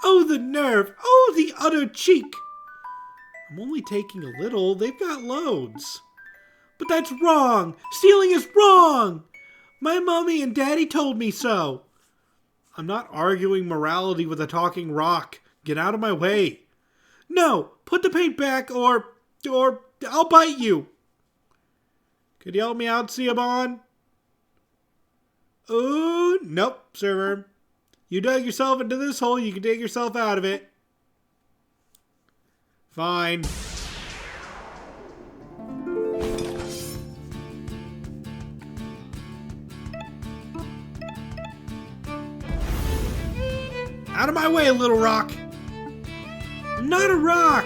Oh, the nerve! Oh, the utter cheek! I'm only taking a little. They've got loads. But that's wrong! Stealing is wrong! My mommy and daddy told me so. I'm not arguing morality with a talking rock. Get out of my way. No! Put the paint back or I'll bite you! Could you help me out, Siobhan? Oh, nope, server. You dug yourself into this hole, you can dig yourself out of it. Fine. Out of my way, little rock! I'm not a rock!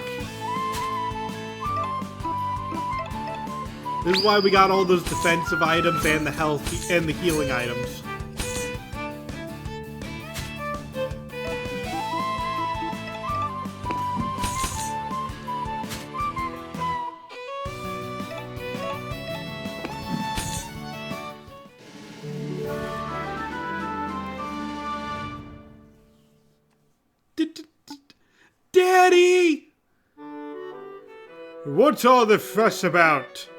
This is why we got all those defensive items and the health and the healing items. Daddy! What's all the fuss about?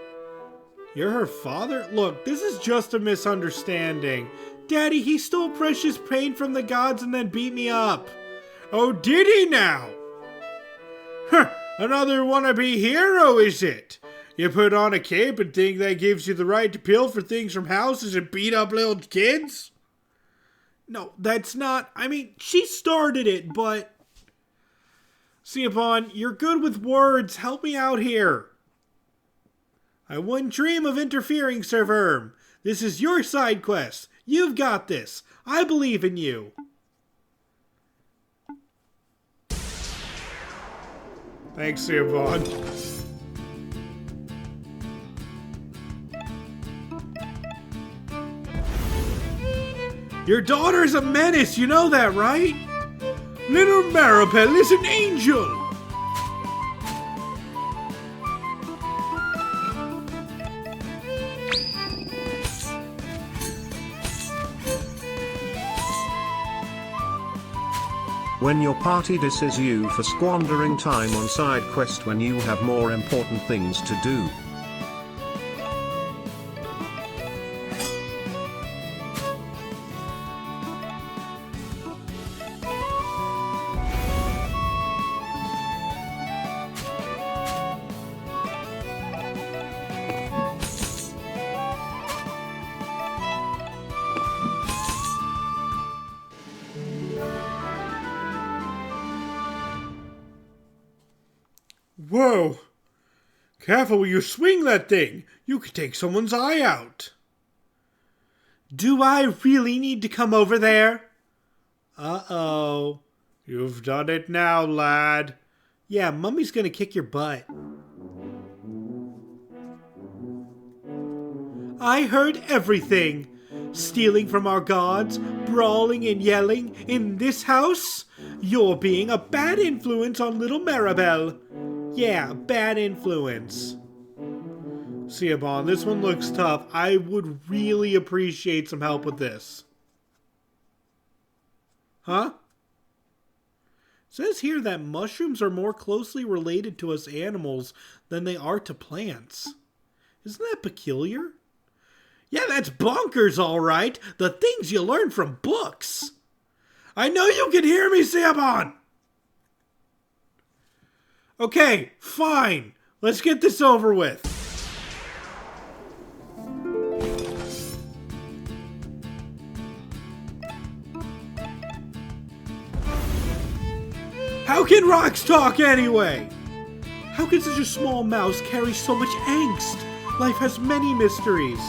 You're her father? Look, this is just a misunderstanding. Daddy, he stole precious paint from the gods and then beat me up. Oh, did he now? Huh, another wannabe hero, is it? You put on a cape and think that gives you the right to pilfer things from houses and beat up little kids? No, that's not... I mean, she started it, but... Siobhan, you're good with words. Help me out here. I wouldn't dream of interfering, Sir Verm. This is your side quest. You've got this. I believe in you. Thanks, Siobhan. Your daughter's a menace, you know that, right? Little Maripel is an angel! When your party disses you for squandering time on side quest when you have more important things to do. Whoa! Careful where you swing that thing! You could take someone's eye out! Do I really need to come over there? Uh-oh. You've done it now, lad. Yeah, Mummy's gonna kick your butt. I heard everything. Stealing from our gods, brawling and yelling in this house. You're being a bad influence on little Maribel. Yeah, bad influence. Ciabon, this one looks tough. I would really appreciate some help with this. Huh? It says here that mushrooms are more closely related to us animals than they are to plants. Isn't that peculiar? Yeah, that's bonkers, all right. The things you learn from books. I know you can hear me, Ciabon! Okay, fine. Let's get this over with. How can rocks talk anyway? How can such a small mouse carry so much angst? Life has many mysteries.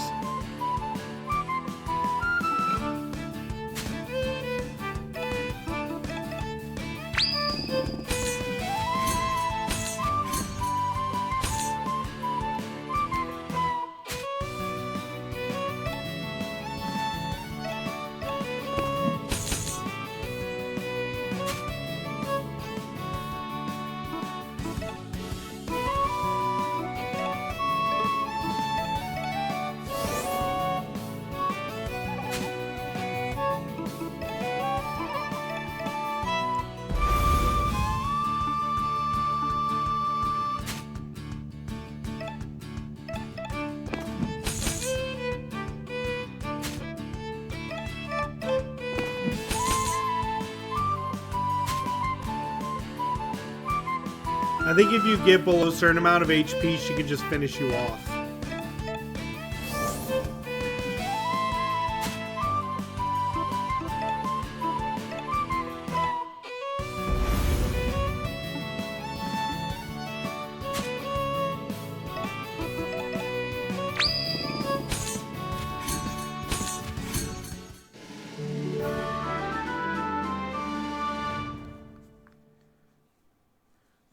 I think if you get below a certain amount of HP, she can just finish you off.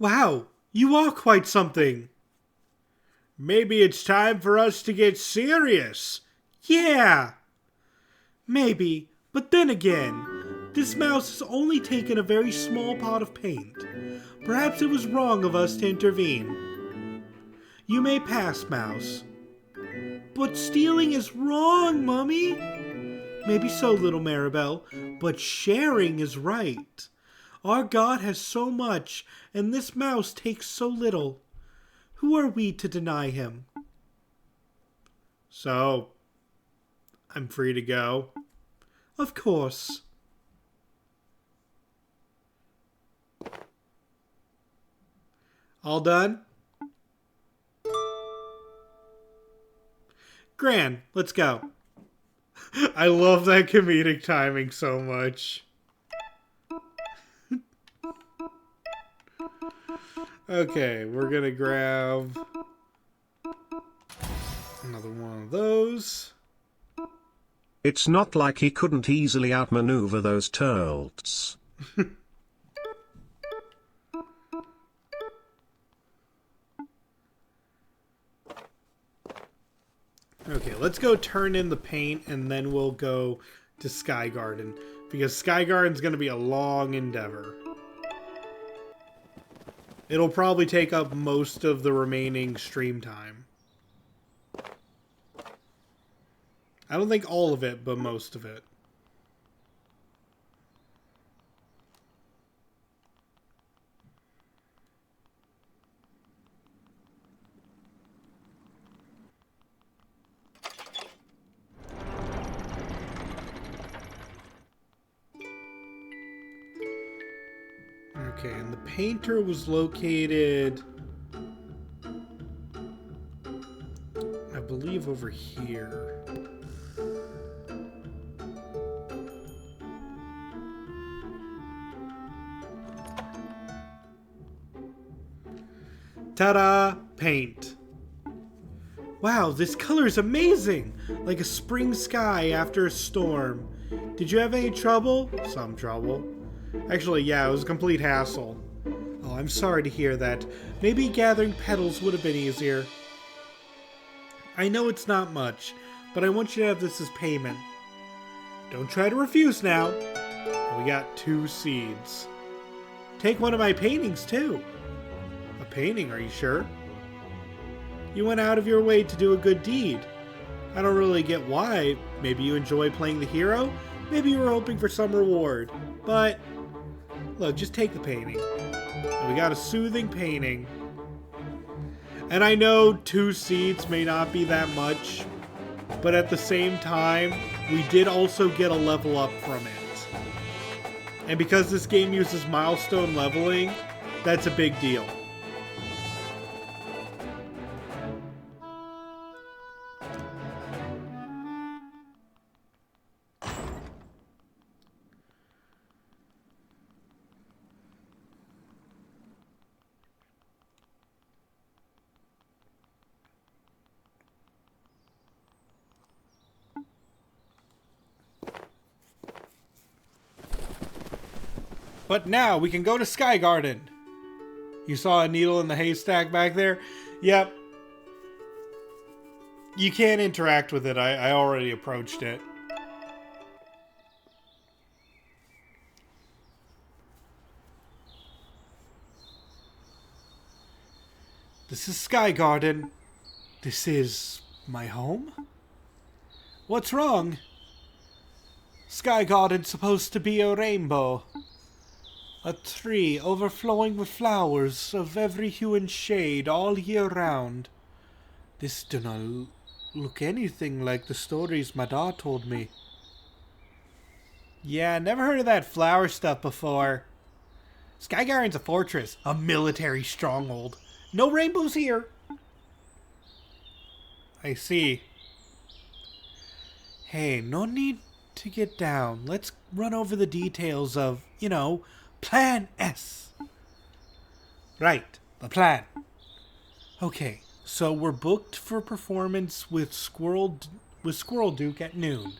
Wow, you are quite something. Maybe it's time for us to get serious. Yeah. Maybe, but then again, this mouse has only taken a very small pot of paint. Perhaps it was wrong of us to intervene. You may pass, Mouse. But stealing is wrong, Mummy. Maybe so, little Maribel, but sharing is right. Our God has so much, and this mouse takes so little. Who are we to deny him? So, I'm free to go? Of course. All done? Gran, let's go. I love that comedic timing so much. Okay, we're gonna grab another one of those. It's not like he couldn't easily outmaneuver those turtles. Okay, let's go turn in the paint and then we'll go to Sky Garden. Because Sky Garden's gonna be a long endeavor. It'll probably take up most of the remaining stream time. I don't think all of it, but most of it. Okay, and the painter was located, I believe, over here. Ta-da! Paint. Wow, this color is amazing! Like a spring sky after a storm. Did you have any trouble? Some trouble. Actually, yeah, it was a complete hassle. Oh, I'm sorry to hear that. Maybe gathering petals would have been easier. I know it's not much, but I want you to have this as payment. Don't try to refuse now. We got 2 seeds. Take one of my paintings, too. A painting, are you sure? You went out of your way to do a good deed. I don't really get why. Maybe you enjoy playing the hero? Maybe you were hoping for some reward. But, look, just take the painting. And we got a soothing painting. And I know 2 seeds may not be that much, but at the same time, we did also get a level up from it. And because this game uses milestone leveling, that's a big deal. But now we can go to Sky Garden. You saw a needle in the haystack back there? Yep. You can't interact with it. I already approached it. This is Sky Garden. This is my home? What's wrong? Sky Garden's supposed to be a rainbow. A tree overflowing with flowers of every hue and shade all year round. This do not look anything like the stories my dad told me. Yeah, never heard of that flower stuff before. Sky Garden's a fortress, a military stronghold. No rainbows here. I see. Hey, no need to get down. Let's run over the details of, Plan S. Right, the plan. Okay, so we're booked for performance with Squirrel Duke at noon.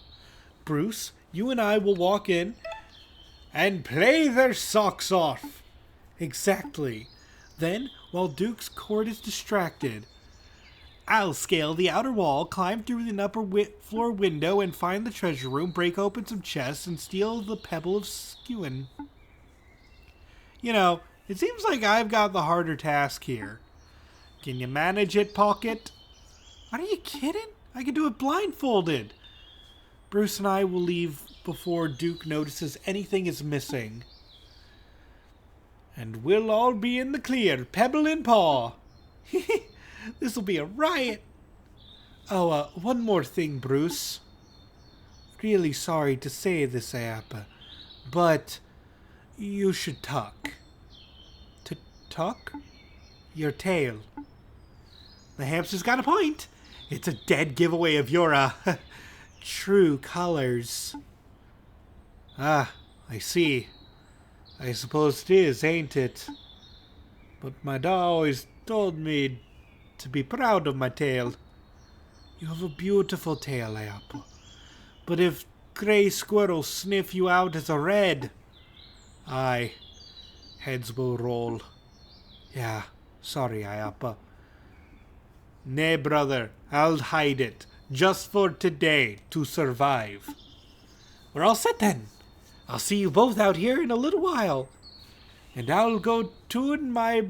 Bruce, you and I will walk in and play their socks off. Exactly. Then, while Duke's court is distracted, I'll scale the outer wall, climb through the upper floor window, and find the treasure room, break open some chests, and steal the pebble of skewing. It seems like I've got the harder task here. Can you manage it, Pocket? Are you kidding? I can do it blindfolded. Bruce and I will leave before Duke notices anything is missing. And we'll all be in the clear, pebble in paw. This'll be a riot. Oh, one more thing, Bruce. Really sorry to say this, Ayapa, but you should tuck. Tuck? Your tail. The hamster's got a point. It's a dead giveaway of your, true colors. Ah, I see. I suppose it is, ain't it? But my dad always told me to be proud of my tail. You have a beautiful tail, Ayapa. But if gray squirrels sniff you out as a red, aye, heads will roll. Yeah, sorry, Ayapa. Nay, brother, I'll hide it, just for today, to survive. We're all set then. I'll see you both out here in a little while. And I'll go tune my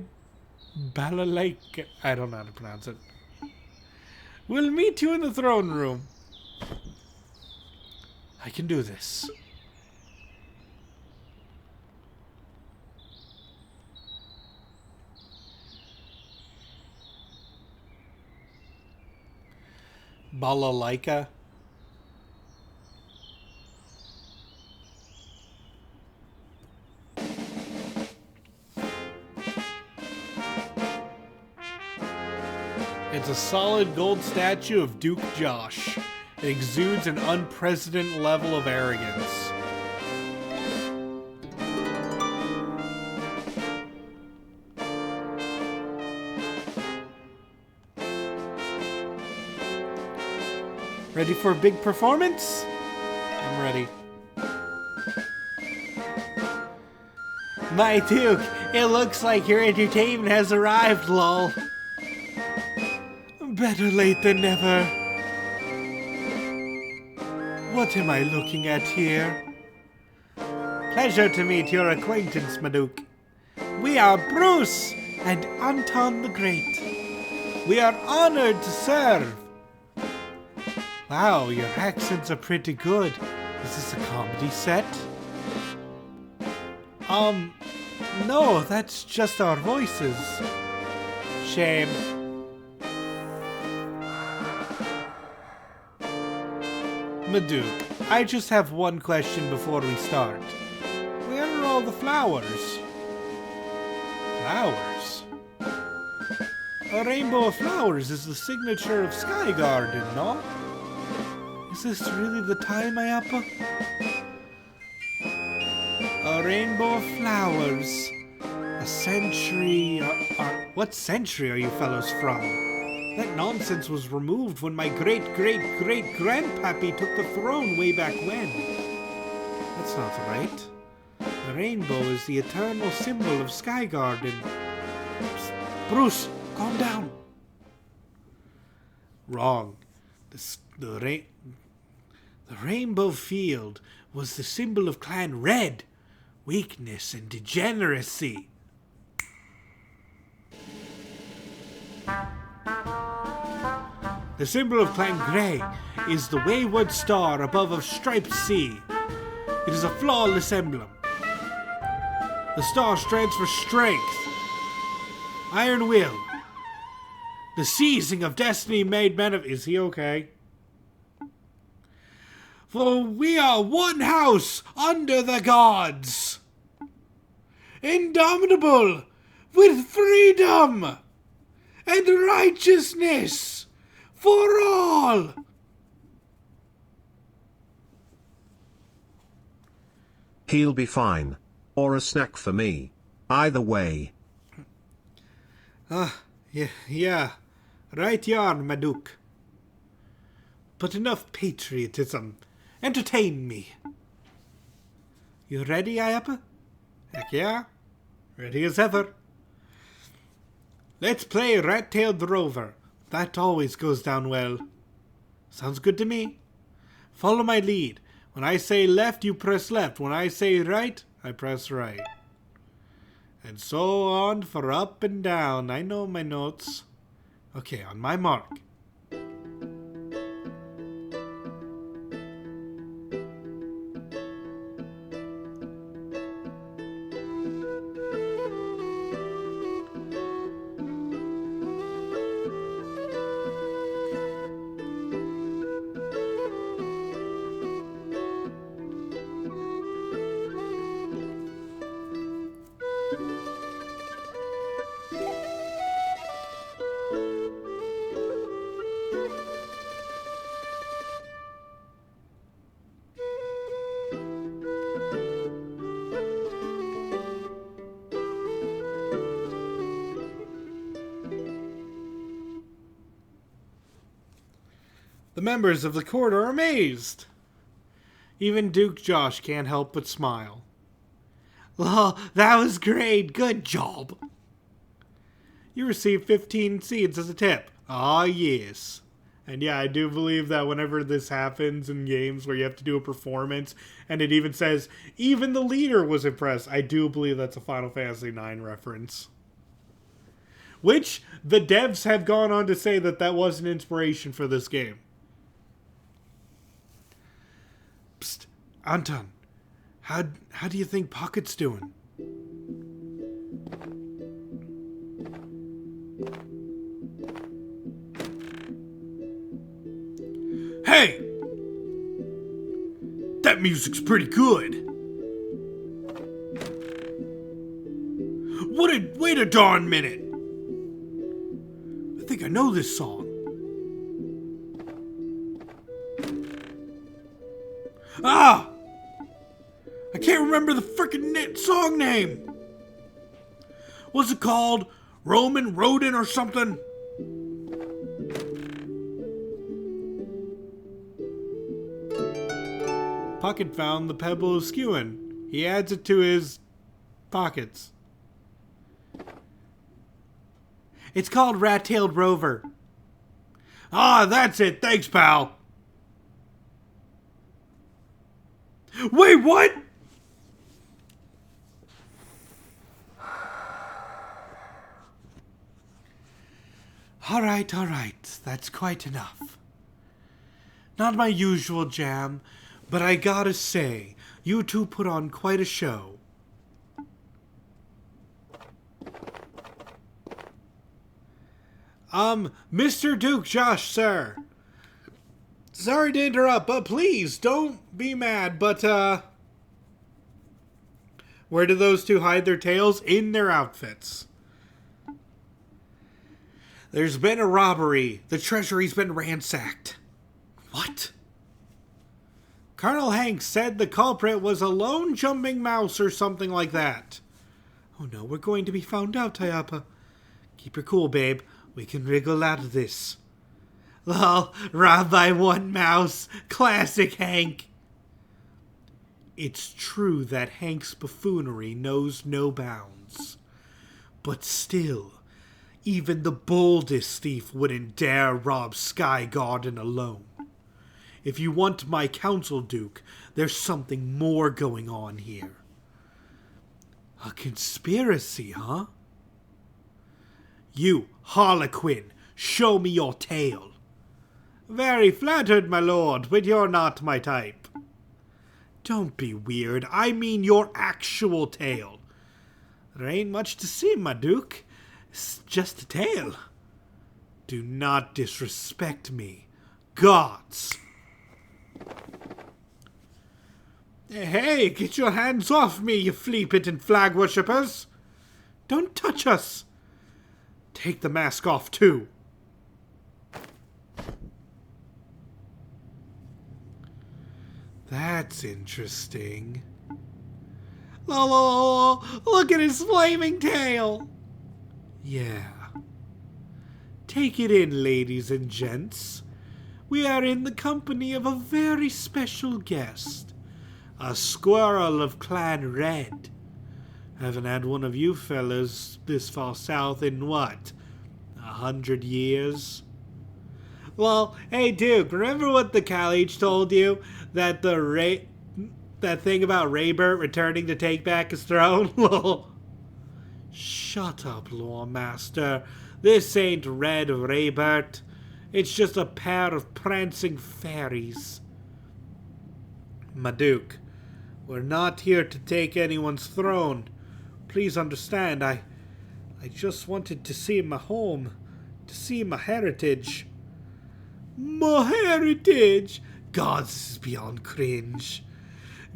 balalaika. I don't know how to pronounce it. We'll meet you in the throne room. I can do this. Balalaika. It's a solid gold statue of Duke Josh. It exudes an unprecedented level of arrogance. Ready for a big performance? I'm ready. My Duke, it looks like your entertainment has arrived, lol. Better late than never. What am I looking at here? Pleasure to meet your acquaintance, my Duke. We are Bruce and Anton the Great. We are honored to serve. Wow, your accents are pretty good. Is this a comedy set? No, that's just our voices. Shame. Maduk, I just have one question before we start. Where are all the flowers? Flowers? A rainbow of flowers is the signature of Sky Garden, no? Is this really the time, Ayappa? A rainbow of flowers. A century... what century are you fellows from? That nonsense was removed when my great-great-great-grandpappy took the throne way back when. That's not right. The rainbow is the eternal symbol of Sky Garden. Psst, Bruce, calm down. Wrong. The rainbow field was the symbol of Clan Red. Weakness and degeneracy. The symbol of Clan Grey is the wayward star above a striped sea. It is a flawless emblem. The star stands for strength, iron will, the seizing of destiny made Is he okay? For we are one house under the gods, indomitable with freedom and righteousness for all. He'll be fine. Or a snack for me. Either way. Yeah. Right yarn, Maduk. But enough patriotism. Entertain me. You ready, Ayappa? Heck yeah. Ready as ever. Let's play Rat-tailed Rover. That always goes down well. Sounds good to me. Follow my lead. When I say left, you press left. When I say right, I press right. And so on for up and down. I know my notes. Okay, on my mark. The members of the court are amazed. Even Duke Josh can't help but smile. Well, that was great. Good job. You received 15 seeds as a tip. Ah, yes. And yeah, I do believe that whenever this happens in games where you have to do a performance, and it even says, even the leader was impressed, I do believe that's a Final Fantasy IX reference. Which, the devs have gone on to say that that was an inspiration for this game. Psst, Anton, how do you think Pocket's doing? Hey! That music's pretty good. Wait a darn minute. I think I know this song. Ah! I can't remember the frickin' song name. Was it called Roman Rodin or something? Pocket found the pebble of skewing. He adds it to his pockets. It's called Rat-tailed Rover. Ah, that's it. Thanks, pal. Wait, what? All right, that's quite enough. Not my usual jam, but I gotta say, you two put on quite a show. Mr. Duke Josh, sir. Sorry to interrupt, but please, don't be mad, but, where do those two hide their tails? In their outfits. There's been a robbery. The treasury's been ransacked. What? Colonel Hanks said the culprit was a lone jumping mouse or something like that. Oh no, we're going to be found out, Tayapa. Keep your cool, babe. We can wriggle out of this. Lol, robbed by one mouse. Classic Hank. It's true that Hank's buffoonery knows no bounds. But still, even the boldest thief wouldn't dare rob Sky Garden alone. If you want my counsel, Duke, there's something more going on here. A conspiracy, huh? You, Harlequin, show me your tail. Very flattered, my lord, but you're not my type. Don't be weird. I mean your actual tail. There ain't much to see, my duke. It's just a tail. Do not disrespect me. Gods! Hey, get your hands off me, you flea-bitten flag worshippers! Don't touch us! Take the mask off, too. That's interesting. Look at his flaming tail! Yeah. Take it in, ladies and gents. We are in the company of a very special guest. A squirrel of Clan Red. Haven't had one of you fellas this far south in what? 100 years? Well, hey Duke, remember what the college told you? That that thing about Raybert returning to take back his throne? Shut up, Lore Master. This ain't Red Raybert. It's just a pair of prancing fairies. My Duke, we're not here to take anyone's throne. Please understand, I just wanted to see my home, to see my heritage. My heritage? Gods, this is beyond cringe.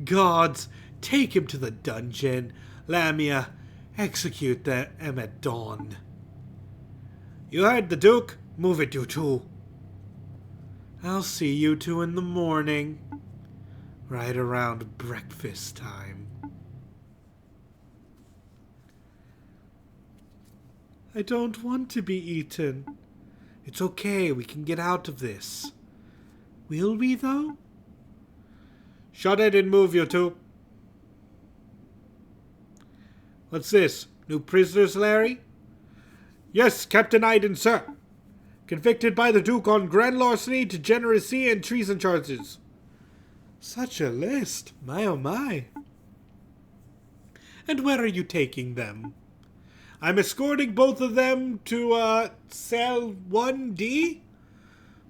Gods, take him to the dungeon. Lamia, execute him at dawn. You heard the Duke? Move it, you two. I'll see you two in the morning. Right around breakfast time. I don't want to be eaten. It's okay, we can get out of this. Will we, though? Shut it and move, you two. What's this? New prisoners, Larry? Yes, Captain Iden, sir. Convicted by the Duke on grand larceny, degeneracy, and treason charges. Such a list. My oh my. And where are you taking them? I'm escorting both of them to, cell 1D?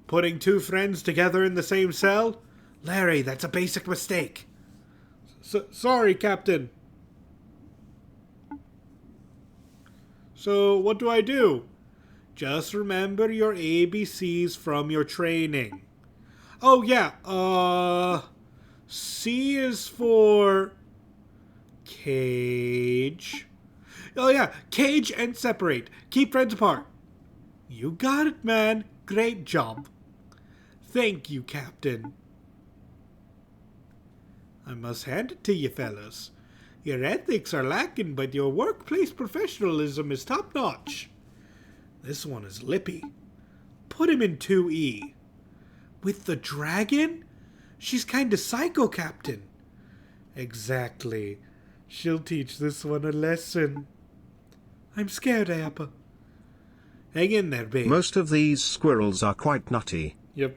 Putting two friends together in the same cell? Larry, that's a basic mistake. Sorry, Captain. So, what do I do? Just remember your ABCs from your training. Oh, yeah, C is for cage. Oh, yeah, cage and separate. Keep friends apart. You got it, man. Great job. Thank you, Captain. I must hand it to you, fellas. Your ethics are lacking, but your workplace professionalism is top-notch. This one is lippy. Put him in 2E. With the dragon? She's kinda psycho, Captain. Exactly. She'll teach this one a lesson. I'm scared, Ayapa. Hang in there, babe. Most of these squirrels are quite nutty. Yep.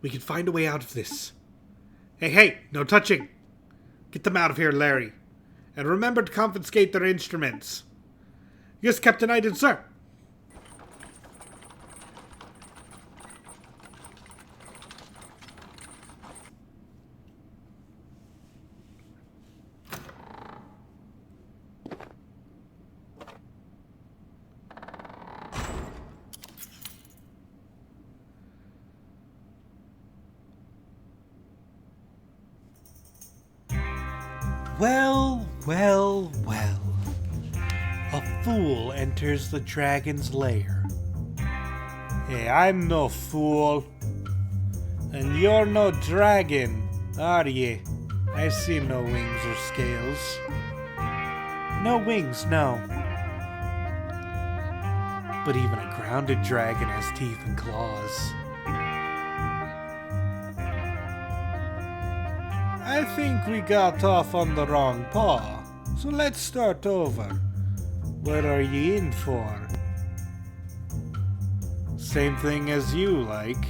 We can find a way out of this. Hey, no touching. Get them out of here, Larry. And remember to confiscate their instruments. Yes, Captain Iden, sir. Well, well, well. A fool enters the dragon's lair. Hey, I'm no fool. And you're no dragon, are ye? I see no wings or scales. No wings, no. But even a grounded dragon has teeth and claws. I think we got off on the wrong paw, so let's start over. What are ye in for? Same thing as you, like.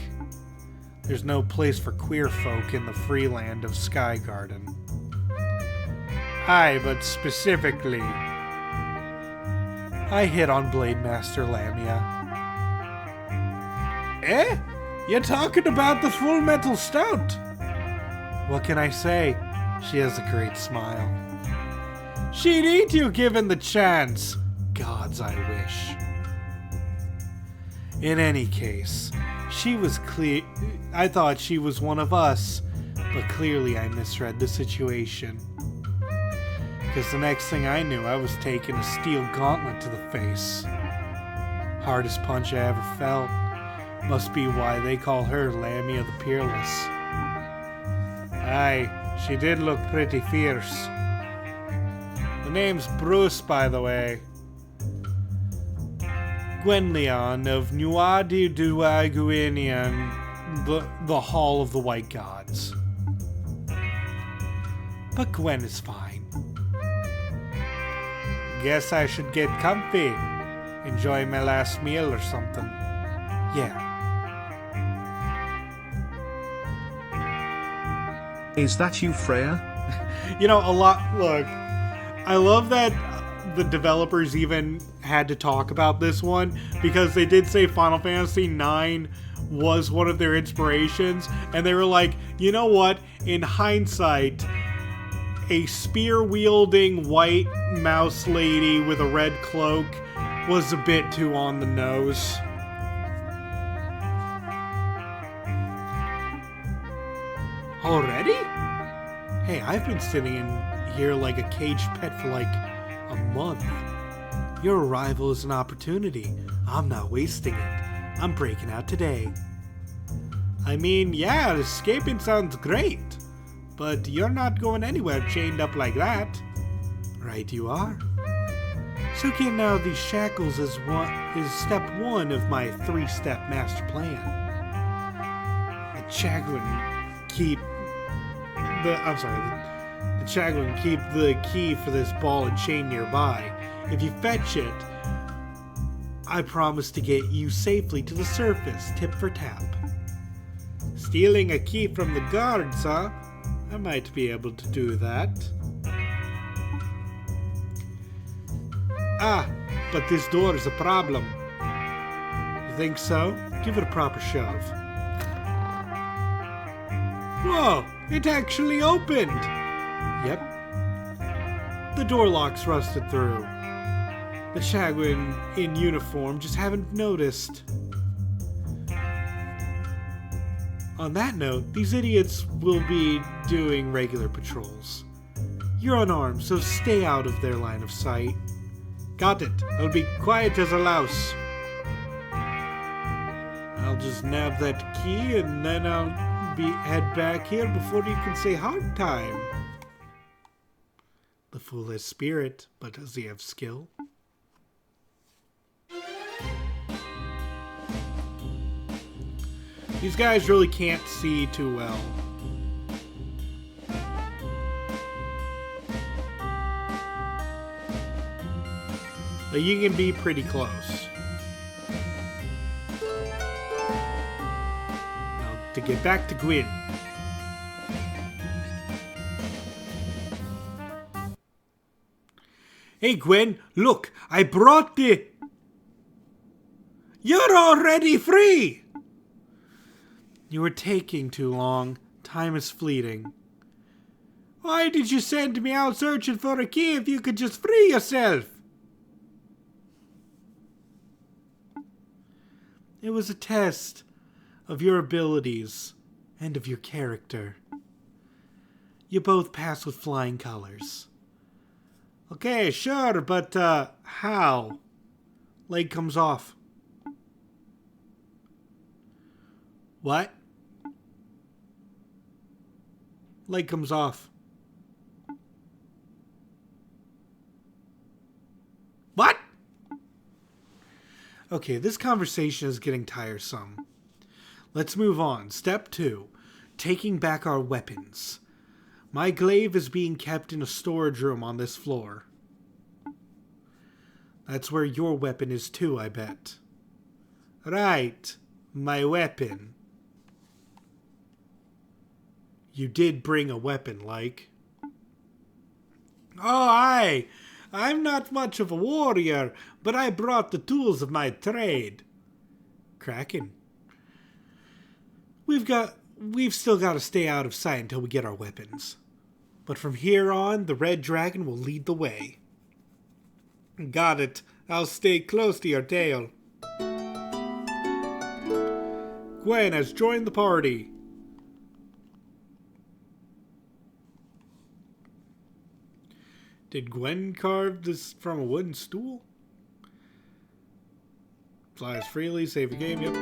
There's no place for queer folk in the free land of Skygarden. Aye, but specifically, I hit on Blade Master Lamia. Eh? You're talking about the Full Metal Stout? What can I say? She has a great smile. She'd eat you given the chance. Gods, I wish. In any case, she was clear. I thought she was one of us, but clearly I misread the situation. Because the next thing I knew, I was taking a steel gauntlet to the face. Hardest punch I ever felt. Must be why they call her Lamia the Peerless. Aye, she did look pretty fierce. The name's Bruce, by the way. Gwenleon of Nuadi Duaguinian, the Hall of the White Gods. But Gwen is fine. Guess I should get comfy. Enjoy my last meal or something. Yeah. Is that you, Freya? You know, look, I love that the developers even had to talk about this one, because they did say Final Fantasy IX was one of their inspirations, and they were like, you know what, in hindsight, a spear-wielding white mouse lady with a red cloak was a bit too on the nose. Already? Hey, I've been sitting in here like a caged pet for like a month. Your arrival is an opportunity. I'm not wasting it. I'm breaking out today. I mean, yeah, escaping sounds great. But you're not going anywhere chained up like that. Right you are. So getting out of these shackles is step one of my 3-step master plan. The Chagrin keep the key for this ball and chain nearby. If you fetch it, I promise to get you safely to the surface, tip for tap. Stealing a key from the guards, huh? I might be able to do that. Ah, but this door is a problem. You think so? Give it a proper shove. Whoa, it actually opened! Yep. The door locks rusted through. The Chagrin in uniform just haven't noticed. On that note, these idiots will be doing regular patrols. You're unarmed, so stay out of their line of sight. Got it. I'll be quiet as a louse. I'll just nab that key and then I'll head back here before you can say hard time. The fool has spirit, but does he have skill? These guys really can't see too well. But you can be pretty close. Now, to get back to Gwyn. Hey Gwen, look, I brought the... You're already free! You were taking too long. Time is fleeting. Why did you send me out searching for a key if you could just free yourself? It was a test of your abilities and of your character. You both pass with flying colors. Okay, sure, but, how? Leg comes off. What? Leg comes off. What? Okay, this conversation is getting tiresome. Let's move on. Step 2. Taking back our weapons. My glaive is being kept in a storage room on this floor. That's where your weapon is too, I bet. Right. My weapon. You did bring a weapon, like. Oh, aye. I'm not much of a warrior, but I brought the tools of my trade. Kraken. We've still got to stay out of sight until we get our weapons. But from here on, the Red Dragon will lead the way. Got it. I'll stay close to your tail. Gwen has joined the party. Did Gwen carve this from a wooden stool? Flies freely, save the game, yep.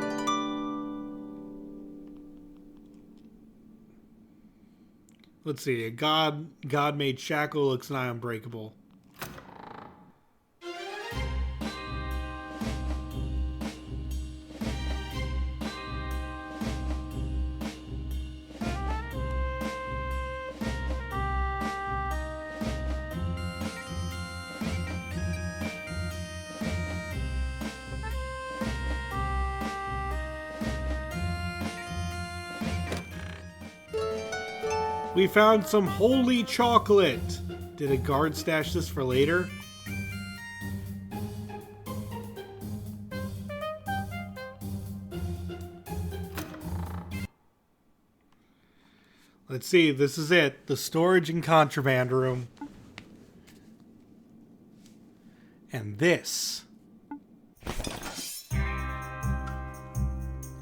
Let's see, a God-made shackle looks nigh unbreakable. We found some holy chocolate. Did a guard stash this for later? Let's see, this is it. The storage and contraband room. And this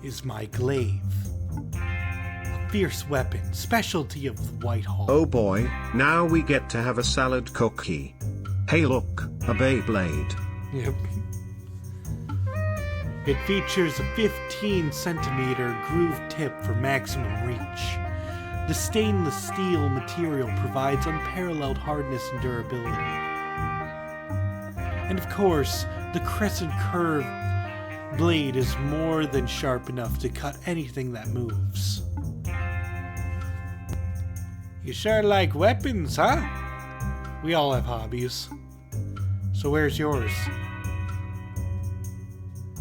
is my glaive. Fierce weapon, specialty of the Whitehall. Oh boy, now we get to have a salad cookie. Hey look, a Beyblade. Yep. It features a 15 centimeter groove tip for maximum reach. The stainless steel material provides unparalleled hardness and durability. And of course, the crescent curved blade is more than sharp enough to cut anything that moves. You sure like weapons, huh? We all have hobbies. So where's yours?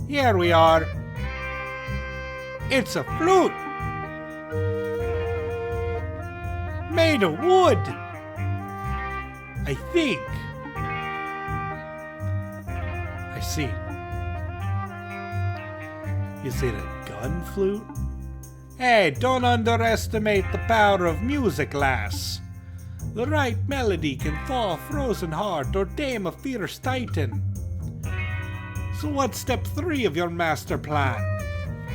Here we are. It's a flute. Made of wood. I think. I see. Is it a gun flute? Hey, don't underestimate the power of music, lass. The right melody can thaw a frozen heart or tame a fierce titan. So what's step 3 of your master plan?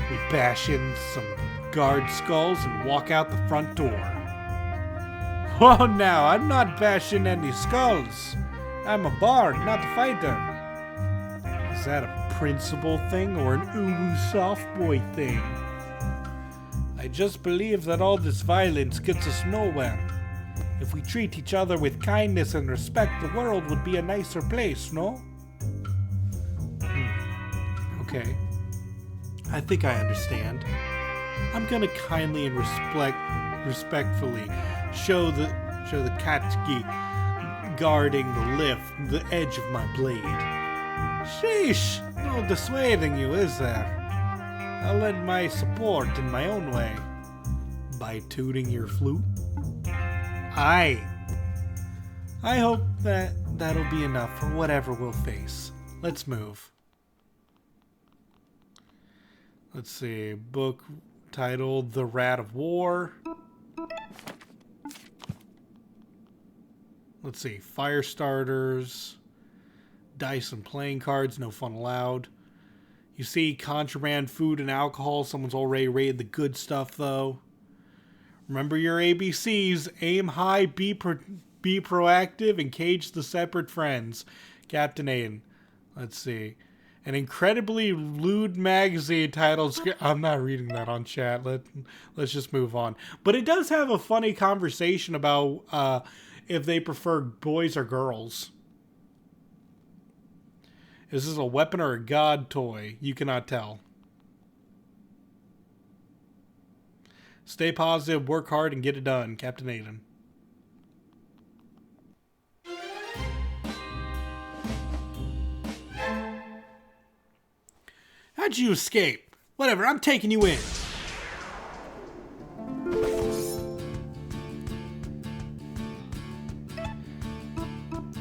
We bash in some guard skulls and walk out the front door. Oh, now, I'm not bashing any skulls. I'm a bard, not a fighter. Is that a principal thing or an ooh soft boy thing? I just believe that all this violence gets us nowhere. If we treat each other with kindness and respect, the world would be a nicer place, no? Okay. I think I understand. I'm gonna kindly and respectfully show the Katsuki guarding the lift, the edge of my blade. Sheesh! No dissuading you, is there? I'll lend my support in my own way. By tooting your flute? I hope that'll be enough for whatever we'll face. Let's move. Let's see. Book titled The Rat of War. Let's see. Fire starters. Dice and playing cards. No fun allowed. You see contraband food and alcohol. Someone's already raided the good stuff, though. Remember your ABCs. Aim high, be proactive, engage the separate friends. Captain Aiden. Let's see. An incredibly lewd magazine titled... I'm not reading that on chat. Let's just move on. But it does have a funny conversation about if they prefer boys or girls. Is this a weapon or a god toy? You cannot tell. Stay positive, work hard, and get it done. Captain Aiden. How'd you escape? Whatever, I'm taking you in.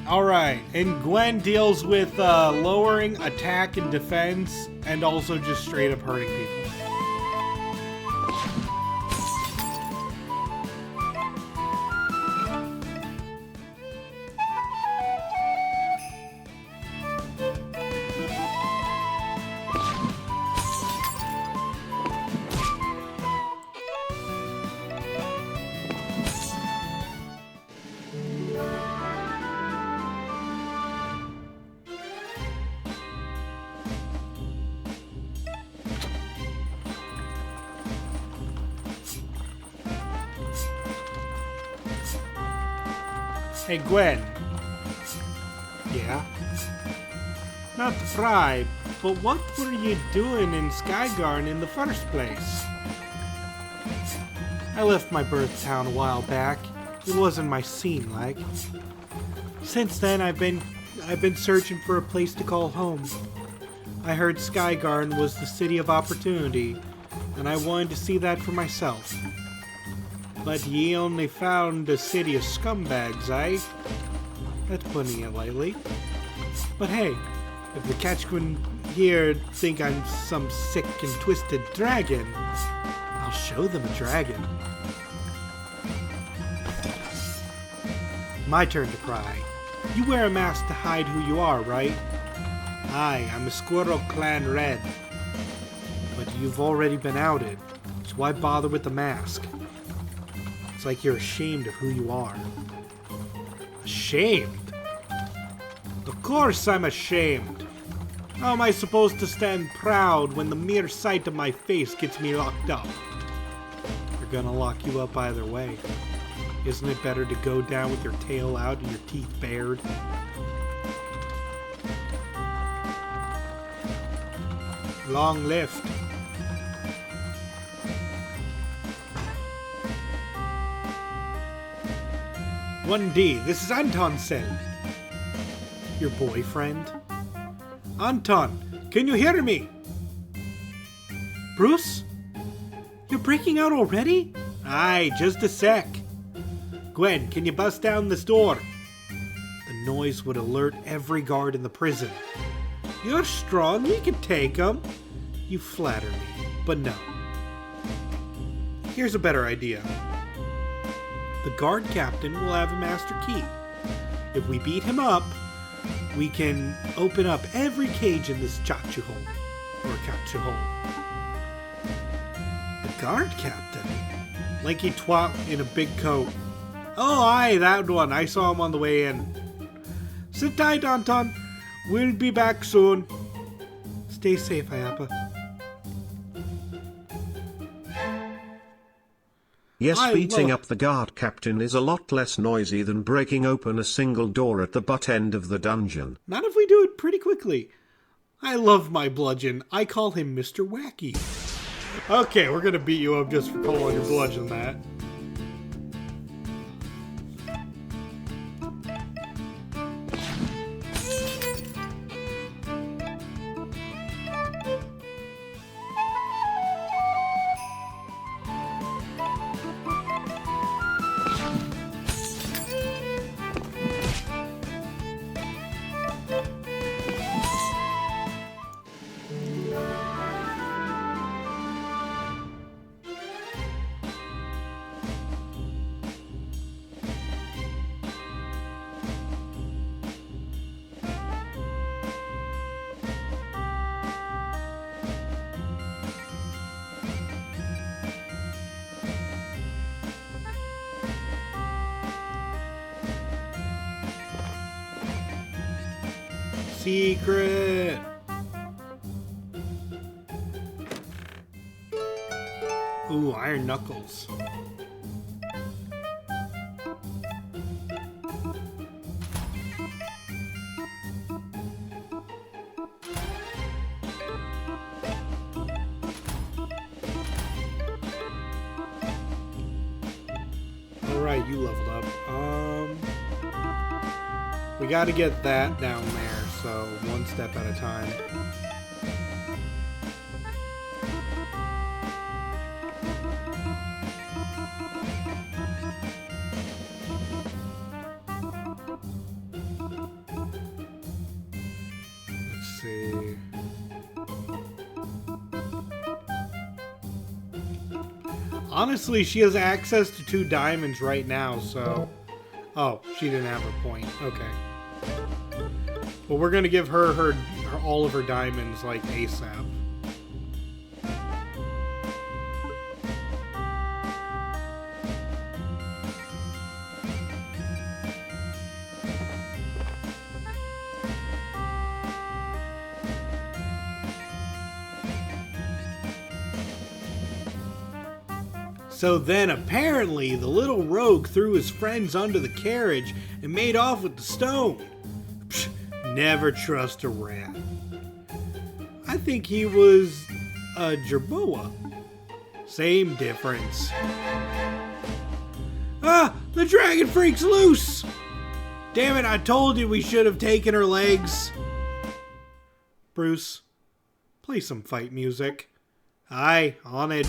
Alright, and Gwen deals with lowering attack and defense, and also just straight up hurting people. Hey, Gwen. Yeah? Not to pry, but what were you doing in Skygarden in the first place? I left my birth town a while back. It wasn't my scene, like. Since then, I've been searching for a place to call home. I heard Skygarden was the city of opportunity, and I wanted to see that for myself. But ye only found a city of scumbags, eh? That's putting it lightly. But hey, if the Catchquin here think I'm some sick and twisted dragon, I'll show them a dragon. My turn to pry. You wear a mask to hide who you are, right? Aye, I'm a Squirrel Clan Red. But you've already been outed, so why bother with the mask? It's like you're ashamed of who you are. Ashamed? Of course I'm ashamed. How am I supposed to stand proud when the mere sight of my face gets me locked up? They're gonna lock you up either way. Isn't it better to go down with your tail out and your teeth bared? Long lift. One D, this is Anton Cell. Your boyfriend? Anton, can you hear me? Bruce? You're breaking out already? Aye, just a sec. Gwen, can you bust down this door? The noise would alert every guard in the prison. You're strong, you can take them. You flatter me, but no. Here's a better idea. The guard captain will have a master key. If we beat him up, we can open up every cage in this chachu hole. Or chachu hole. The guard captain? Lanky twat in a big coat. Oh, aye, that one. I saw him on the way in. Sit tight, Anton. We'll be back soon. Stay safe, Ayapa. Yes, beating up the guard captain is a lot less noisy than breaking open a single door at the butt end of the dungeon. Not if we do it pretty quickly. I love my bludgeon. I call him Mr. Wacky. Okay, we're gonna beat you up just for calling your bludgeon that. Secret! Ooh, iron knuckles. Alright, you leveled up. We gotta get that down there, so one step at a time. Let's see. Honestly, she has access to 2 diamonds right now, so... Oh, she didn't have her point. Okay. But we're gonna give her all of her diamonds, like, ASAP. So then, apparently, the little rogue threw his friends under the carriage and made off with the stone. Psh, never trust a rat. I think he was a jerboa. Same difference. Ah! The dragon freak's loose! Damn it, I told you we should have taken her legs. Bruce, play some fight music. Aye, on it.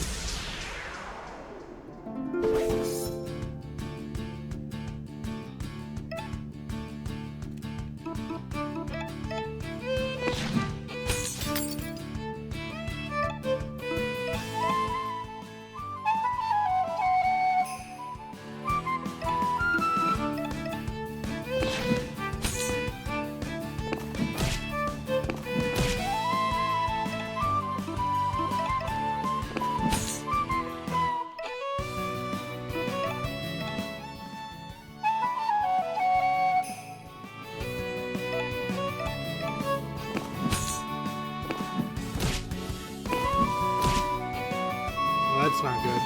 That's not good.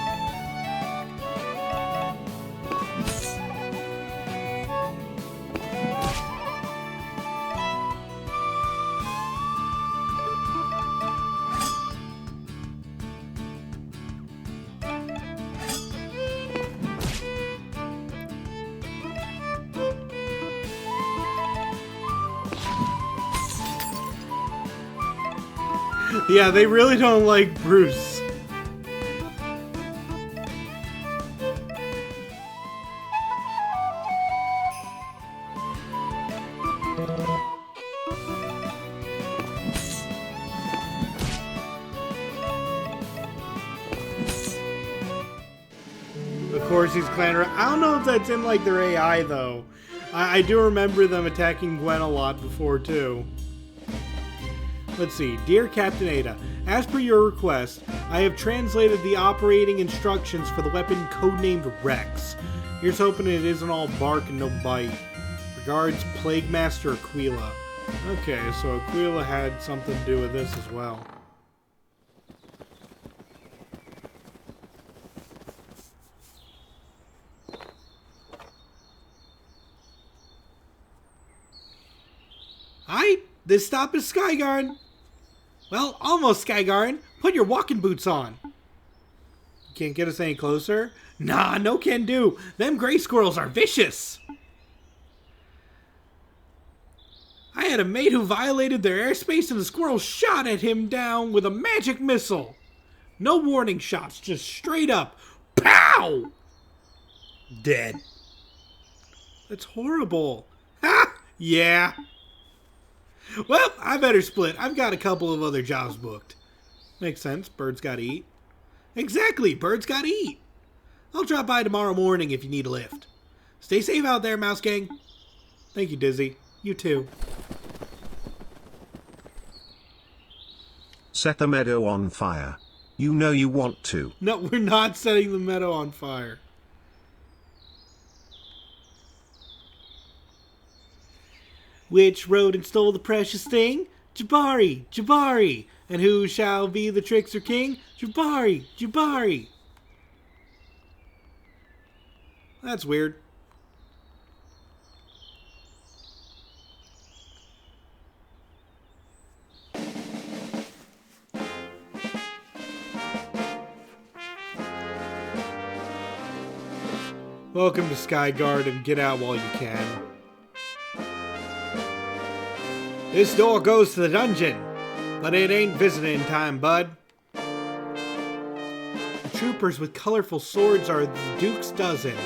Yeah, they really don't like Bruce. Of course, he's clan. I don't know if that's in like their AI though. I do remember them attacking Gwen a lot before too. Let's see. Dear Captain Ada, as per your request, I have translated the operating instructions for the weapon codenamed Rex. Here's hoping it isn't all bark and no bite. Regards, Plague Master Aquila. Okay, so Aquila had something to do with this as well. Hi, this stop is Skygarden. Well, almost Skygarden. Put your walking boots on. Can't get us any closer? Nah, no can do. Them gray squirrels are vicious. I had a mate who violated their airspace and the squirrel shot at him down with a magic missile. No warning shots, just straight up. Pow! Dead. That's horrible. Ha! Yeah. Well, I better split. I've got a couple of other jobs booked. Makes sense. Birds gotta eat. Exactly. Birds gotta eat. I'll drop by tomorrow morning if you need a lift. Stay safe out there, Mouse Gang. Thank you, Dizzy. You too. Set the meadow on fire. You know you want to. No, we're not setting the meadow on fire. Which rode and stole the precious thing? Jabari, Jabari. And who shall be the trickster king? Jabari, Jabari. That's weird. Welcome to Skyguard and get out while you can. This door goes to the dungeon, but it ain't visiting time, bud. The troopers with colorful swords are the Duke's dozen.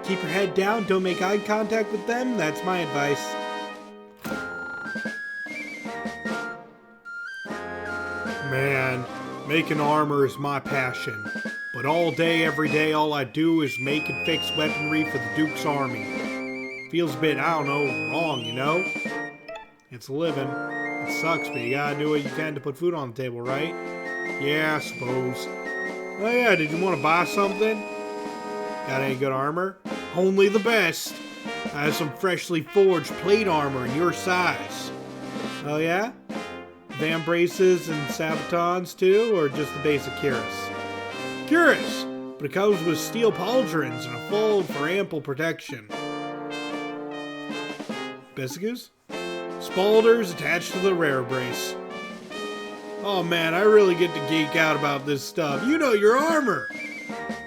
Keep your head down, don't make eye contact with them, that's my advice. Man, making armor is my passion. But all day, every day, all I do is make and fix weaponry for the Duke's army. Feels a bit, I don't know, wrong, you know? It's a living. It sucks, but you gotta do what you can to put food on the table, right? Yeah, I suppose. Oh yeah, did you want to buy something? Got any good armor? Only the best. I have some freshly forged plate armor in your size. Oh yeah? Van braces and sabatons too, or just the basic cuirass? Curious, but it comes with steel pauldrons and a fold for ample protection. Besicles? Spaulders attached to the rare brace. Oh man, I really get to geek out about this stuff. You know your armor!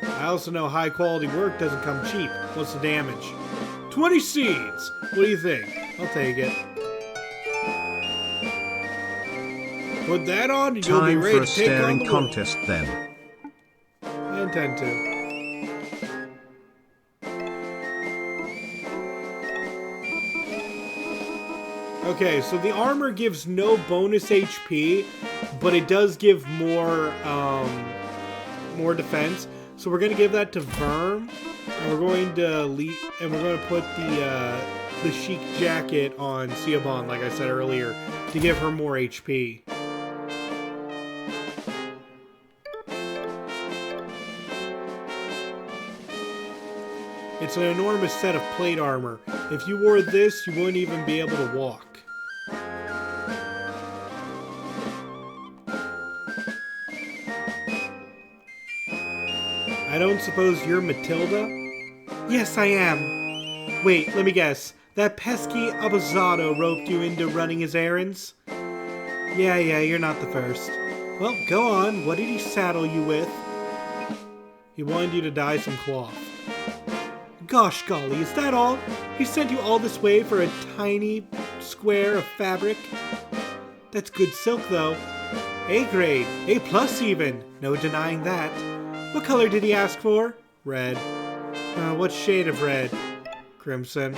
I also know high quality work doesn't come cheap. What's the damage? 20 seeds! What do you think? I'll take it. Put that on and you'll be Time ready for a to take on staring the world. contest then. I intend to. Okay, so the armor gives no bonus HP, but it does give more defense. So we're gonna give that to Verm, and we're going to put the chic jacket on Siobhan, like I said earlier, to give her more HP. It's an enormous set of plate armor. If you wore this, you wouldn't even be able to walk. I don't suppose you're Matilda? Yes, I am. Wait, let me guess. That pesky Abazado roped you into running his errands? Yeah, you're not the first. Well, go on. What did he saddle you with? He wanted you to dye some cloth. Gosh golly, is that all? He sent you all this way for a tiny square of fabric? That's good silk, though. A grade, A plus even. No denying that. What color did he ask for? Red. What shade of red? Crimson.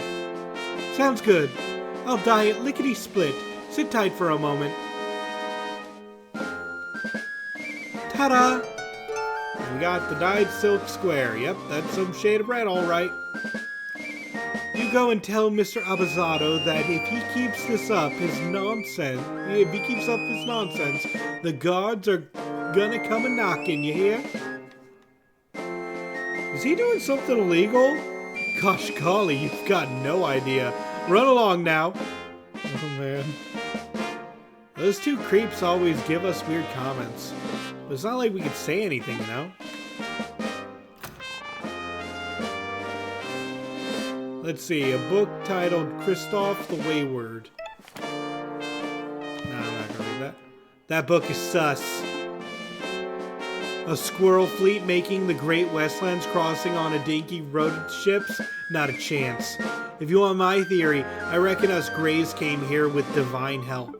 Sounds good. I'll dye it lickety-split. Sit tight for a moment. Ta-da! We got the dyed silk square. Yep, that's some shade of red, all right. You go and tell Mr. Abazado that if he keeps this up, his nonsense, the guards are gonna come a knocking, you hear? Is he doing something illegal? Gosh golly, you've got no idea. Run along now. Oh man. Those two creeps always give us weird comments. But it's not like we could say anything, you know? Let's see, a book titled Kristoff the Wayward. No, I'm not gonna read that. That book is sus. A squirrel fleet making the Great Westlands crossing on a dinky rodent ships? Not a chance. If you want my theory, I reckon us Greys came here with divine help.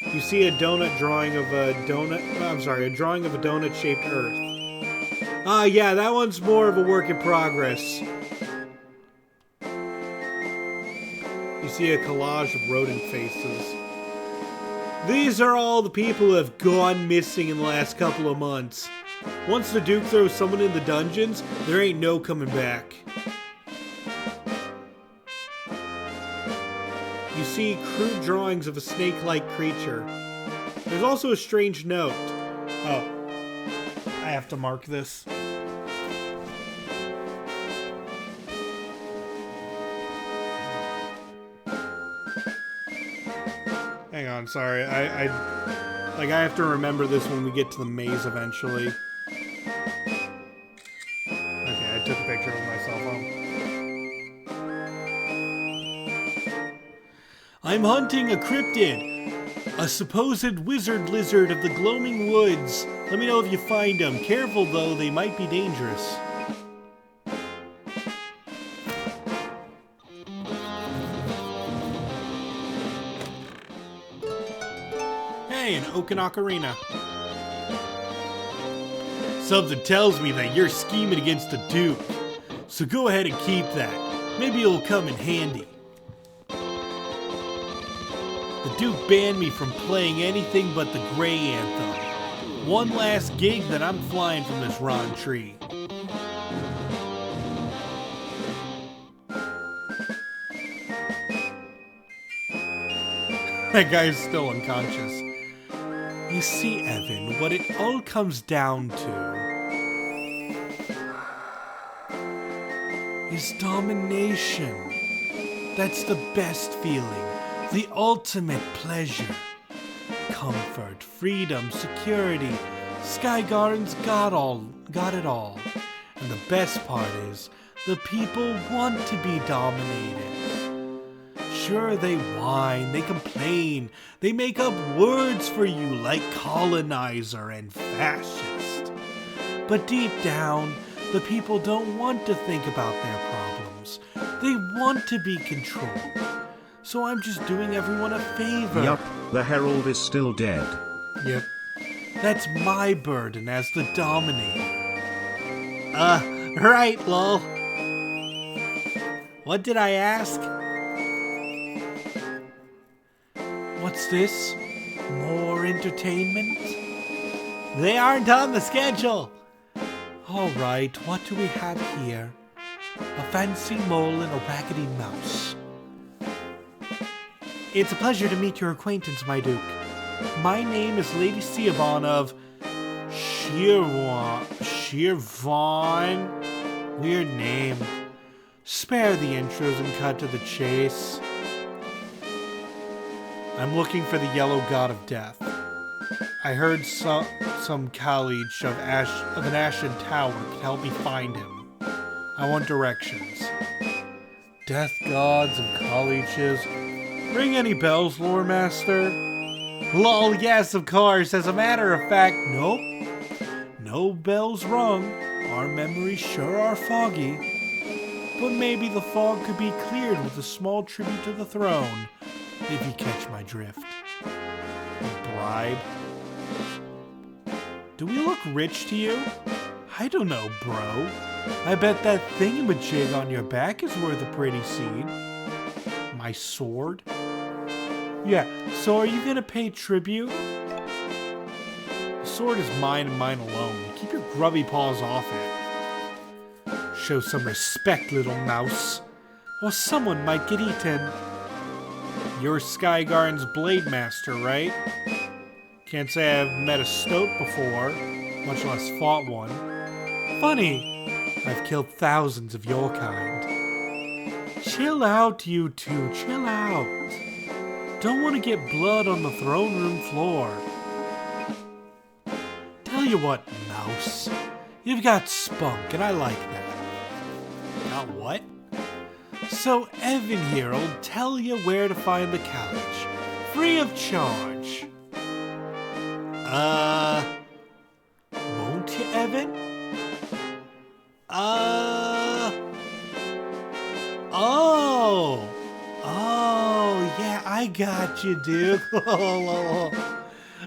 You see a drawing of a donut-shaped Earth. Ah, yeah, that one's more of a work in progress. You see a collage of rodent faces. These are all the people who have gone missing in the last couple of months. Once the Duke throws someone in the dungeons, there ain't no coming back. You see crude drawings of a snake-like creature. There's also a strange note. Oh, I have to mark this. on. Sorry. I have to remember this when we get to the maze eventually. Okay, I took a picture with my cell phone. I'm hunting a cryptid. A supposed wizard lizard of the gloaming woods. Let me know if you find them. Careful though, they might be dangerous. Hey, an Okarina. Something tells me that you're scheming against the Duke. So go ahead and keep that. Maybe it'll come in handy. The Duke banned me from playing anything but the Grey Anthem. One last gig, then I'm flying from this rotten tree. That guy's still unconscious. You see, Evan, what it all comes down to is domination. That's the best feeling, the ultimate pleasure. Comfort, freedom, security. Skygarden's got it all. And the best part is, the people want to be dominated. Sure, they whine, they complain, they make up words for you like colonizer and fascist. But deep down, the people don't want to think about their problems. They want to be controlled. So I'm just doing everyone a favor. Yup, the Herald is still dead. Yep. That's my burden as the Dominator. Right, lol. What did I ask? What's this? More entertainment? They aren't on the schedule! Alright, what do we have here? A fancy mole and a raggedy mouse. It's a pleasure to meet your acquaintance, my Duke. My name is Lady Siobhan of Shirvan? Weird name. Spare the intros and cut to the chase. I'm looking for the yellow god of death. I heard some college of an ashen tower can help me find him. I want directions. Death gods and colleges. Ring any bells, lore master? Lol, yes, of course. As a matter of fact, nope. No bells rung. Our memories sure are foggy. But maybe the fog could be cleared with a small tribute to the throne. If you catch my drift. A bribe? Do we look rich to you? I don't know, bro. I bet that thingamajig on your back is worth a pretty seed. My sword? Yeah, so are you gonna pay tribute? The sword is mine and mine alone. Keep your grubby paws off it. Show some respect, little mouse. Or someone might get eaten. You're Skygarden's Blade Master, right? Can't say I've met a stoat before, much less fought one. Funny, I've killed thousands of your kind. Chill out, you two, chill out. Don't want to get blood on the throne room floor. Tell you what, mouse, you've got spunk, and I like that. Got what? So Evan here will tell you where to find the college, free of charge. Won't you, Evan? Oh, yeah, I got you, Duke.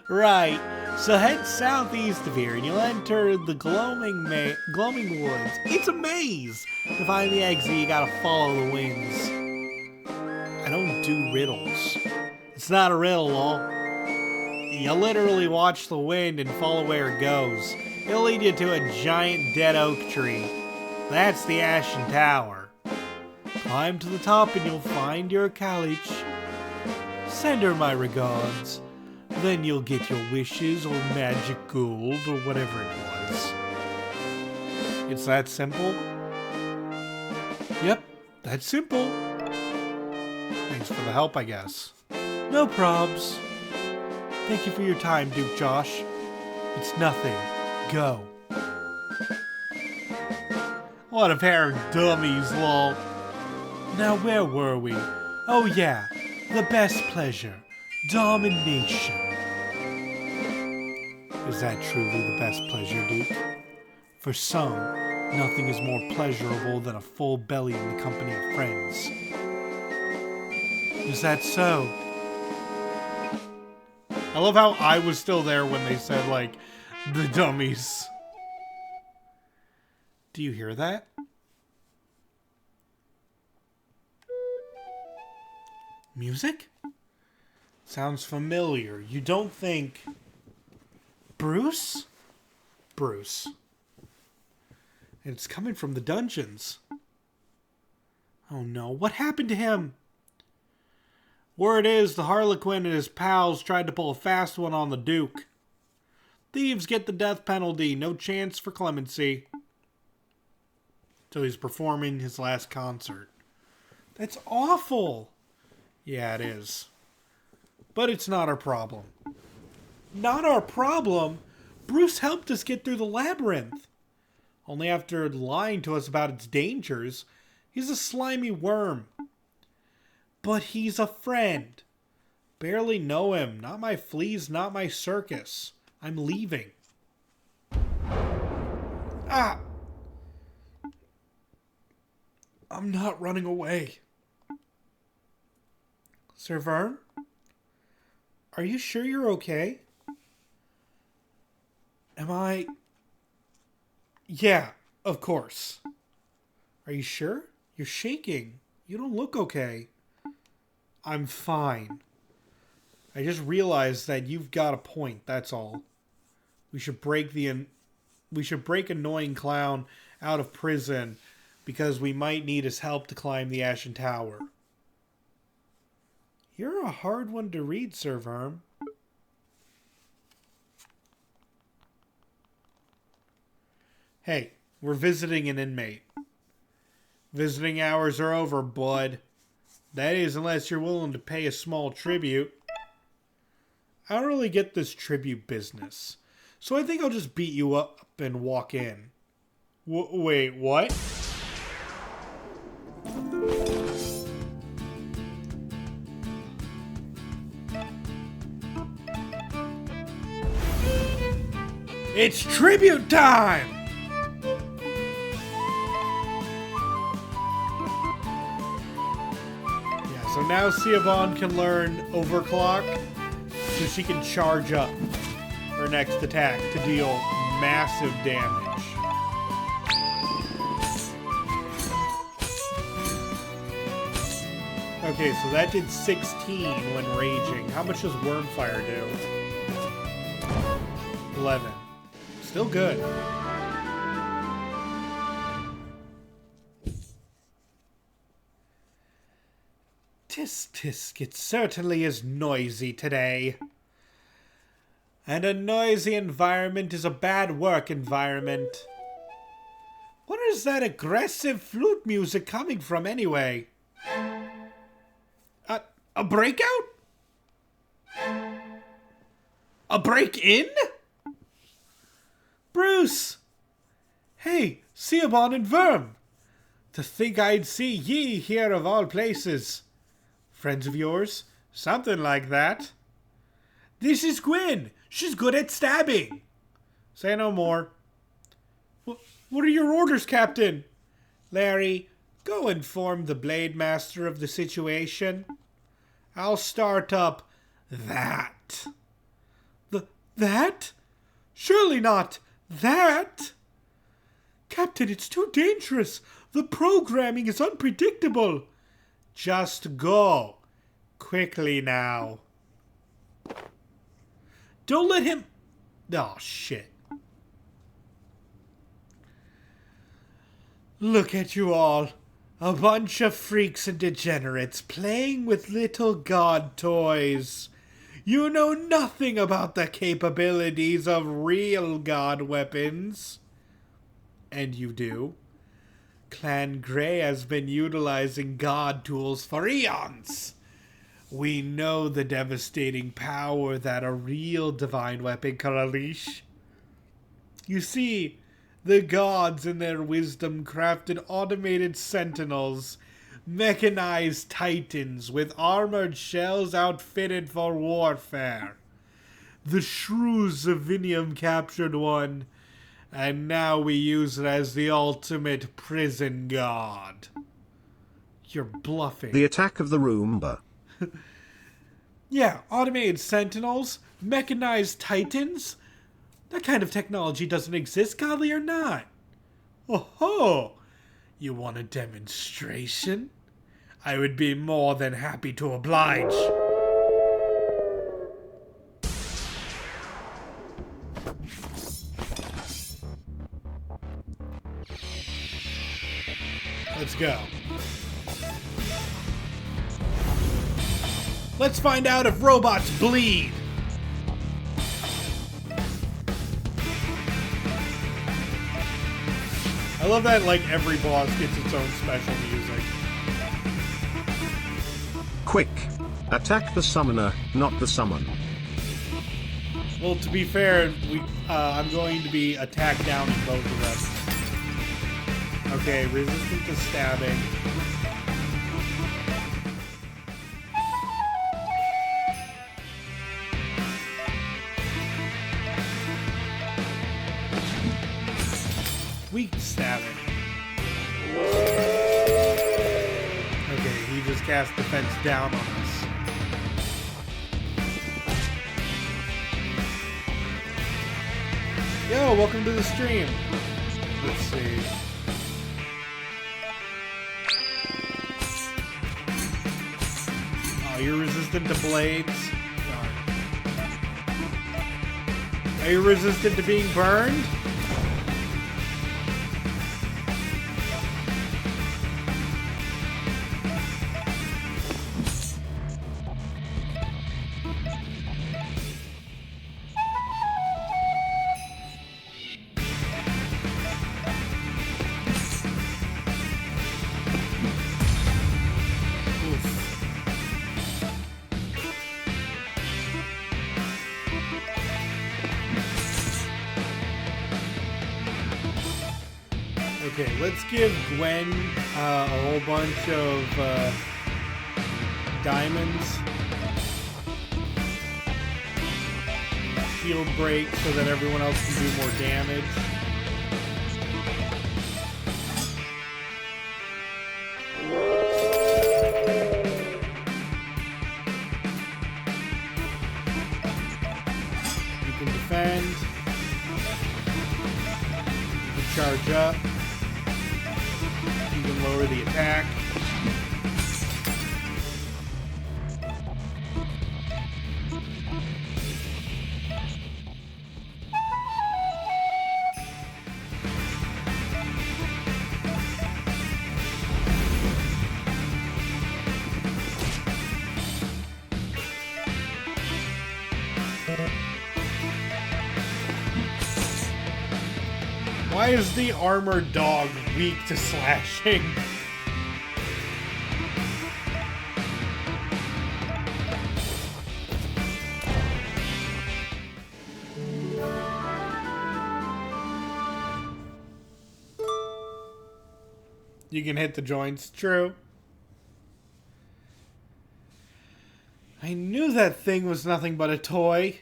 Right, so head southeast of here and you'll enter the glowing woods. It's a maze. To find the exit, you gotta follow the winds. I don't do riddles. It's not a riddle, lol. You literally watch the wind and follow where it goes. It'll lead you to a giant dead oak tree. That's the Ashen Tower. Climb to the top and you'll find your college. Send her my regards. Then you'll get your wishes or magic gold or whatever it was. It's that simple? Yep, that's simple. Thanks for the help, I guess. No probs. Thank you for your time, Duke Josh. It's nothing. Go. What a pair of dummies, lol. Now where were we? Oh yeah, the best pleasure. Domination. Is that truly the best pleasure, Duke? For some, nothing is more pleasurable than a full belly in the company of friends. Is that so? I love how I was still there when they said, like, the dummies. Do you hear that? Music? Sounds familiar. You don't think... Bruce? Bruce. It's coming from the dungeons. Oh no, what happened to him? Word is the Harlequin and his pals tried to pull a fast one on the Duke. Thieves get the death penalty, no chance for clemency. So he's performing his last concert. That's awful. Yeah, it is. But it's not our problem. Not our problem? Bruce helped us get through the labyrinth. Only after lying to us about its dangers. He's a slimy worm. But he's a friend. Barely know him. Not my fleas, not my circus. I'm leaving. Ah! I'm not running away. Sir Vern? Are you sure you're okay? Am I... Yeah, of course. Are you sure? You're shaking. You don't look okay. I'm fine. I just realized that you've got a point, that's all. We should break Annoying Clown out of prison because we might need his help to climb the Ashen Tower. You're a hard one to read, Sir Verm. Hey, we're visiting an inmate. Visiting hours are over, bud. That is, unless you're willing to pay a small tribute. I don't really get this tribute business. So I think I'll just beat you up and walk in. Wait, what? It's tribute time! Yeah, so now Siobhan can learn Overclock so she can charge up her next attack to deal massive damage. Okay, so that did 16 when raging. How much does Wormfire do? 11. Still good. Tisk tisk, it certainly is noisy today. And a noisy environment is a bad work environment. Where is that aggressive flute music coming from anyway? A breakout? A break-in? Bruce! Hey, Siobhan and Verm! To think I'd see ye here of all places. Friends of yours? Something like that. This is Gwen. She's good at stabbing. Say no more. What are your orders, Captain? Larry, go inform the Blade Master of the situation. I'll start up that. That? Surely not that. Captain, it's too dangerous. The programming is unpredictable. Just go. Quickly now. Don't let him... Oh, shit. Look at you all. A bunch of freaks and degenerates playing with little god toys. You know nothing about the capabilities of real god weapons. And you do. Clan Grey has been utilizing god tools for eons. We know the devastating power that a real divine weapon can unleash. You see, the gods in their wisdom crafted automated sentinels, mechanized titans with armored shells outfitted for warfare. The shrews of Vinium captured one, and now we use it as the ultimate prison guard. You're bluffing. The attack of the Roomba. Yeah, automated sentinels, mechanized titans. That kind of technology doesn't exist, godly or not. Oh ho! You want a demonstration? I would be more than happy to oblige. Let's go. Let's find out if robots bleed. I love that, like, every boss gets its own special music. Quick! Attack the summoner, not the summon. Well, to be fair, I'm going to be attacked down in both of them. Okay, resistant to stabbing. Weak stabbing. Okay, he just cast defense down on us. Yo, welcome to the stream. Let's see. Oh, you're resistant to blades? Are you resistant to being burned? Okay, let's give Gwen a whole bunch of diamonds. Shield break so that everyone else can do more damage. You can defend. You can charge up. You can lower the attack. Why is the armored dog weak to slashing? You can hit the joints, true. I knew that thing was nothing but a toy.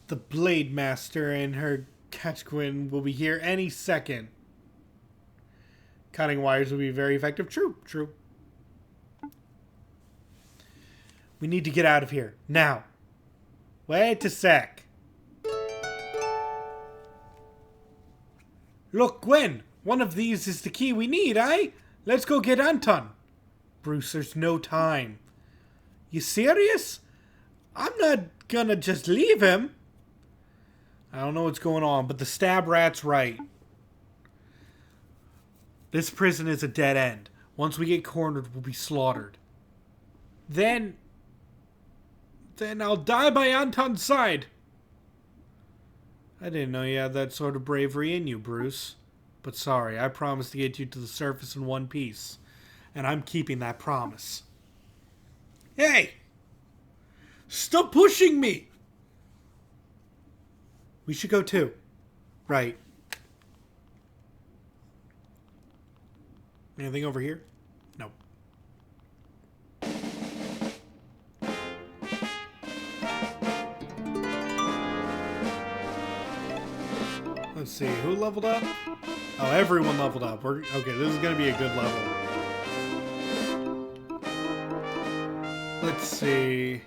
The Blade Master and her Catchquin will be here any second. Cutting wires will be very effective. True, true. We need to get out of here. Now. Wait a sec. Look, Gwen. One of these is the key we need, eh? Let's go get Anton. Bruce, there's no time. You serious? I'm not gonna just leave him. I don't know what's going on, but the stab rat's right. This prison is a dead end. Once we get cornered, we'll be slaughtered. Then I'll die by Anton's side. I didn't know you had that sort of bravery in you, Bruce. But sorry, I promised to get you to the surface in one piece. And I'm keeping that promise. Hey! Stop pushing me! We should go too. Right. Anything over here? Nope. Let's see, who leveled up? Oh, everyone leveled up. Okay, this is gonna be a good level. Let's see.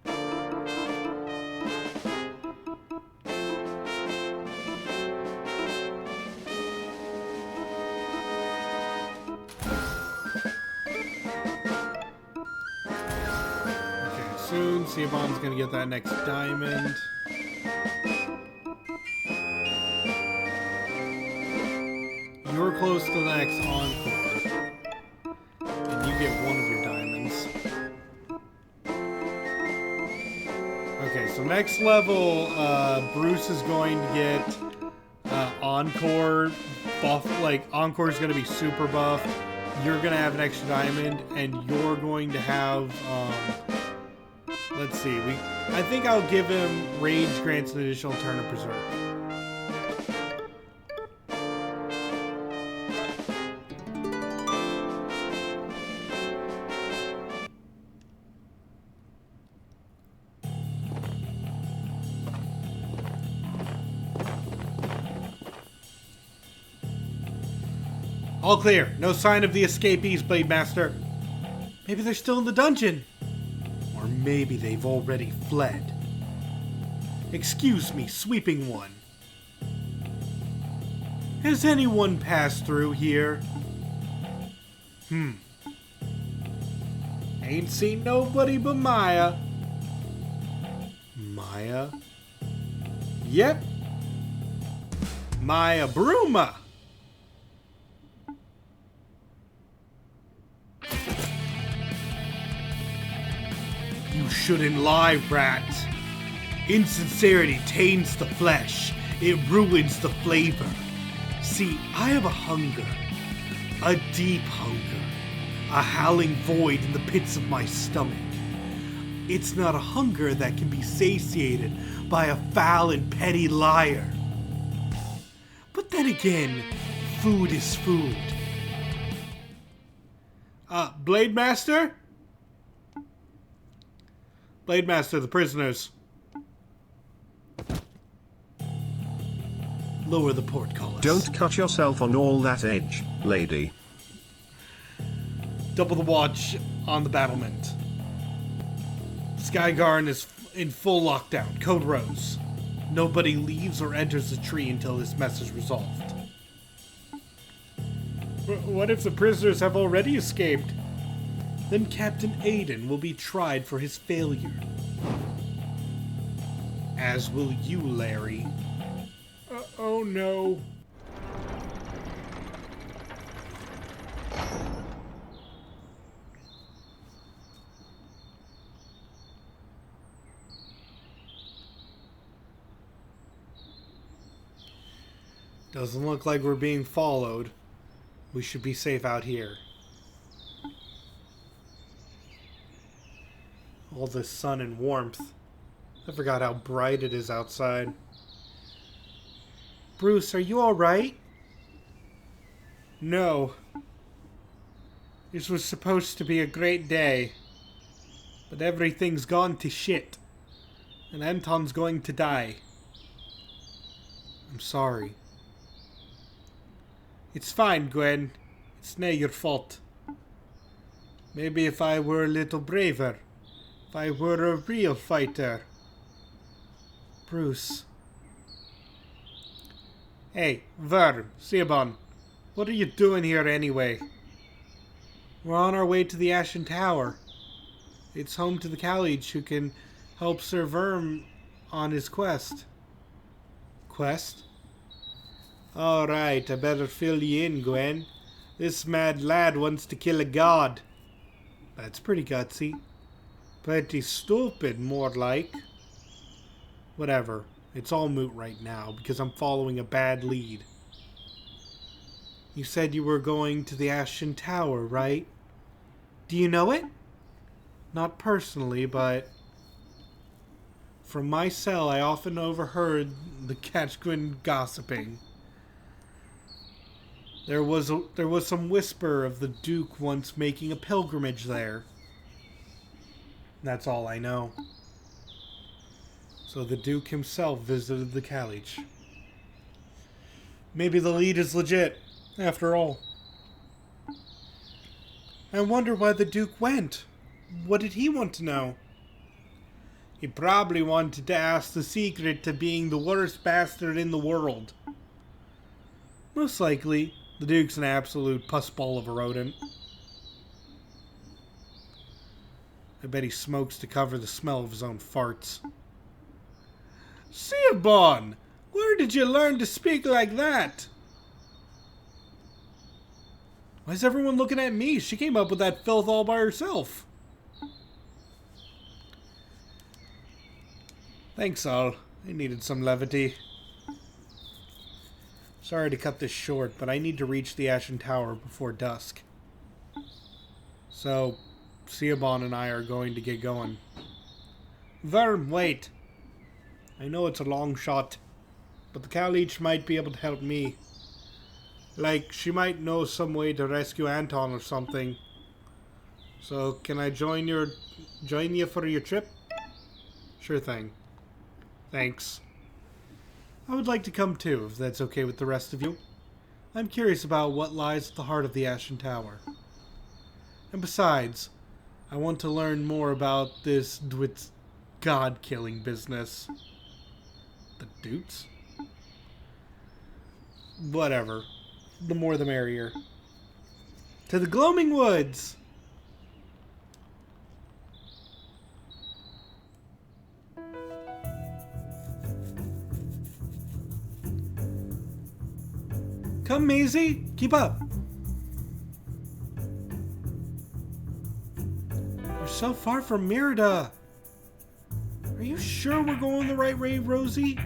Okay, soon Seabon's gonna get that next diamond. You're close to the next encore. And you get one of your diamonds. Okay, so next level, Bruce is going to get encore buff. Like, encore is going to be super buff. You're going to have an extra diamond, and you're going to have, let's see, I think I'll give him Rage grants an additional turn of Preserve. All clear. No sign of the escapees, Blade Master. Maybe they're still in the dungeon. Or maybe they've already fled. Excuse me, Sweeping One. Has anyone passed through here? Ain't seen nobody but Maya. Maya? Yep. Maya Bruma. You shouldn't lie, rat. Insincerity taints the flesh. It ruins the flavor. See, I have a hunger. A deep hunger. A howling void in the pits of my stomach. It's not a hunger that can be satiated by a foul and petty liar. But then again, food is food. Blade Master? Blade Master, the prisoners. Lower the portcullis. Don't cut yourself on all that edge, lady. Double the watch on the battlement. Skygarn is in full lockdown. Code Rose. Nobody leaves or enters the tree until this mess is resolved. What if the prisoners have already escaped? Then Captain Aiden will be tried for his failure. As will you, Larry. Oh no. Doesn't look like we're being followed. We should be safe out here. All this sun and warmth. I forgot how bright it is outside. Bruce, are you alright? No. This was supposed to be a great day. But everything's gone to shit. And Anton's going to die. I'm sorry. It's fine, Gwen. It's not your fault. Maybe if I were a little braver. If I were a real fighter. Bruce. Hey, Verm, Siobhan. What are you doing here anyway? We're on our way to the Ashen Tower. It's home to the Khalij who can help Sir Verm on his quest. Quest? Alright, I better fill you in, Gwen. This mad lad wants to kill a god. That's pretty gutsy. Pretty stupid, more like. Whatever. It's all moot right now, because I'm following a bad lead. You said you were going to the Ashen Tower, right? Do you know it? Not personally, but from my cell I often overheard the Catchquin gossiping. There was some whisper of the Duke once making a pilgrimage there. That's all I know. So the Duke himself visited the Caliche. Maybe the lead is legit, after all. I wonder why the Duke went. What did he want to know? He probably wanted to ask the secret to being the worst bastard in the world. Most likely, the Duke's an absolute pussball of a rodent. I bet he smokes to cover the smell of his own farts. Siobhan, where did you learn to speak like that? Why is everyone looking at me? She came up with that filth all by herself. Thanks, all. I needed some levity. Sorry to cut this short, but I need to reach the Ashen Tower before dusk. So, Siobhan and I are going to get going. Verm, wait. I know it's a long shot, but the Caliche might be able to help me. Like, she might know some way to rescue Anton or something. So, can I join you for your trip? Sure thing. Thanks. I would like to come too, if that's okay with the rest of you. I'm curious about what lies at the heart of the Ashen Tower. And besides, I want to learn more about this Dwit's god-killing business. The Dutes? Whatever. The more the merrier. To the Gloaming Woods! Come, Maisie! Keep up! We're so far from Merida! Are you sure we're going the right way, Rosie?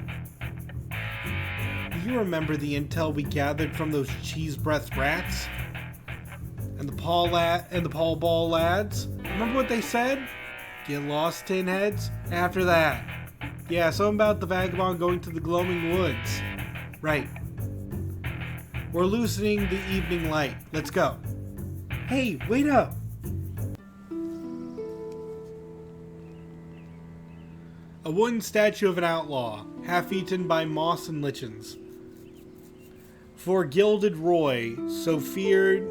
Do you remember the intel we gathered from those cheese-breathed rats? And the Paul Ball lads? Remember what they said? Get lost, tin heads? After that. Yeah, something about the vagabond going to the Gloaming Woods. Right. We're loosening the evening light. Let's go. Hey, wait up! A wooden statue of an outlaw, half-eaten by moss and lichens. For gilded Roy, so feared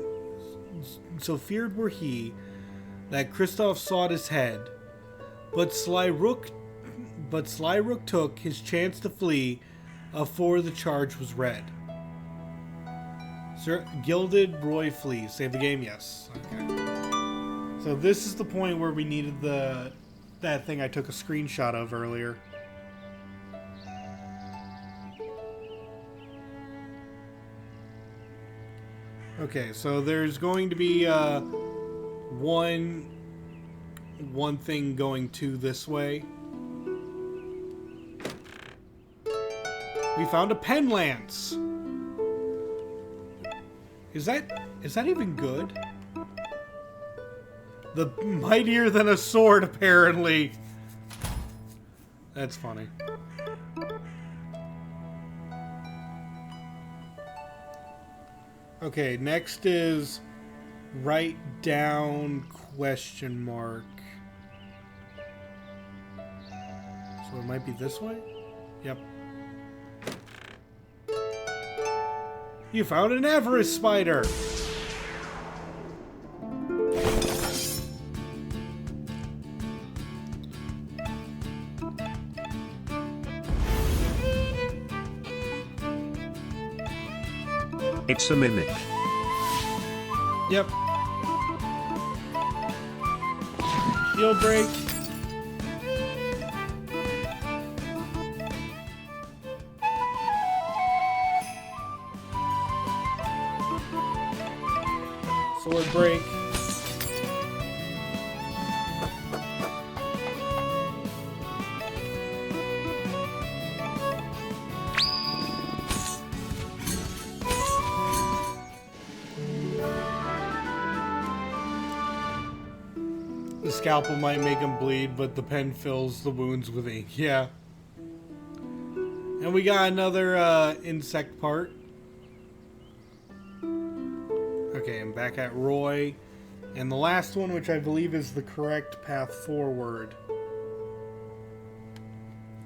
were he, that Kristoff sought his head. But Sly Rook took his chance to flee, afore the charge was read. Sir, Gilded Roy flees. Save the game, yes. Okay. So this is the point where we needed that thing I took a screenshot of earlier. Okay, so there's going to be one thing going to this way. We found a pen lance. Is that even good? The mightier than a sword, apparently. That's funny. Okay, next is write down question mark. So it might be this way? Yep. You found an Everest spider! It's a mimic. Yep. Shield break. Sword break. scalpel might make him bleed, but the pen fills the wounds with ink. Yeah. And we got another insect part. Okay, I'm back at Roy. And the last one, which I believe is the correct path forward,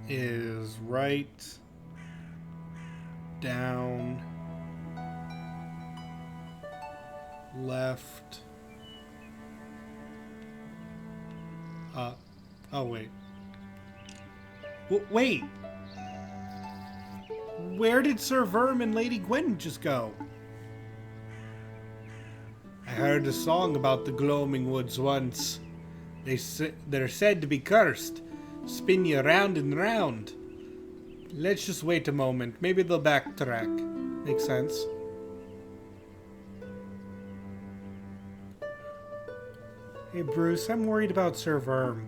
is right, down, left, up. Oh, wait. Wait! Where did Sir Verm and Lady Gwen just go? I heard a song about the Gloaming Woods once. They're said to be cursed. Spin you round and round. Let's just wait a moment. Maybe they'll backtrack. Makes sense. Hey Bruce, I'm worried about Sir Verm.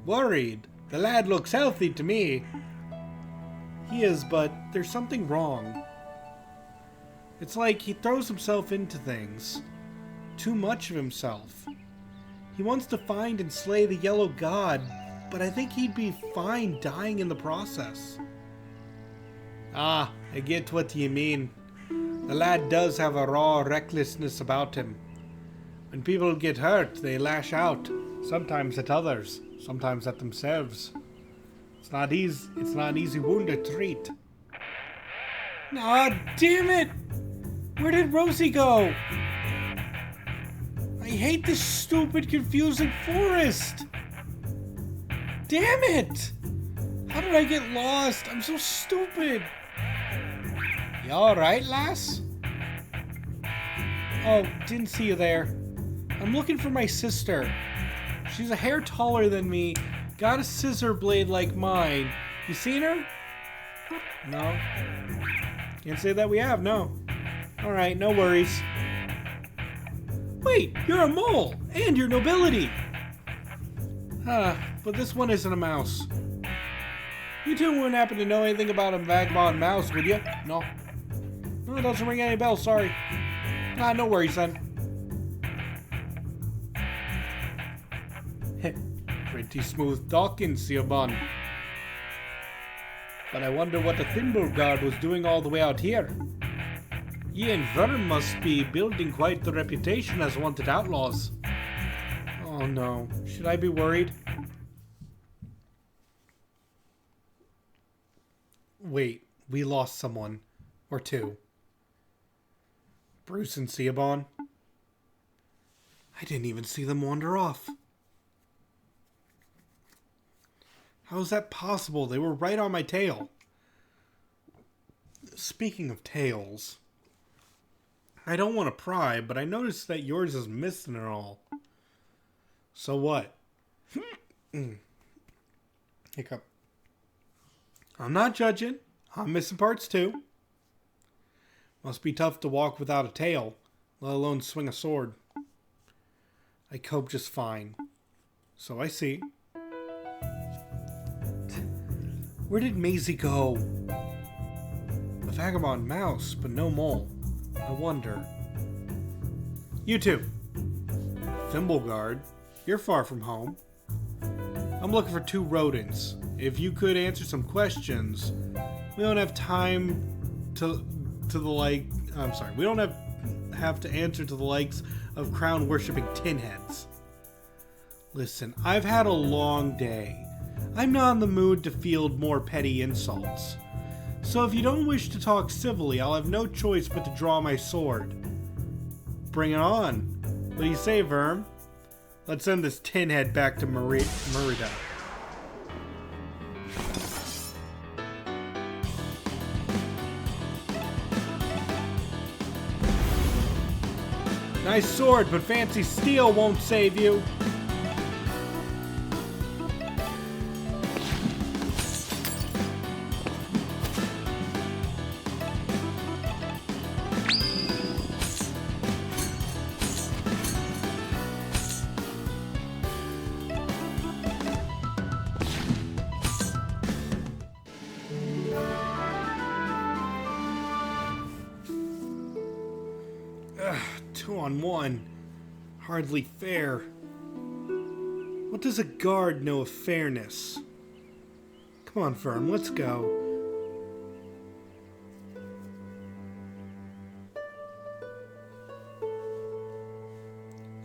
Worried? The lad looks healthy to me. He is, but there's something wrong. It's like he throws himself into things. Too much of himself. He wants to find and slay the Yellow God, but I think he'd be fine dying in the process. Ah, I get what you mean. The lad does have a raw recklessness about him. When people get hurt, they lash out. Sometimes at others, sometimes at themselves. It's not an easy wound to treat. Ah, damn it! Where did Rosie go? I hate this stupid, confusing forest! Damn it! How did I get lost? I'm so stupid! You alright, lass? Oh, didn't see you there. I'm looking for my sister. She's a hair taller than me, got a scissor blade like mine. You seen her? No. Can't say that we have, no. Alright, no worries. Wait, you're a mole! And you're nobility! But this one isn't a mouse. You two wouldn't happen to know anything about a vagabond mouse, would you? No. No, it doesn't ring any bells, sorry. No worries then. Pretty smooth talking, Siobhan. But I wonder what the Thimble Guard was doing all the way out here. Ye and Verm must be building quite the reputation as wanted outlaws. Oh no, should I be worried? Wait, we lost someone. Or two. Bruce and Siobhan. I didn't even see them wander off. How is that possible? They were right on my tail. Speaking of tails, I don't want to pry, but I noticed that yours is missing and all. So what? Hiccup. I'm not judging. I'm missing parts too. Must be tough to walk without a tail, let alone swing a sword. I cope just fine. So I see. Where did Maisie go? A vagabond mouse, but no mole. I wonder. You two. Thimbleguard, you're far from home. I'm looking for two rodents. If you could answer some questions, we don't have time to the like. I'm sorry. We don't have to answer to the likes of crown worshipping tinheads. Listen, I've had a long day. I'm not in the mood to field more petty insults. So if you don't wish to talk civilly, I'll have no choice but to draw my sword. Bring it on. What do you say, Verm? Let's send this tinhead back to Merida. Nice sword, but fancy steel won't save you. Ugh, 2-on-1. Hardly fair. What does a guard know of fairness? Come on, Fern, let's go.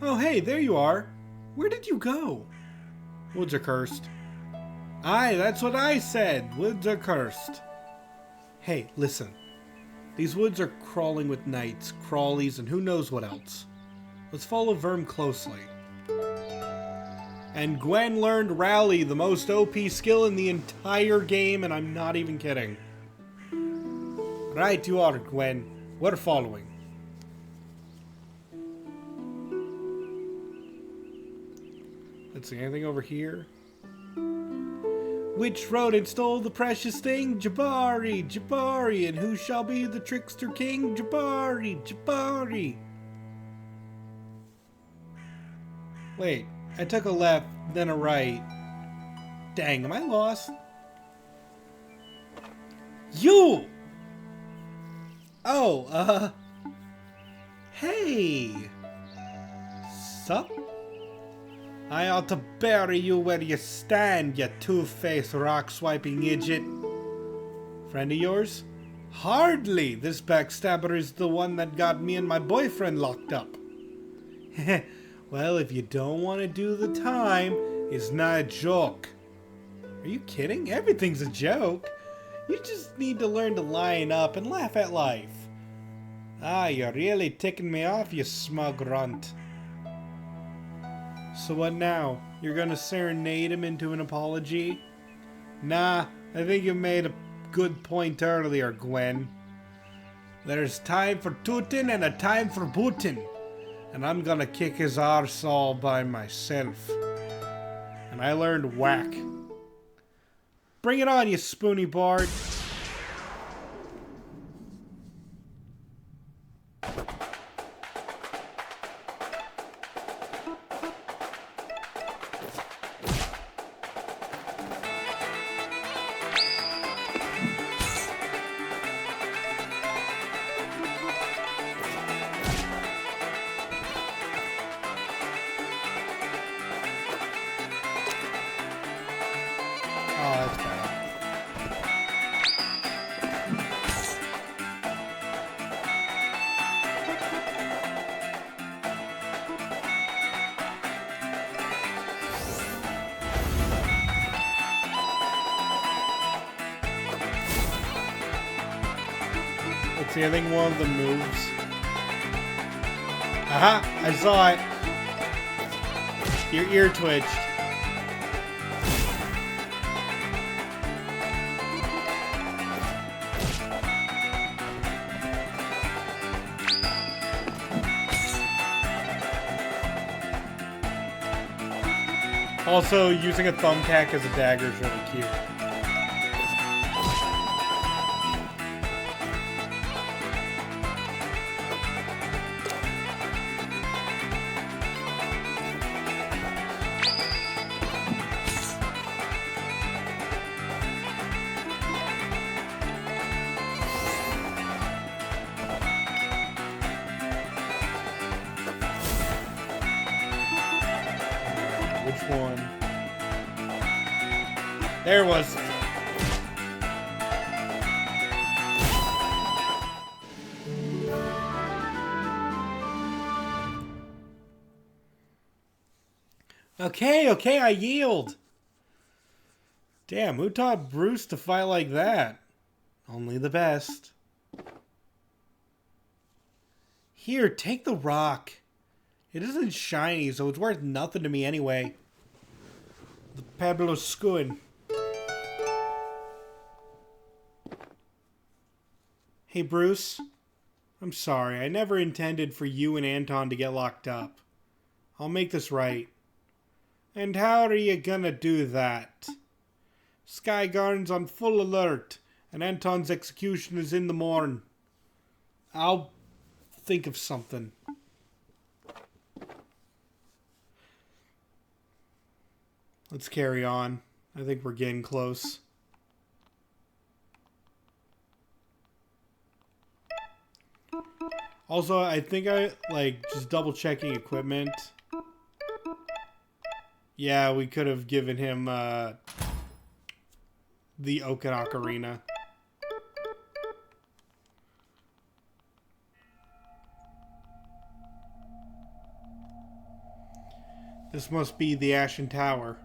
Oh, hey, there you are. Where did you go? Woods are cursed. Aye, that's what I said. Woods are cursed. Hey, listen. These woods are crawling with knights, crawlies, and who knows what else. Let's follow Verm closely. And Gwen learned Rally, the most OP skill in the entire game, and I'm not even kidding. Right you are, Gwen. We're following. Let's see, anything over here? Which rodent stole the precious thing? Jabari, Jabari, and who shall be the trickster king? Jabari, Jabari. Wait, I took a left, then a right. Dang, am I lost? You! Oh, hey! Sup? I ought to bury you where you stand, you two-faced rock-swiping idiot. Friend of yours? Hardly! This backstabber is the one that got me and my boyfriend locked up. Well, if you don't want to do the time, it's not a joke. Are you kidding? Everything's a joke. You just need to learn to line up and laugh at life. Ah, you're really ticking me off, you smug runt. So what now? You're gonna serenade him into an apology? Nah, I think you made a good point earlier, Gwen. There's time for tootin' and a time for bootin'. And I'm gonna kick his arse all by myself. And I learned whack. Bring it on, you spoony bard. Oh, that's bad. Let's see, I think one of them moves. Aha! I saw it! Your ear twitched. Also, using a thumbtack as a dagger is really cute. Which one? There it was. Okay, I yield. Damn, who taught Bruce to fight like that? Only the best. Here, take the rock. It isn't shiny, so it's worth nothing to me anyway. The Pablo Skuin. Hey, Bruce. I'm sorry. I never intended for you and Anton to get locked up. I'll make this right. And how are you gonna do that? Sky Garden's on full alert, and Anton's execution is in the morn. I'll think of something. Let's carry on. I think we're getting close. Also, I think I, just double checking equipment. Yeah, we could have given him the Okarina. This must be the Ashen Tower.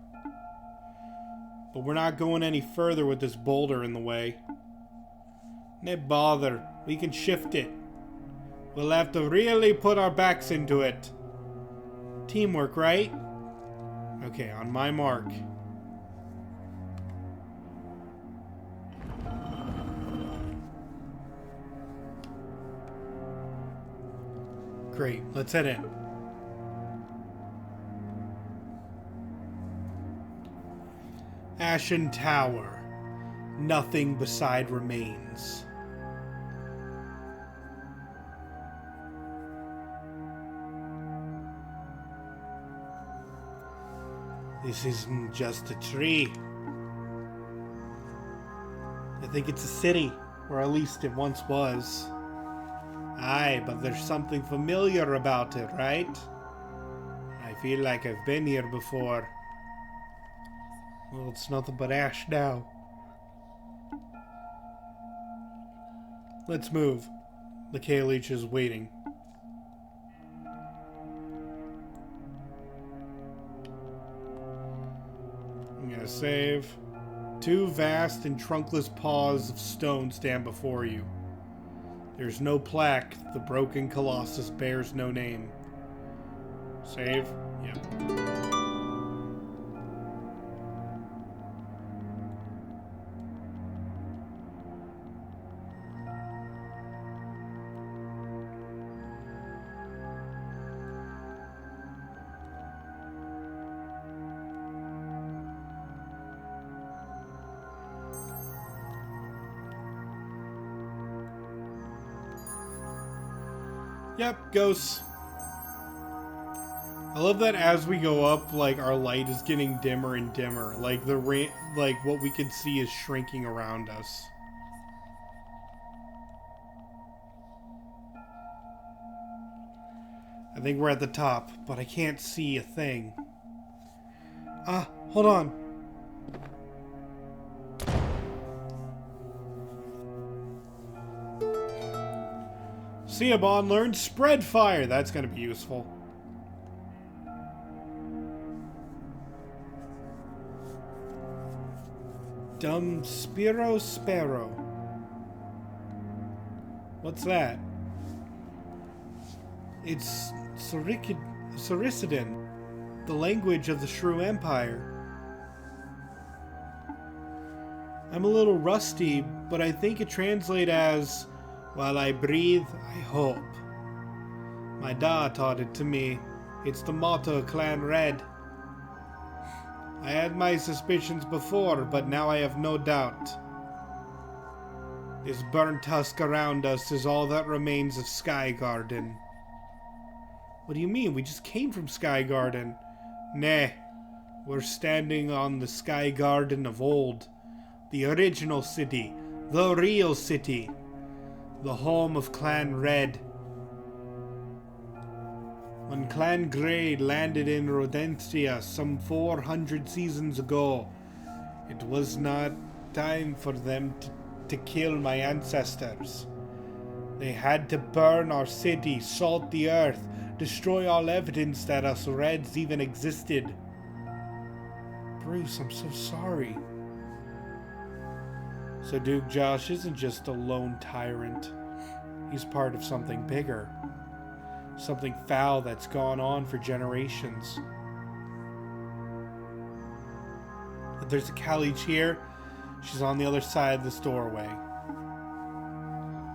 But we're not going any further with this boulder in the way. No bother. We can shift it. We'll have to really put our backs into it. Teamwork, right? Okay, on my mark. Great, let's head in. Ashen Tower. Nothing beside remains. This isn't just a tree. I think it's a city, or at least it once was. Aye, but there's something familiar about it, right? I feel like I've been here before. Well, it's nothing but ash now. Let's move. The K-Leech is waiting. I'm gonna save. Two vast and trunkless paws of stone stand before you. There's no plaque. The broken colossus bears no name. Save? Yep. Yep, ghosts. I love that as we go up, like, our light is getting dimmer and dimmer. Like, like, what we can see is shrinking around us. I think we're at the top, but I can't see a thing. Ah, hold on. Ciabon learned spread fire. That's going to be useful. Dumb Spiro Sparrow. What's that? It's Soricidin, the language of the Shrew Empire. I'm a little rusty, but I think it translates as, while I breathe, I hope. My Da taught it to me. It's the motto of Clan Red. I had my suspicions before, but now I have no doubt. This burnt husk around us is all that remains of Sky Garden. What do you mean? We just came from Sky Garden. Nah, we're standing on the Sky Garden of old. The original city. The real city. The home of Clan Red. When Clan Grey landed in Rodentia some 400 seasons ago, it was not time for them to kill my ancestors. They had to burn our city, salt the earth, destroy all evidence that us Reds even existed. Bruce, I'm so sorry. So Duke Josh isn't just a lone tyrant. He's part of something bigger. Something foul that's gone on for generations. But there's a Khalich here. She's on the other side of this doorway.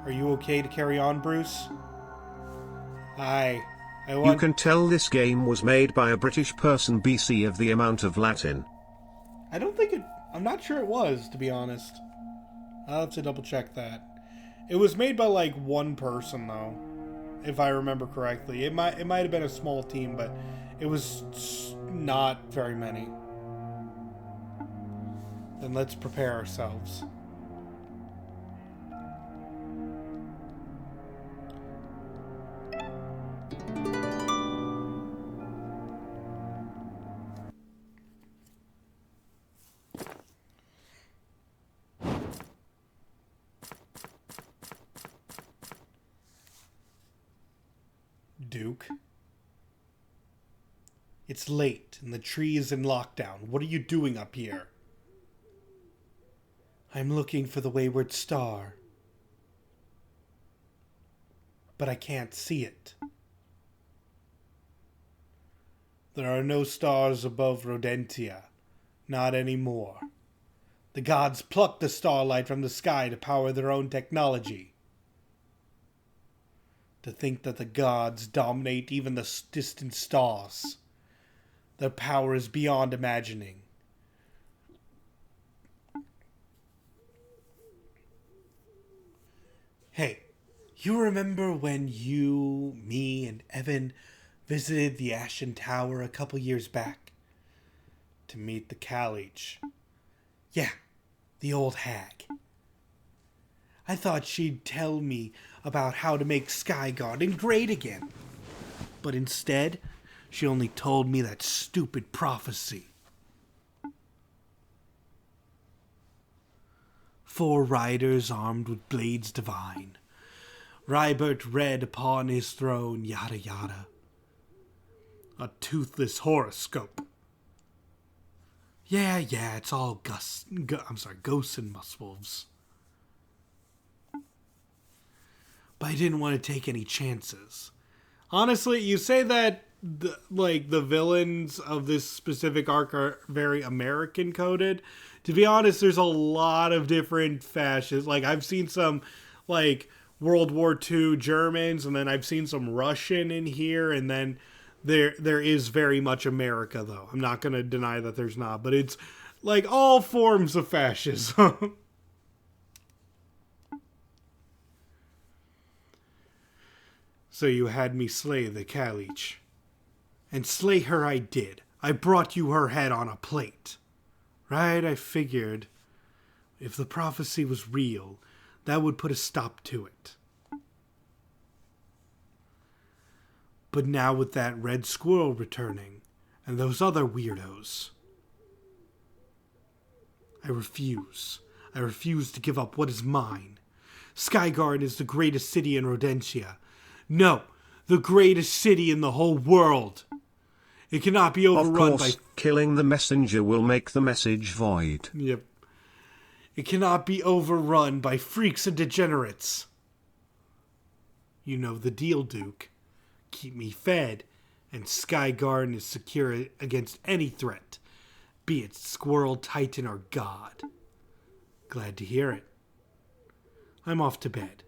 Are you okay to carry on, Bruce? Aye. You can tell this game was made by a British person BC of the amount of Latin. I don't think it... I'm not sure it was, to be honest. I'll have to double check that. It was made by, like, one person, though. If I remember correctly. It might have been a small team, but it was not very many. Then let's prepare ourselves. Duke? It's late and the tree is in lockdown. What are you doing up here? I'm looking for the wayward star. But I can't see it. There are no stars above Rodentia. Not anymore. The gods plucked the starlight from the sky to power their own technology. To think that the gods dominate even the distant stars. Their power is beyond imagining. Hey, you remember when you, me, and Evan visited the Ashen Tower a couple years back? To meet the Caliche. Yeah, the old hag. I thought she'd tell me about how to make Sky Garden great again. But instead, she only told me that stupid prophecy. 4 riders armed with blades divine. Rybert read upon his throne, yada yada. A toothless horoscope. Yeah, it's all ghosts and muswolves. But I didn't want to take any chances. Honestly, you say that the villains of this specific arc are very American coded. To be honest, there's a lot of different fascists. Like, I've seen some like World War II Germans, and then I've seen some Russian in here, and then there is very much America, though. I'm not going to deny that there's not, but it's like all forms of fascism. So you had me slay the Caliche. And slay her I did. I brought you her head on a plate. Right, I figured if the prophecy was real, that would put a stop to it. But now with that red squirrel returning, and those other weirdos, I refuse. I refuse to give up what is mine. Skygarden is the greatest city in Rodentia. No, the greatest city in the whole world. It cannot be overrun by... killing the messenger will make the message void. Yep. It cannot be overrun by freaks and degenerates. You know the deal, Duke. Keep me fed, and Skygarden is secure against any threat, be it Squirrel, Titan, or God. Glad to hear it. I'm off to bed.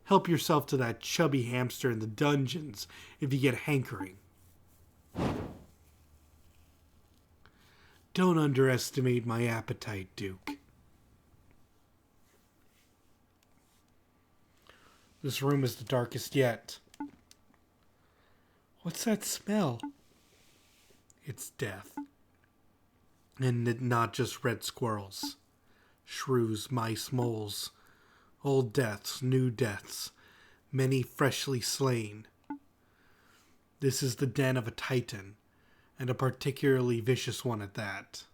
Help yourself to that chubby hamster in the dungeons if you get hankering. Don't underestimate my appetite, Duke. This room is the darkest yet. What's that smell? It's death. And not just red squirrels. Shrews, mice, moles. Old deaths, new deaths. Many freshly slain. This is the den of a titan. And a particularly vicious one at that.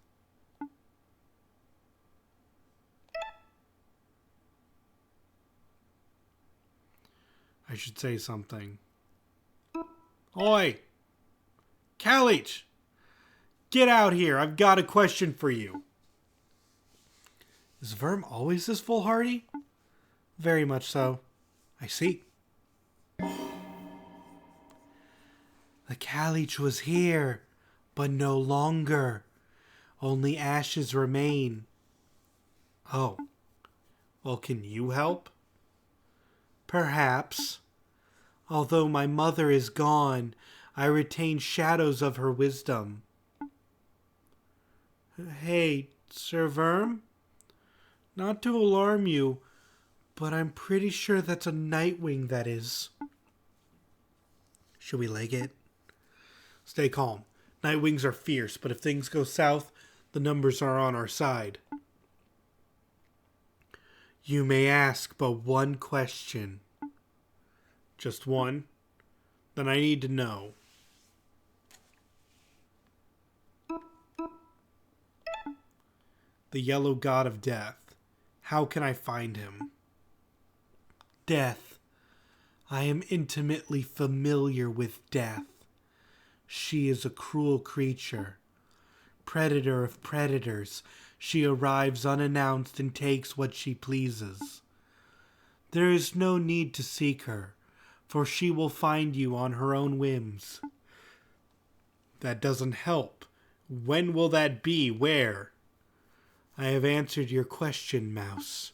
I should say something. Oi! Caliche! Get out here, I've got a question for you. Is Verm always this foolhardy? Very much so. I see. The Caliche was here, but no longer. Only ashes remain. Oh. Well, can you help? Perhaps. Although my mother is gone, I retain shadows of her wisdom. Hey, Sir Verm? Not to alarm you, but I'm pretty sure that's a Nightwing, that is. Should we leg it? Stay calm. Nightwings are fierce, but if things go south, the numbers are on our side. You may ask but one question. Just one? Then I need to know. The yellow god of death. How can I find him? Death. I am intimately familiar with death. She is a cruel creature, predator of predators. She arrives unannounced and takes what she pleases. There is no need to seek her, for she will find you on her own whims. That doesn't help. When will that be? Where? I have answered your question, Mouse.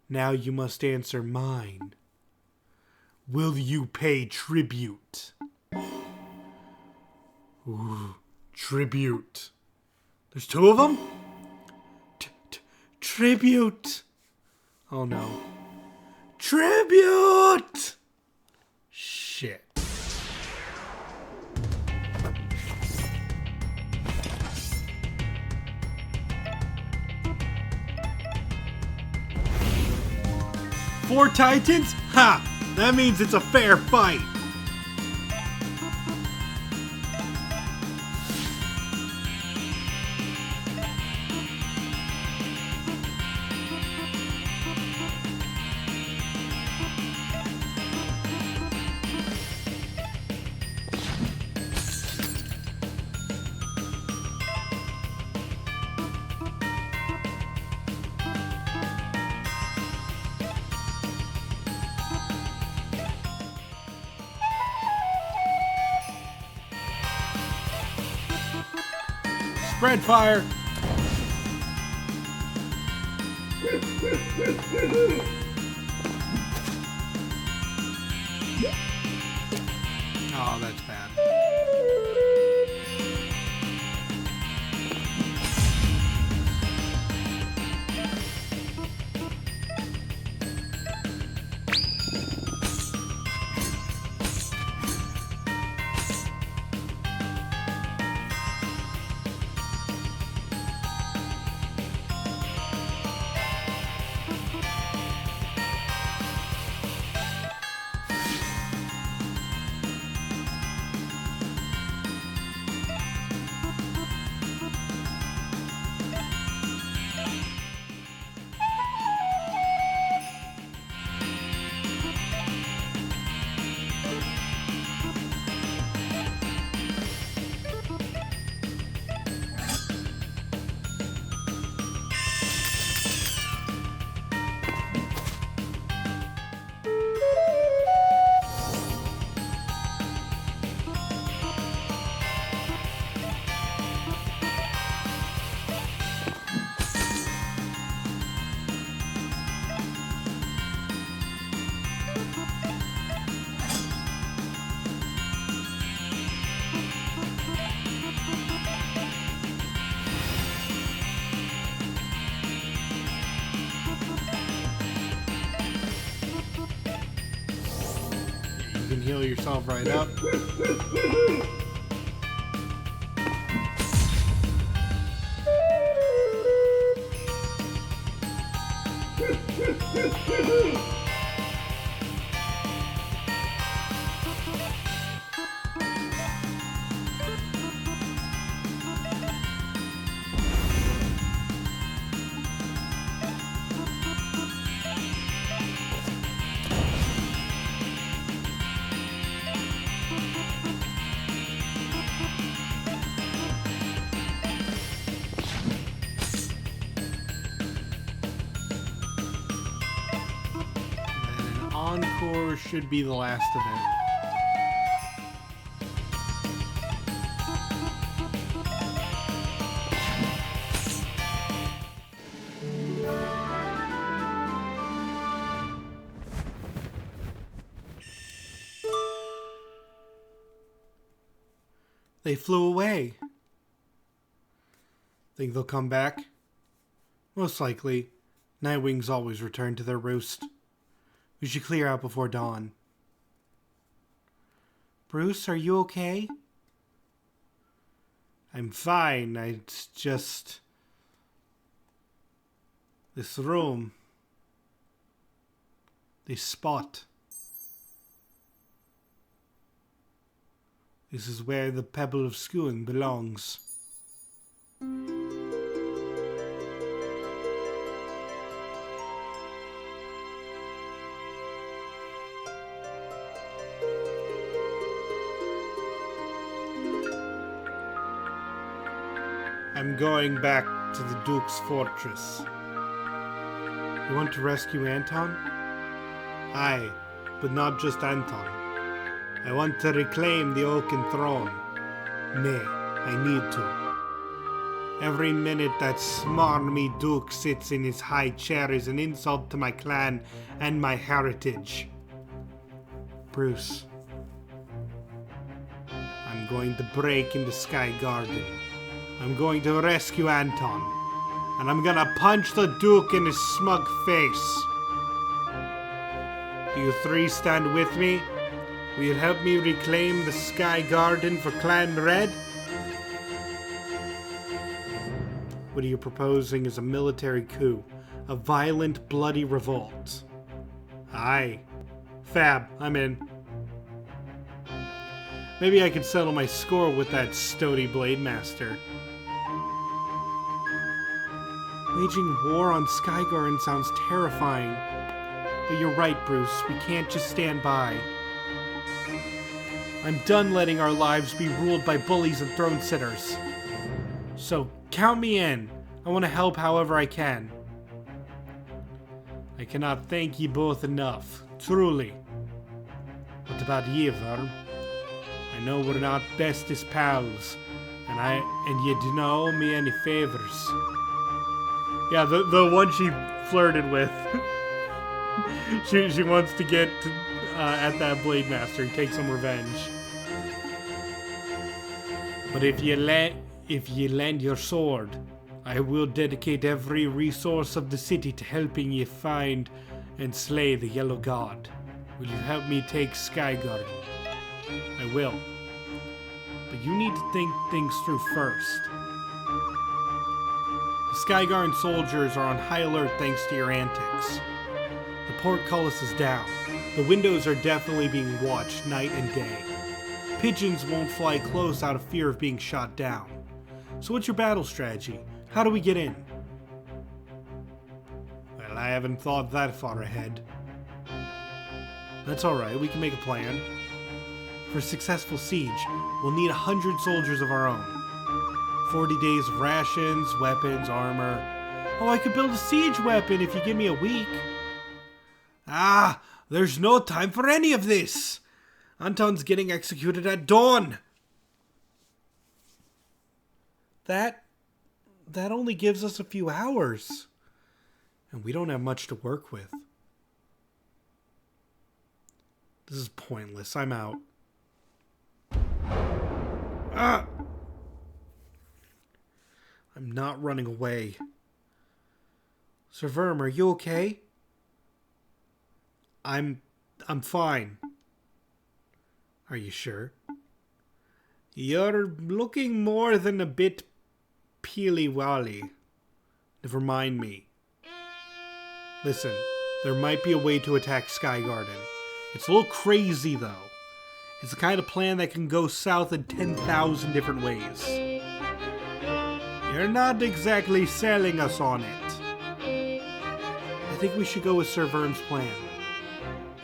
Now you must answer mine. Will you pay tribute? Ooh, tribute. There's two of them? Tribute. Oh no. Tribute! Shit. Four Titans? Ha! That means it's a fair fight. Spread fire. Oh, that's bad. You can heal yourself right up. Encore should be the last of it. They flew away. Think they'll come back? Most likely. Nightwings always return to their roost. We should clear out before dawn. Bruce, are you okay? I'm fine. It's just... this room. This spot. This is where the Pebble of Skewing belongs. I'm going back to the Duke's fortress. You want to rescue Anton? Aye, but not just Anton. I want to reclaim the Oaken Throne. Nay, I need to. Every minute that smarmy Duke sits in his high chair is an insult to my clan and my heritage. Bruce, I'm going to break into Sky Garden. I'm going to rescue Anton. And I'm gonna punch the Duke in his smug face. Do you three stand with me? Will you help me reclaim the Sky Garden for Clan Red? What are you proposing is a military coup, a violent, bloody revolt. Aye. Fab, I'm in. Maybe I could settle my score with that stoaty Blade Master. Waging war on Sky Garden sounds terrifying. But you're right, Bruce. We can't just stand by. I'm done letting our lives be ruled by bullies and throne sitters. So, count me in. I want to help however I can. I cannot thank ye both enough. Truly. What about ye, Worm? I know we're not bestest pals, and ye do not owe me any favors. Yeah, the one she flirted with. she wants to get at that Blade Master and take some revenge. But if ye lend your sword, I will dedicate every resource of the city to helping ye find and slay the Yellow God. Will you help me take Skygarden? I will. But you need to think things through first. The Skygarden soldiers are on high alert thanks to your antics. The portcullis is down. The windows are definitely being watched night and day. Pigeons won't fly close out of fear of being shot down. So what's your battle strategy? How do we get in? Well, I haven't thought that far ahead. That's alright, we can make a plan. For a successful siege, we'll need 100 soldiers of our own. 40 days of rations, weapons, armor. Oh, I could build a siege weapon if you give me a week. Ah, there's no time for any of this. Anton's getting executed at dawn. That only gives us a few hours. And we don't have much to work with. This is pointless. I'm out. Ah! I'm not running away. Sir Verm, are you okay? I'm fine. Are you sure? You're looking more than a bit peely-wally. Never mind me. Listen, there might be a way to attack Skygarden. It's a little crazy, though. It's the kind of plan that can go south in 10,000 different ways. You're not exactly selling us on it. I think we should go with Sir Verm's plan.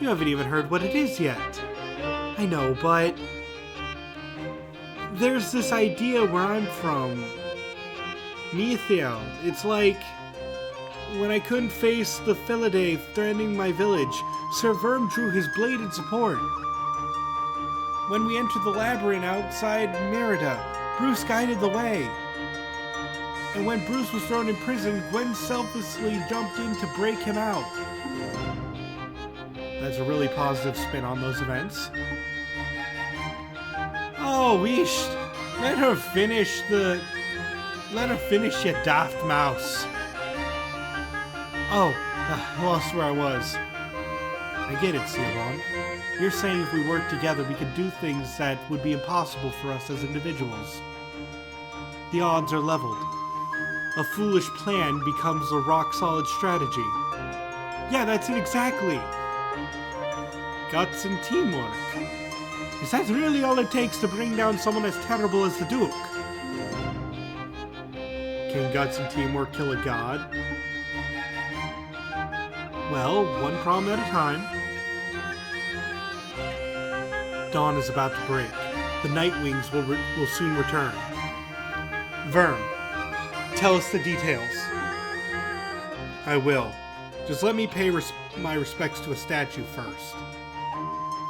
You haven't even heard what it is yet. I know, but there's this idea where I'm from. Mithiel. It's like when I couldn't face the Philidae threatening my village, Sir Verm drew his blade in support. When we entered the labyrinth outside Merida, Bruce guided the way. And when Bruce was thrown in prison, Gwen selflessly jumped in to break him out. That's a really positive spin on those events. Oh, weesh. Let her finish, you daft mouse. Oh, I lost where I was. I get it, Siobhan. You're saying if we work together, we could do things that would be impossible for us as individuals. The odds are leveled. A foolish plan becomes a rock-solid strategy. Yeah, that's it exactly. Guts and teamwork. Is that really all it takes to bring down someone as terrible as the Duke? Can guts and teamwork kill a god? Well, one problem at a time. Dawn is about to break. The Nightwings will soon return. Verm, Tell us the details. I will. Just let me pay my respects to a statue first.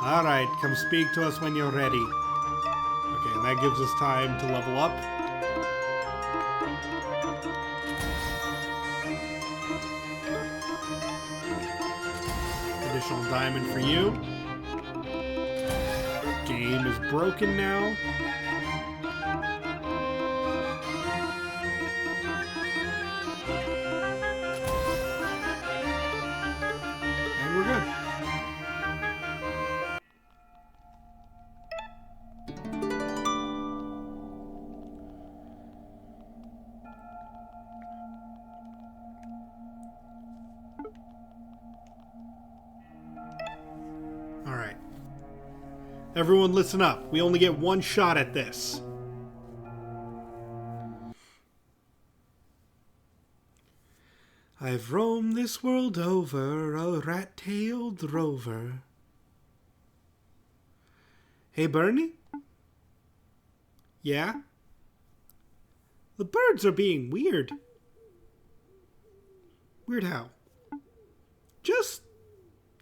Alright, come speak to us when you're ready. Okay, and that gives us time to level up. Additional diamond for you. Game is broken now. And we're good. Alright. Everyone listen up. We only get one shot at this. I've roamed this world over, a rat-tailed rover. Hey, Bernie? Yeah? The birds are being weird. Weird how? Just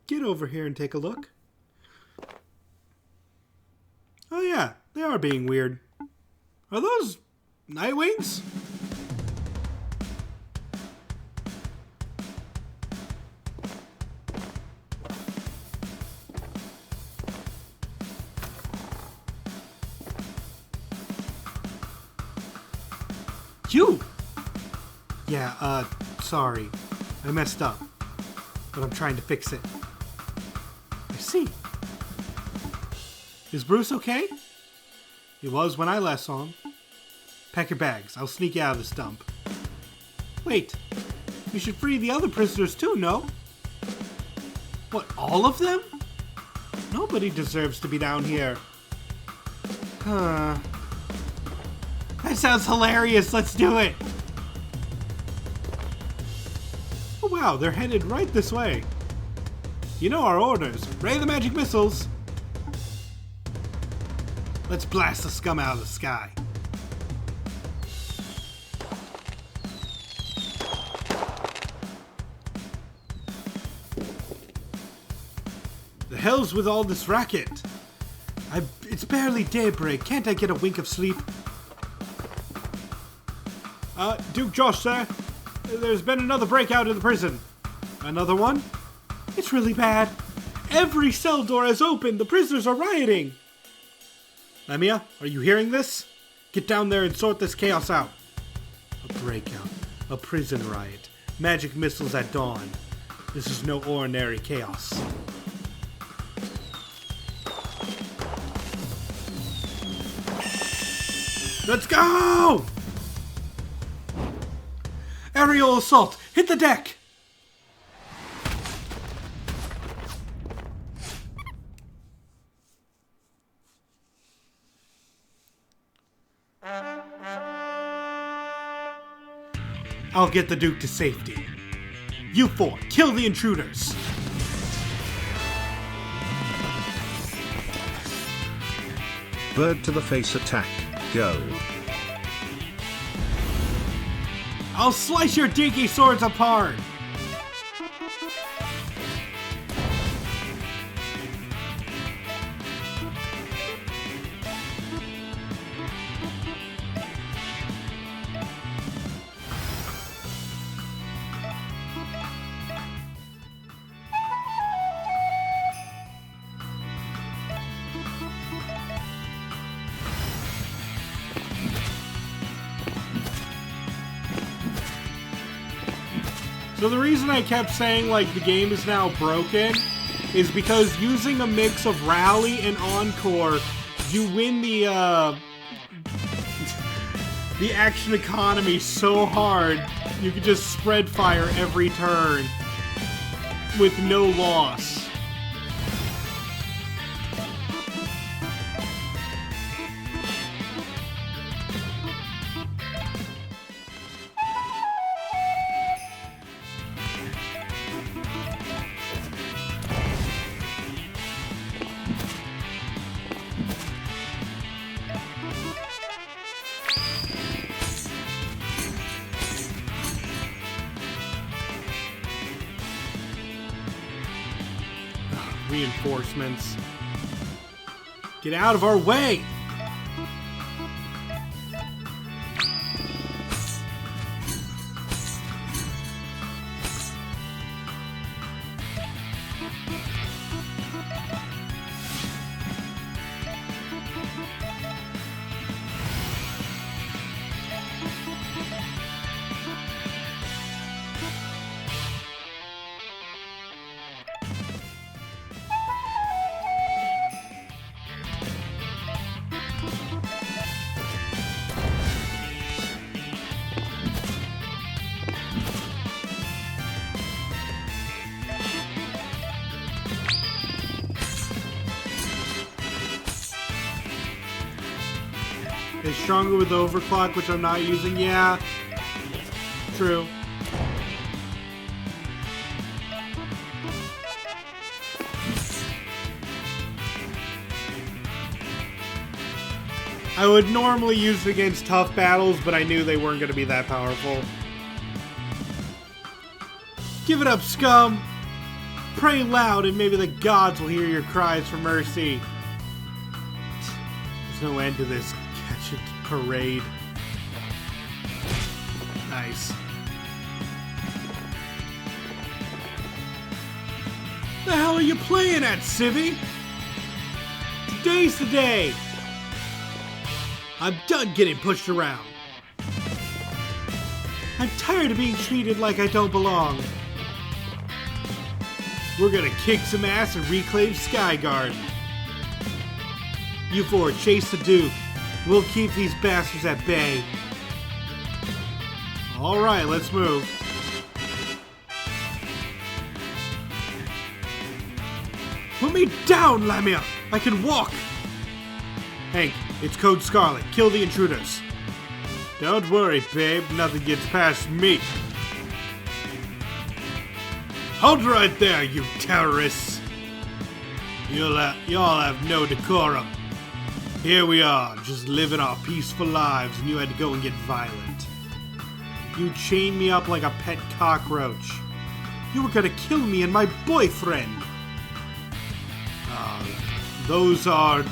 get over here and take a look. Oh yeah, they are being weird. Are those Nightwings? You! Yeah, sorry. I messed up. But I'm trying to fix it. I see. Is Bruce okay? He was when I last saw him. Pack your bags. I'll sneak you out of this dump. Wait. We should free the other prisoners too, no? What, all of them? Nobody deserves to be down here. Huh. That sounds hilarious. Let's do it. Oh wow, they're headed right this way. You know our orders. Ray the magic missiles. Let's blast the scum out of the sky. The hell's with all this racket? It's barely daybreak. Can't I get a wink of sleep? Duke Josh, sir. There's been another breakout in the prison. Another one? It's really bad. Every cell door has opened. The prisoners are rioting. Lemia, are you hearing this? Get down there and sort this chaos out. A breakout. A prison riot. Magic missiles at dawn. This is no ordinary chaos. Let's go! Aerial assault! Hit the deck! I'll get the Duke to safety. You four, kill the intruders! Bird to the face attack, go. I'll slice your dinky swords apart! So the reason I kept saying, like, the game is now broken is because using a mix of Rally and Encore, you win the action economy so hard, you can just spread fire every turn with no loss. Reinforcements. Get out of our way! It's stronger with overclock, which I'm not using. Yeah, true. I would normally use it against tough battles, but I knew they weren't going to be that powerful. Give it up, scum! Pray loud and maybe the gods will hear your cries for mercy. There's no end to this catch-it parade. Nice. The hell are you playing at, Civvy? Today's the day! I'm done getting pushed around. I'm tired of being treated like I don't belong. We're gonna kick some ass and reclaim Sky Garden. You four chase the Duke. We'll keep these bastards at bay. Alright, let's move. Put me down, Lamia! I can walk! Hank, it's Code Scarlet. Kill the intruders. Don't worry, babe. Nothing gets past me. Hold right there, you terrorists. Y'all have no decorum. Here we are, just living our peaceful lives, and you had to go and get violent. You chained me up like a pet cockroach. You were gonna kill me and my boyfriend. Those are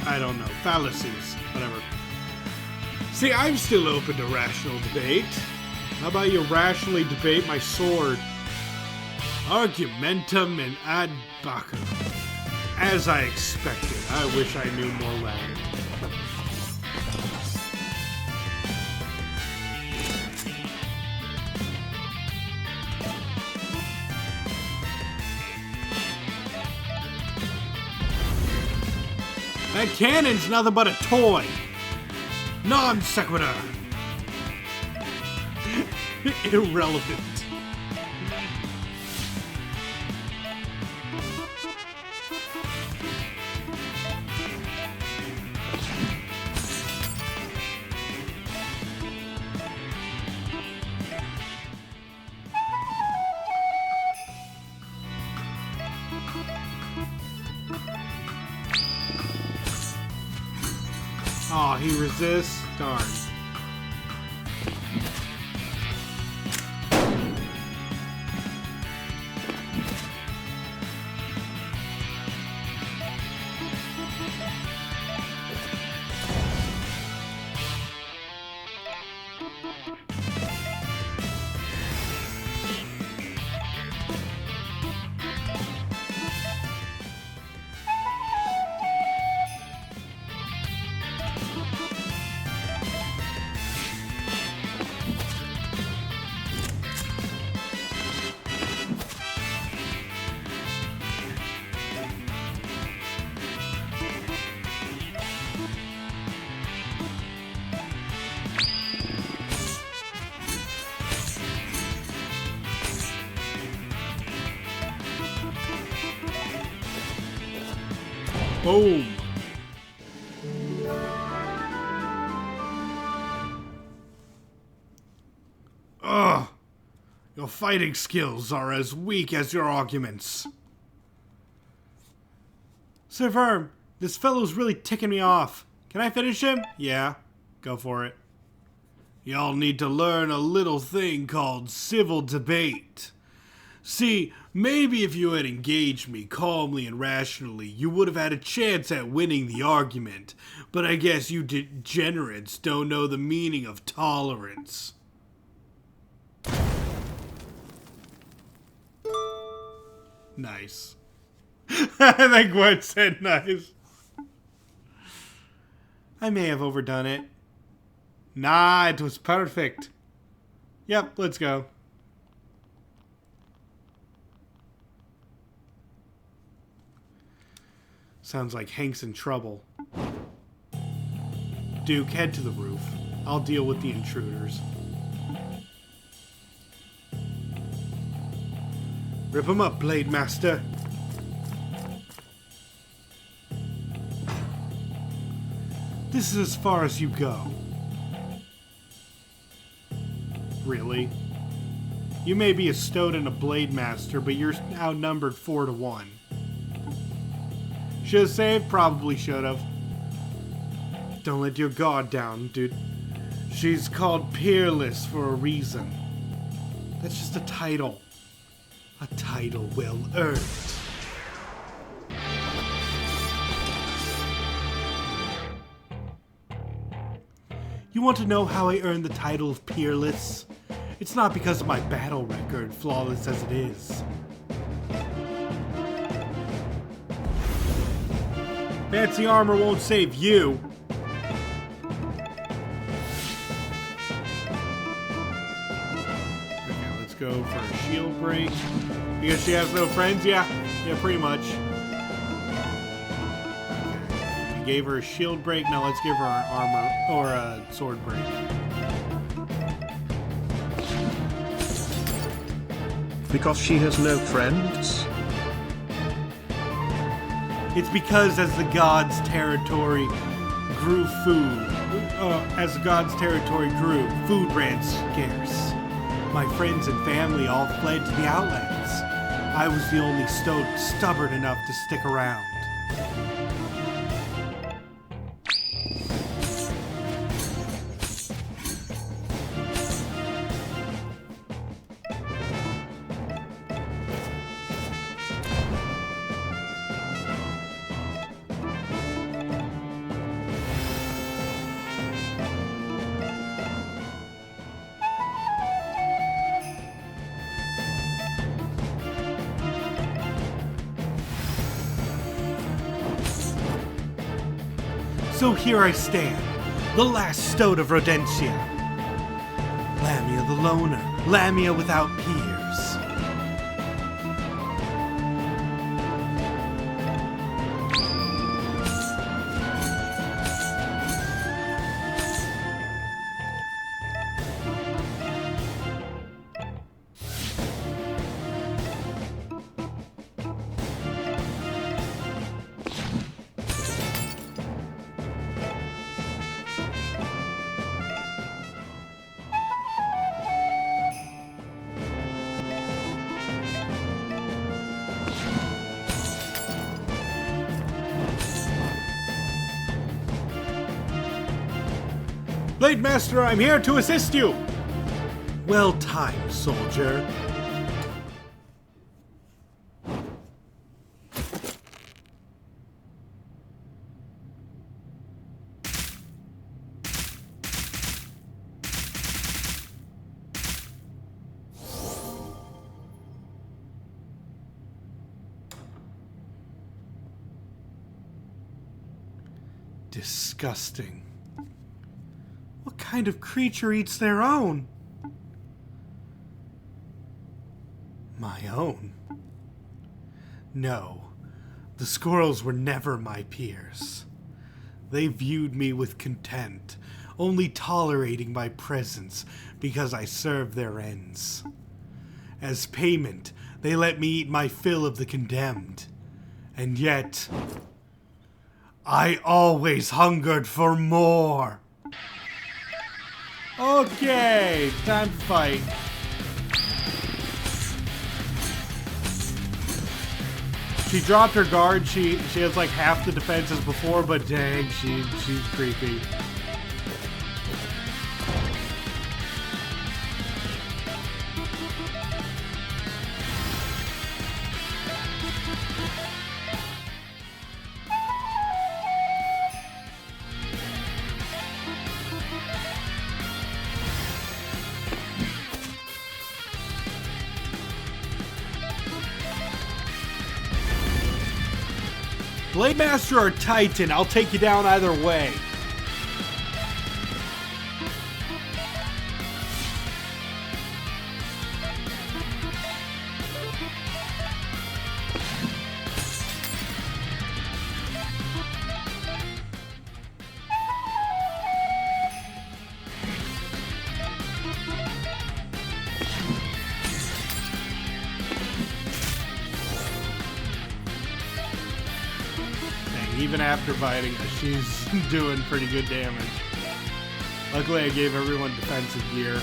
I don't know, fallacies, whatever. See, I'm still open to rational debate. How about you rationally debate my sword? Argumentum and ad bacum. As I expected. I wish I knew more Latin. That cannon's nothing but a toy. Non sequitur. Irrelevant. Aw, he resists? Darn. Boom. Ugh. Your fighting skills are as weak as your arguments. Sir Verm, this fellow's really ticking me off. Can I finish him? Yeah, go for it. Y'all need to learn a little thing called civil debate. See, maybe if you had engaged me calmly and rationally, you would have had a chance at winning the argument. But I guess you degenerates don't know the meaning of tolerance. Nice. I think what said nice. I may have overdone it. Nah, it was perfect. Yep, let's go. Sounds like Hank's in trouble. Duke, head to the roof. I'll deal with the intruders. Rip 'em up, Blade Master. This is as far as you go. Really? You may be a Stoat and a Blade Master, but you're outnumbered 4-1. Should've saved? Probably should've. Don't let your guard down, dude. She's called Peerless for a reason. That's just a title. A title well earned. You want to know how I earned the title of Peerless? It's not because of my battle record, flawless as it is. Fancy armor won't save you. Okay, let's go for a shield break. Because she has no friends? Yeah, pretty much. Okay. We gave her a shield break, now let's give her an armor, or a sword break. Because she has no friends? It's because as the gods' territory grew food ran scarce. My friends and family all fled to the outlands. I was the only Stoat stubborn enough to stick around. So here I stand, the last Stoat of Rodentia. Lamia the Loner, Lamia without peers. Blade Master, I'm here to assist you! Well timed, soldier. Disgusting. What kind of creature eats their own? My own? No, the squirrels were never my peers. They viewed me with contempt, only tolerating my presence because I served their ends. As payment, they let me eat my fill of the condemned. And yet, I always hungered for more. Okay, time to fight. She dropped her guard. She has like half the defense as before, but dang, she's creepy. Blade Master or Titan, I'll take you down either way. Even after biting, she's doing pretty good damage. Luckily, I gave everyone defensive gear.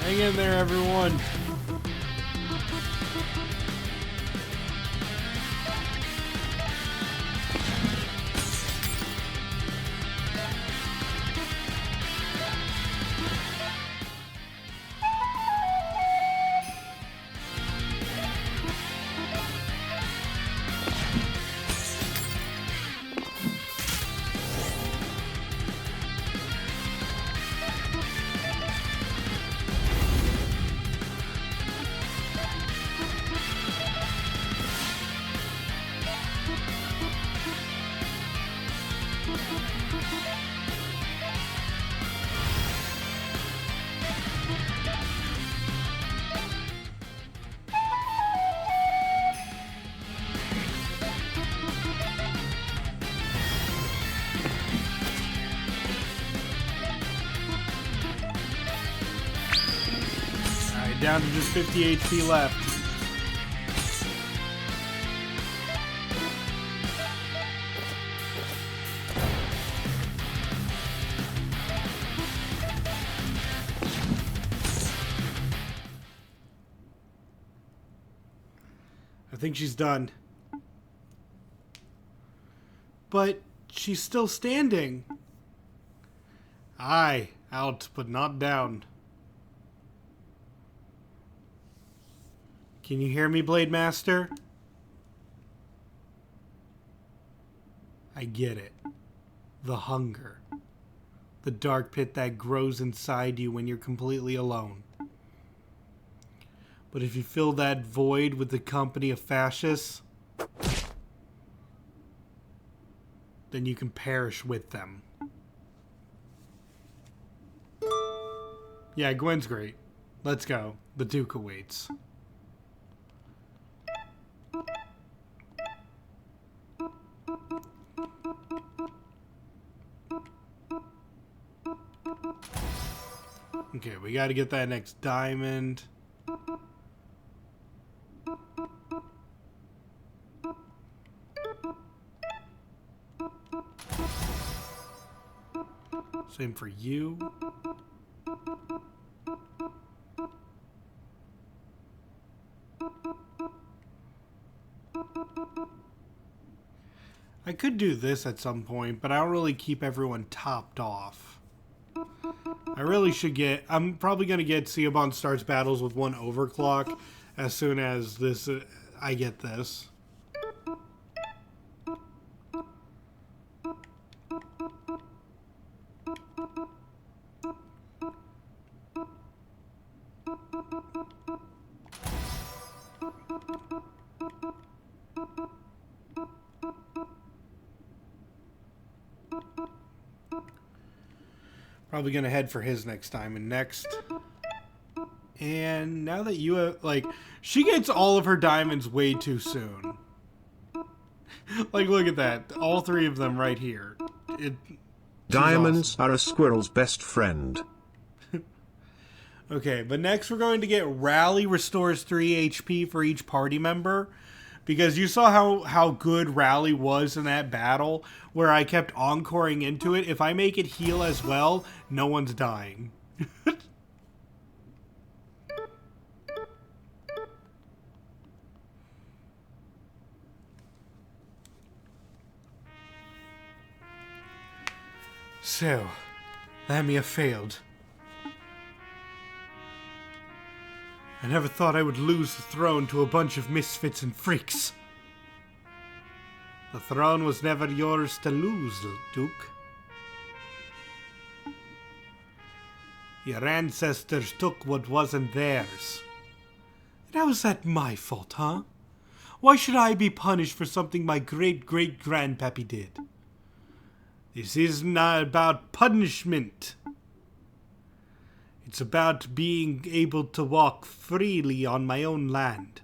Hang in there, everyone. Down to just 50 HP left. I think she's done. But she's still standing. Aye, out, but not down. Can you hear me, Blade Master? I get it. The hunger. The dark pit that grows inside you when you're completely alone. But if you fill that void with the company of fascists, then you can perish with them. Yeah, Gwen's great. Let's go. The Duke awaits. Okay, we got to get that next diamond. Same for you. I could do this at some point, but I don't really keep everyone topped off. I really should get... I'm probably going to get Ciobon starts battles with 1 overclock as soon as this... I get this. Probably gonna head for his next time. And next... And now that you have... Like, she gets all of her diamonds way too soon. Like, look at that. All three of them right here. Diamonds awesome. are a squirrel's best friend. Okay, but next we're going to get Rally restores 3 HP for each party member. Because you saw how good Rally was in that battle, where I kept encoring into it. If I make it heal as well, no one's dying. So, Lamia failed. I never thought I would lose the throne to a bunch of misfits and freaks. The throne was never yours to lose, Duke. Your ancestors took what wasn't theirs. And how is that my fault, huh? Why should I be punished for something my great-great-grandpappy did? This is not about punishment. It's about being able to walk freely on my own land.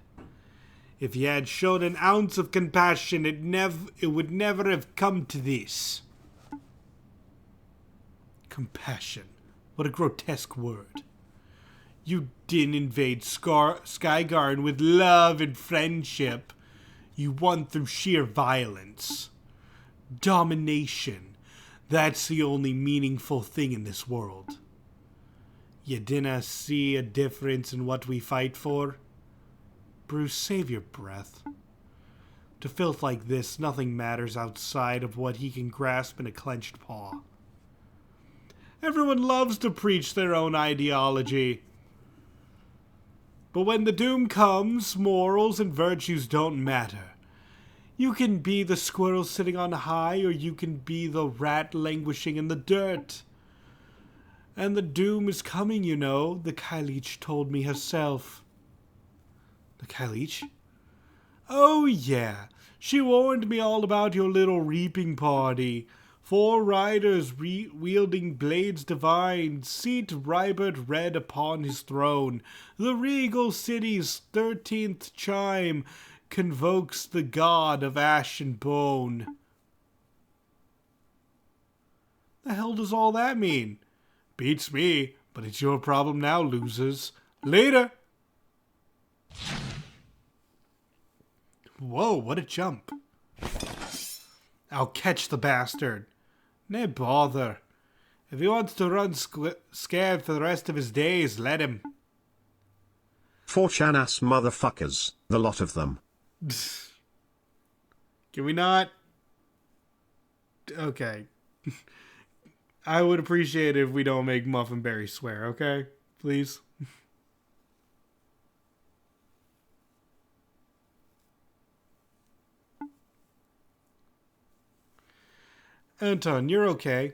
If he had shown an ounce of compassion, it would never have come to this. Compassion. What a grotesque word. You didn't invade Skygarden with love and friendship. You won through sheer violence. Domination. That's the only meaningful thing in this world. You dinna see a difference in what we fight for? Bruce, save your breath. To filth like this, nothing matters outside of what he can grasp in a clenched paw. Everyone loves to preach their own ideology. But when the doom comes, morals and virtues don't matter. You can be the squirrel sitting on high, or you can be the rat languishing in the dirt. And the doom is coming, you know, the Kyleech told me herself. The Kyleech? Oh, yeah. She warned me all about your little reaping party. 4 riders wielding blades divine, seat Rybert red upon his throne. The regal city's 13th chime convokes the god of ash and bone. The hell does all that mean? Beats me, but it's your problem now, losers. Later! Whoa, what a jump. I'll catch the bastard. Nay bother. If he wants to run scared for the rest of his days, let him. 4chan-ass motherfuckers, the lot of them. Can we not? Okay. I would appreciate it if we don't make Muffinberry swear, okay? Please? Anton, you're okay.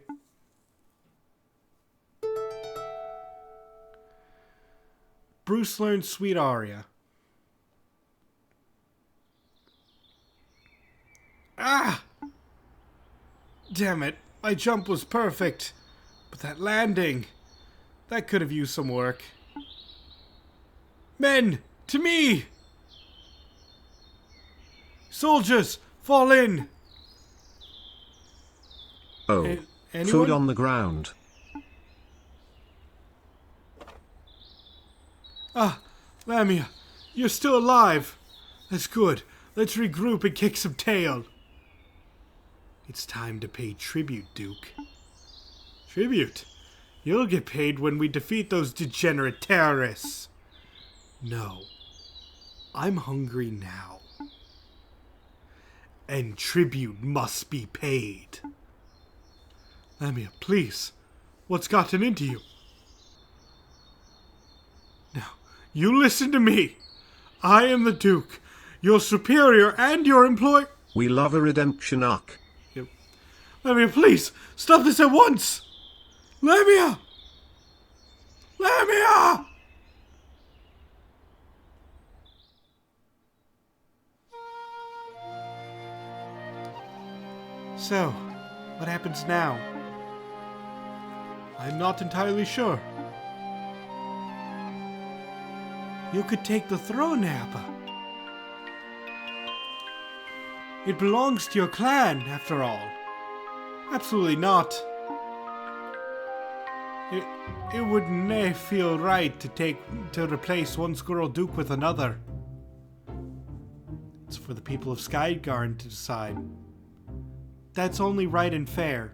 Bruce learns Sweet Aria. Ah! Damn it. My jump was perfect. But that landing... that could have used some work. Men! To me! Soldiers! Fall in! Oh. Anyone? Food on the ground. Ah, Lamia, you're still alive. That's good. Let's regroup and kick some tail. It's time to pay tribute, Duke. Tribute? You'll get paid when we defeat those degenerate terrorists. No. I'm hungry now. And tribute must be paid. Lamia, please. What's gotten into you? Now, you listen to me. I am the Duke, your superior and your employer. We love a redemption arc. Yep. Lamia, please, stop this at once. Lamia! Lamia! So, what happens now? I'm not entirely sure. You could take the throne, Appa. It belongs to your clan, after all. Absolutely not. It would nae feel right to replace one Squirrel Duke with another. It's for the people of Skygarn to decide. That's only right and fair.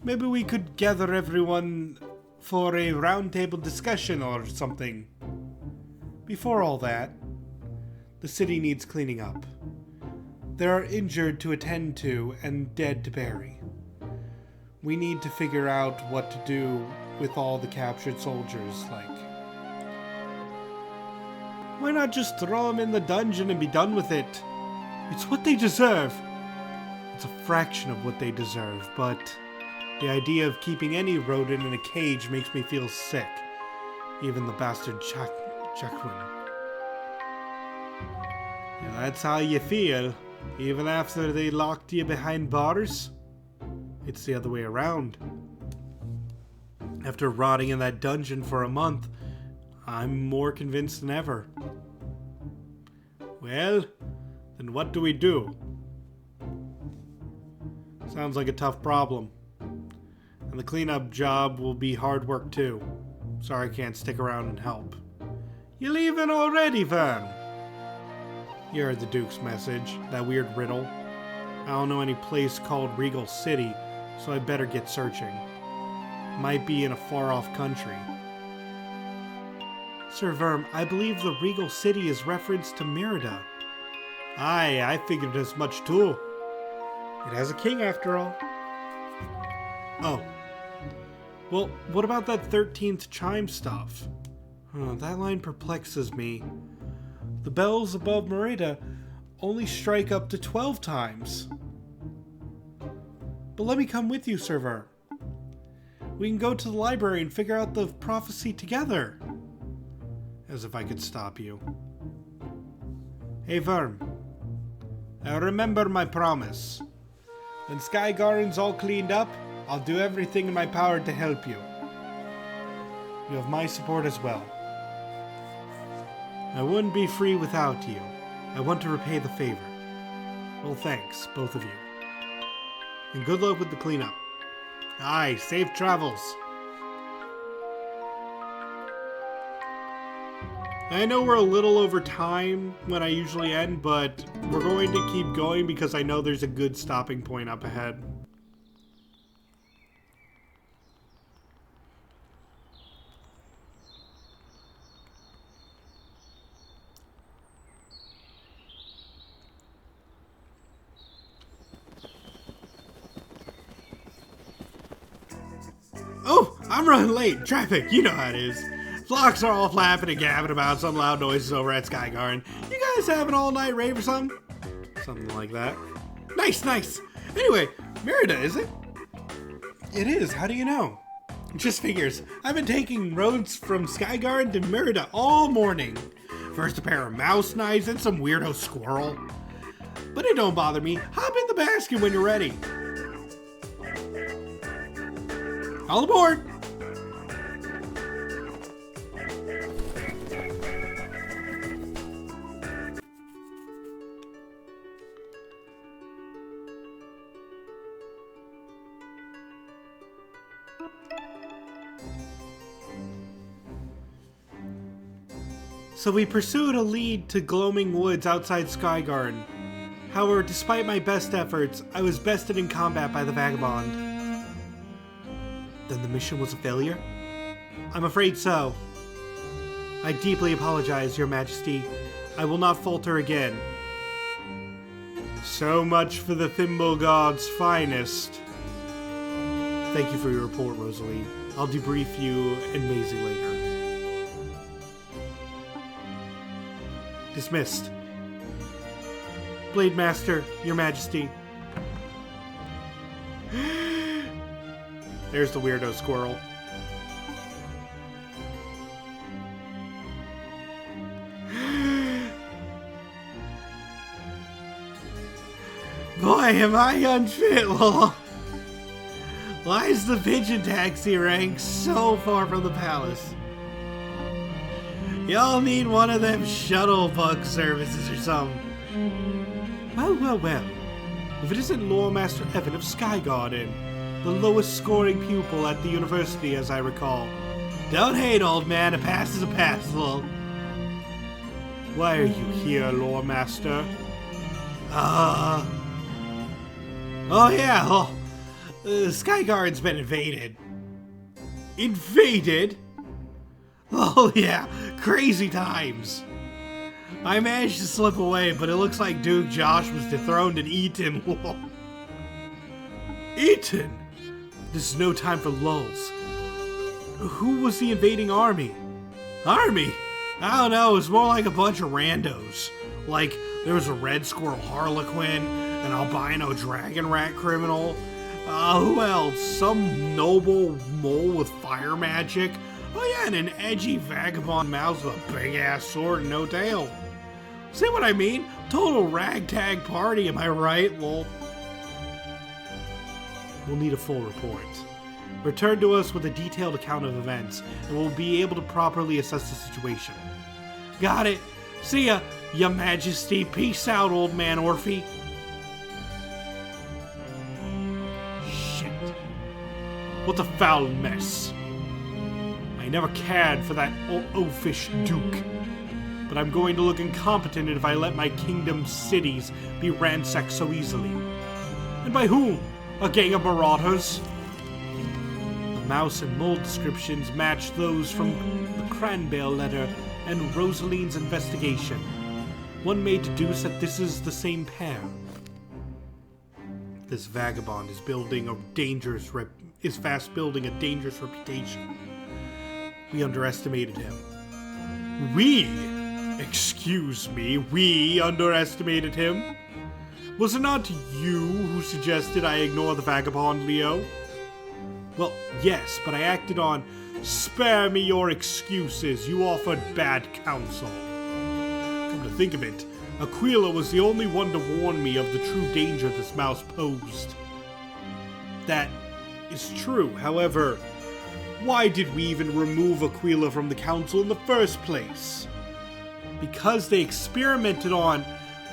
Maybe we could gather everyone for a roundtable discussion or something. Before all that, the city needs cleaning up. There are injured to attend to and dead to bury. We need to figure out what to do with all the captured soldiers, Why not just throw them in the dungeon and be done with it? It's what they deserve. It's a fraction of what they deserve, but the idea of keeping any rodent in a cage makes me feel sick. Even the bastard Jacqueline. Yeah, that's how you feel, even after they locked you behind bars? It's the other way around. After rotting in that dungeon for a month, I'm more convinced than ever. Well, then what do we do? Sounds like a tough problem. And the cleanup job will be hard work too. Sorry I can't stick around and help. You leaving already, Vern? You heard the Duke's message, that weird riddle. I don't know any place called Regal City, so I better get searching. Might be in a far-off country. Sir Verm, I believe the Regal City is reference to Merida. Aye, I figured as much too. It has a king after all. Oh. Well, what about that 13th chime stuff? That line perplexes me. The bells above Merida only strike up to 12 times. But let me come with you, Sir Verm. We can go to the library and figure out the prophecy together. As if I could stop you. Hey, Verm. Now remember my promise. When Skygarden's all cleaned up, I'll do everything in my power to help you. You have my support as well. I wouldn't be free without you. I want to repay the favor. Well, thanks, both of you. And good luck with the cleanup. Aye, safe travels. I know we're a little over time when I usually end, but we're going to keep going because I know there's a good stopping point up ahead. Oh, I'm running late. Traffic, you know how it is. Flocks are all flapping and gabbing about some loud noises over at Skygarden. You guys have an all-night rave or something? Something like that. Nice, nice. Anyway, Merida, is it? It is. How do you know? Just figures. I've been taking roads from Skygarden to Merida all morning. First a pair of mouse knives and some weirdo squirrel. But it don't bother me. Hop in the basket when you're ready. All aboard! So we pursued a lead to Gloaming Woods outside Skygarden. However, despite my best efforts, I was bested in combat by the vagabond. Then the mission was a failure? I'm afraid so. I deeply apologize, Your Majesty. I will not falter again. So much for the Thimble God's finest. Thank you for your report, Rosalie. I'll debrief you and Maisie later. Dismissed. Blade Master, Your Majesty. There's the weirdo squirrel. Boy, am I unfit, Why is the pigeon taxi rank so far from the palace? Y'all need one of them shuttle bug services or something. Well. If it isn't Lore Master Evan of Skygarden, the lowest scoring pupil at the university, as I recall. Don't hate, old man. A pass is a pass, lol. Why are you here, Lore Master? Oh yeah, well, Skygarden's been invaded. Invaded? Oh yeah, crazy times. I managed to slip away, but it looks like Duke Josh was dethroned and eaten. Eaten? This is no time for lulls. Who was the invading army? Army? I don't know, it was more like a bunch of randos. Like, there was a red squirrel harlequin, an albino dragon rat criminal. Who else? Some noble mole with fire magic. Oh yeah, and an edgy vagabond mouse with a big-ass sword and no tail. See what I mean? Total ragtag party, am I right? Lol. We'll need a full report. Return to us with a detailed account of events, and we'll be able to properly assess the situation. Got it. See ya, Your Majesty. Peace out, old man Orphe. Shit. What a foul mess. I never cared for that oafish duke. But I'm going to look incompetent if I let my kingdom's cities be ransacked so easily. And by whom? A gang of marauders? The mouse and mole descriptions match those from the Cranbale letter and Rosaline's investigation. One may deduce that this is the same pair. This vagabond is fast building a dangerous reputation. We underestimated him. We? Excuse me, we underestimated him? Was it not you who suggested I ignore the vagabond, Leo? Well, yes, but I acted on, spare me your excuses, you offered bad counsel. Come to think of it, Aquila was the only one to warn me of the true danger this mouse posed. That is true, however, why did we even remove Aquila from the council in the first place? Because they experimented on...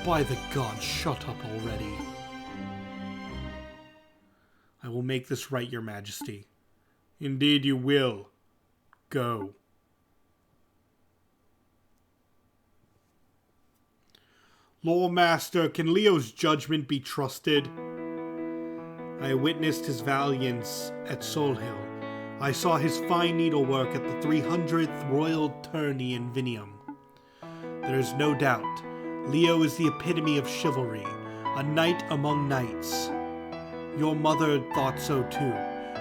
By the gods, shut up already. I will make this right, Your Majesty. Indeed you will. Go. Lore Master, can Leo's judgment be trusted? I witnessed his valiance at Solhill. I saw his fine needlework at the 300th Royal Tourney in Vinium. There is no doubt, Leo is the epitome of chivalry, a knight among knights. Your mother thought so too.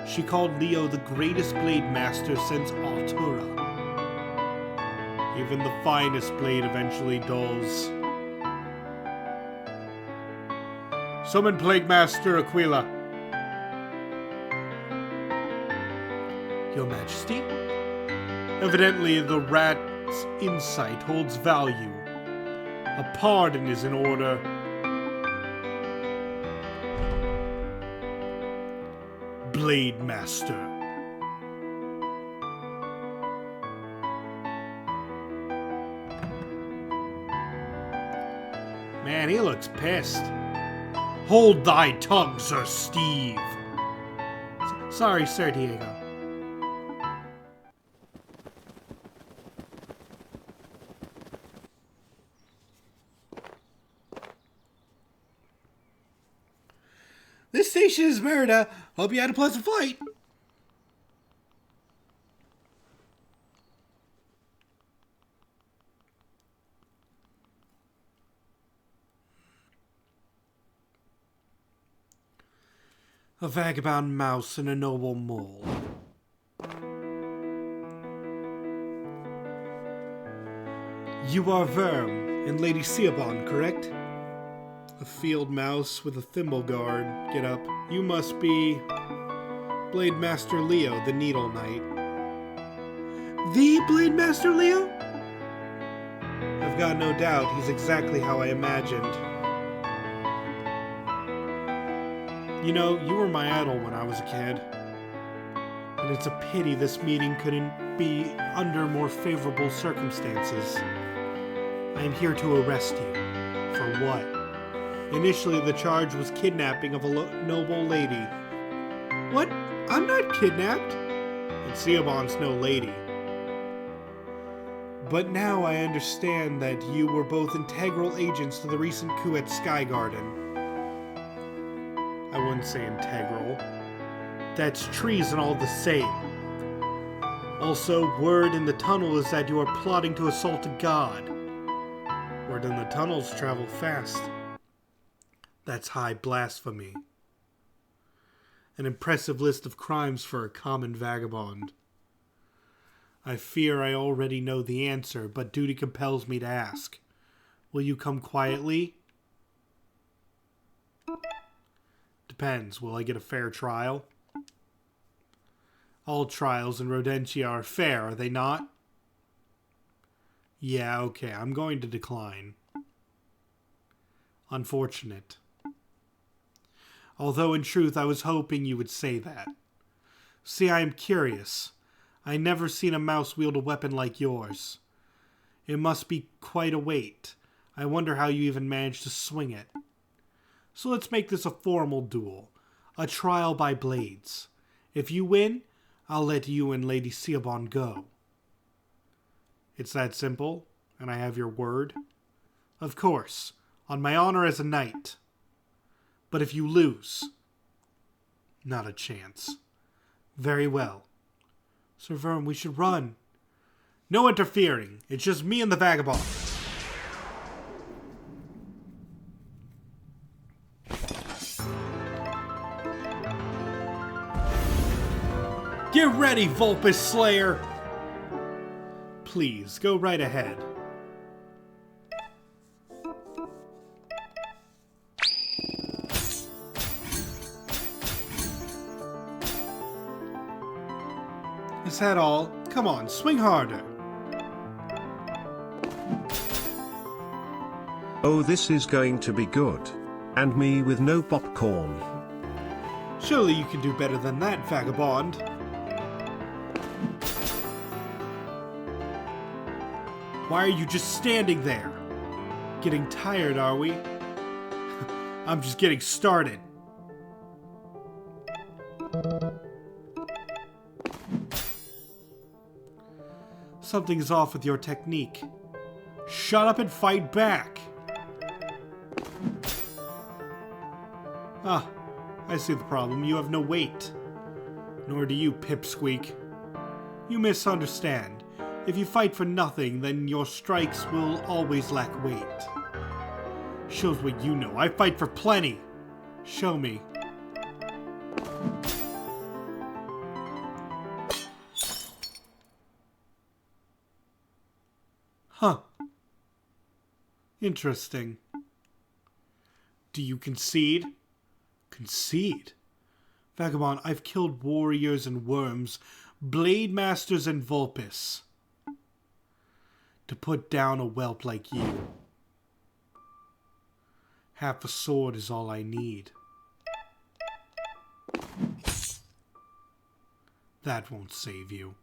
She called Leo the greatest blade master since Altura. Even the finest blade eventually dulls. Summon Plague Master Aquila. Your Majesty? Evidently the rat's insight holds value. A pardon is in order. Blade Master. Man, he looks pissed. Hold thy tongue, Sir Steve. Sorry, Sir Diego. This station is Merida. Hope you had a pleasant flight. A vagabond mouse and a noble mole. You are Verm and Lady Siobhan, correct? A field mouse with a thimble guard. Get up. You must be Blade Master Leo, the Needle Knight. The Blade Master Leo? I've got no doubt he's exactly how I imagined. You know, you were my idol when I was a kid. And it's a pity this meeting couldn't be under more favorable circumstances. I am here to arrest you. For what? Initially, the charge was kidnapping of a noble lady. What? I'm not kidnapped. And Siobhan's no lady. But now I understand that you were both integral agents to the recent coup at Sky Garden. I wouldn't say integral. That's treason all the same. Also, word in the tunnel is that you are plotting to assault a god. Word in the tunnels travel fast. That's high blasphemy. An impressive list of crimes for a common vagabond. I fear I already know the answer, but duty compels me to ask. Will you come quietly? Depends. Will I get a fair trial? All trials in Rodentia are fair, are they not? Yeah, okay, I'm going to decline. Unfortunate. Although in truth I was hoping you would say that. See, I am curious. I never seen a mouse wield a weapon like yours. It must be quite a weight. I wonder how you even managed to swing it. So let's make this a formal duel. A trial by blades. If you win, I'll let you and Lady Siobhan go. It's that simple, and I have your word? Of course, on my honor as a knight. But if you lose, not a chance. Very well. Sir Vern, we should run. No interfering. It's just me and the vagabond. Get ready, Vulpus Slayer! Please, go right ahead. Is that all? Come on, swing harder. Oh, this is going to be good. And me with no popcorn. Surely you can do better than that, vagabond. Why are you just standing there? Getting tired, are we? I'm just getting started. Something's off with your technique. Shut up and fight back. Ah, I see the problem. You have no weight. Nor do you, Pipsqueak. You misunderstand. If you fight for nothing, then your strikes will always lack weight. Shows what you know. I fight for plenty. Show me. Huh. Interesting. Do you concede? Concede? Vagabond, I've killed warriors and worms, blade masters and vulpes. To put down a whelp like you. Half a sword is all I need. That won't save you.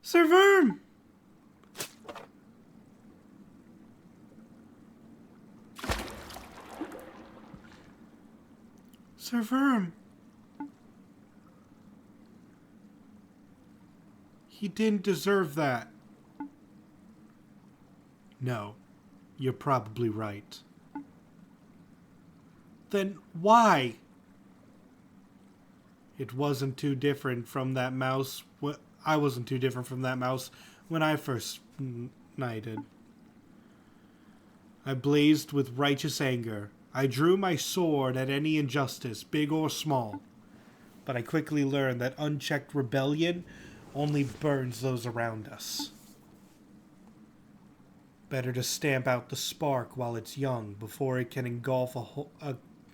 Sir Vern! Sir Vern. He didn't deserve that. No, you're probably right. Then why? It wasn't too different from that mouse. I wasn't too different from that mouse when I first knighted. I blazed with righteous anger. I drew my sword at any injustice, big or small. But I quickly learned that unchecked rebellion only burns those around us. Better to stamp out the spark while it's young before it can engulf a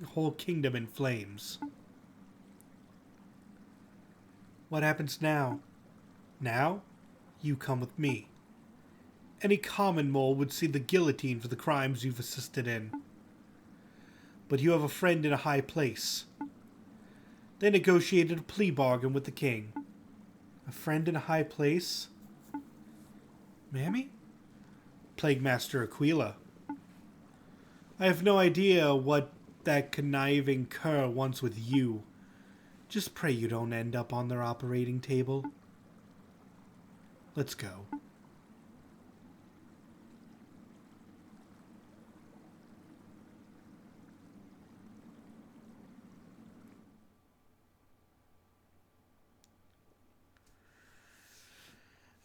whole kingdom in flames. What happens now? Now? you come with me. Any common mole would see the guillotine for the crimes you've assisted in. But you have a friend in a high place. They negotiated a plea bargain with the king. A friend in a high place? Mammy? Plague Master Aquila. I have no idea what that conniving cur wants with you. Just pray you don't end up on their operating table. Let's go.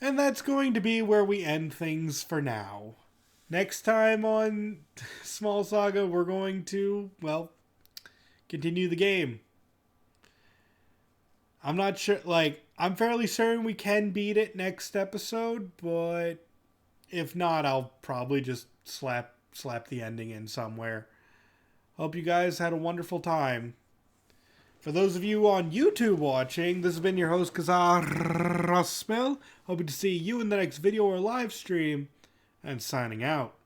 And that's going to be where we end things for now. Next time on Small Saga, we're going to, well, continue the game. I'm not sure, I'm fairly certain we can beat it next episode, but if not, I'll probably just slap the ending in somewhere. Hope you guys had a wonderful time. For those of you on YouTube watching, this has been your host, Kazar Rospel. Hoping to see you in the next video or live stream, and signing out.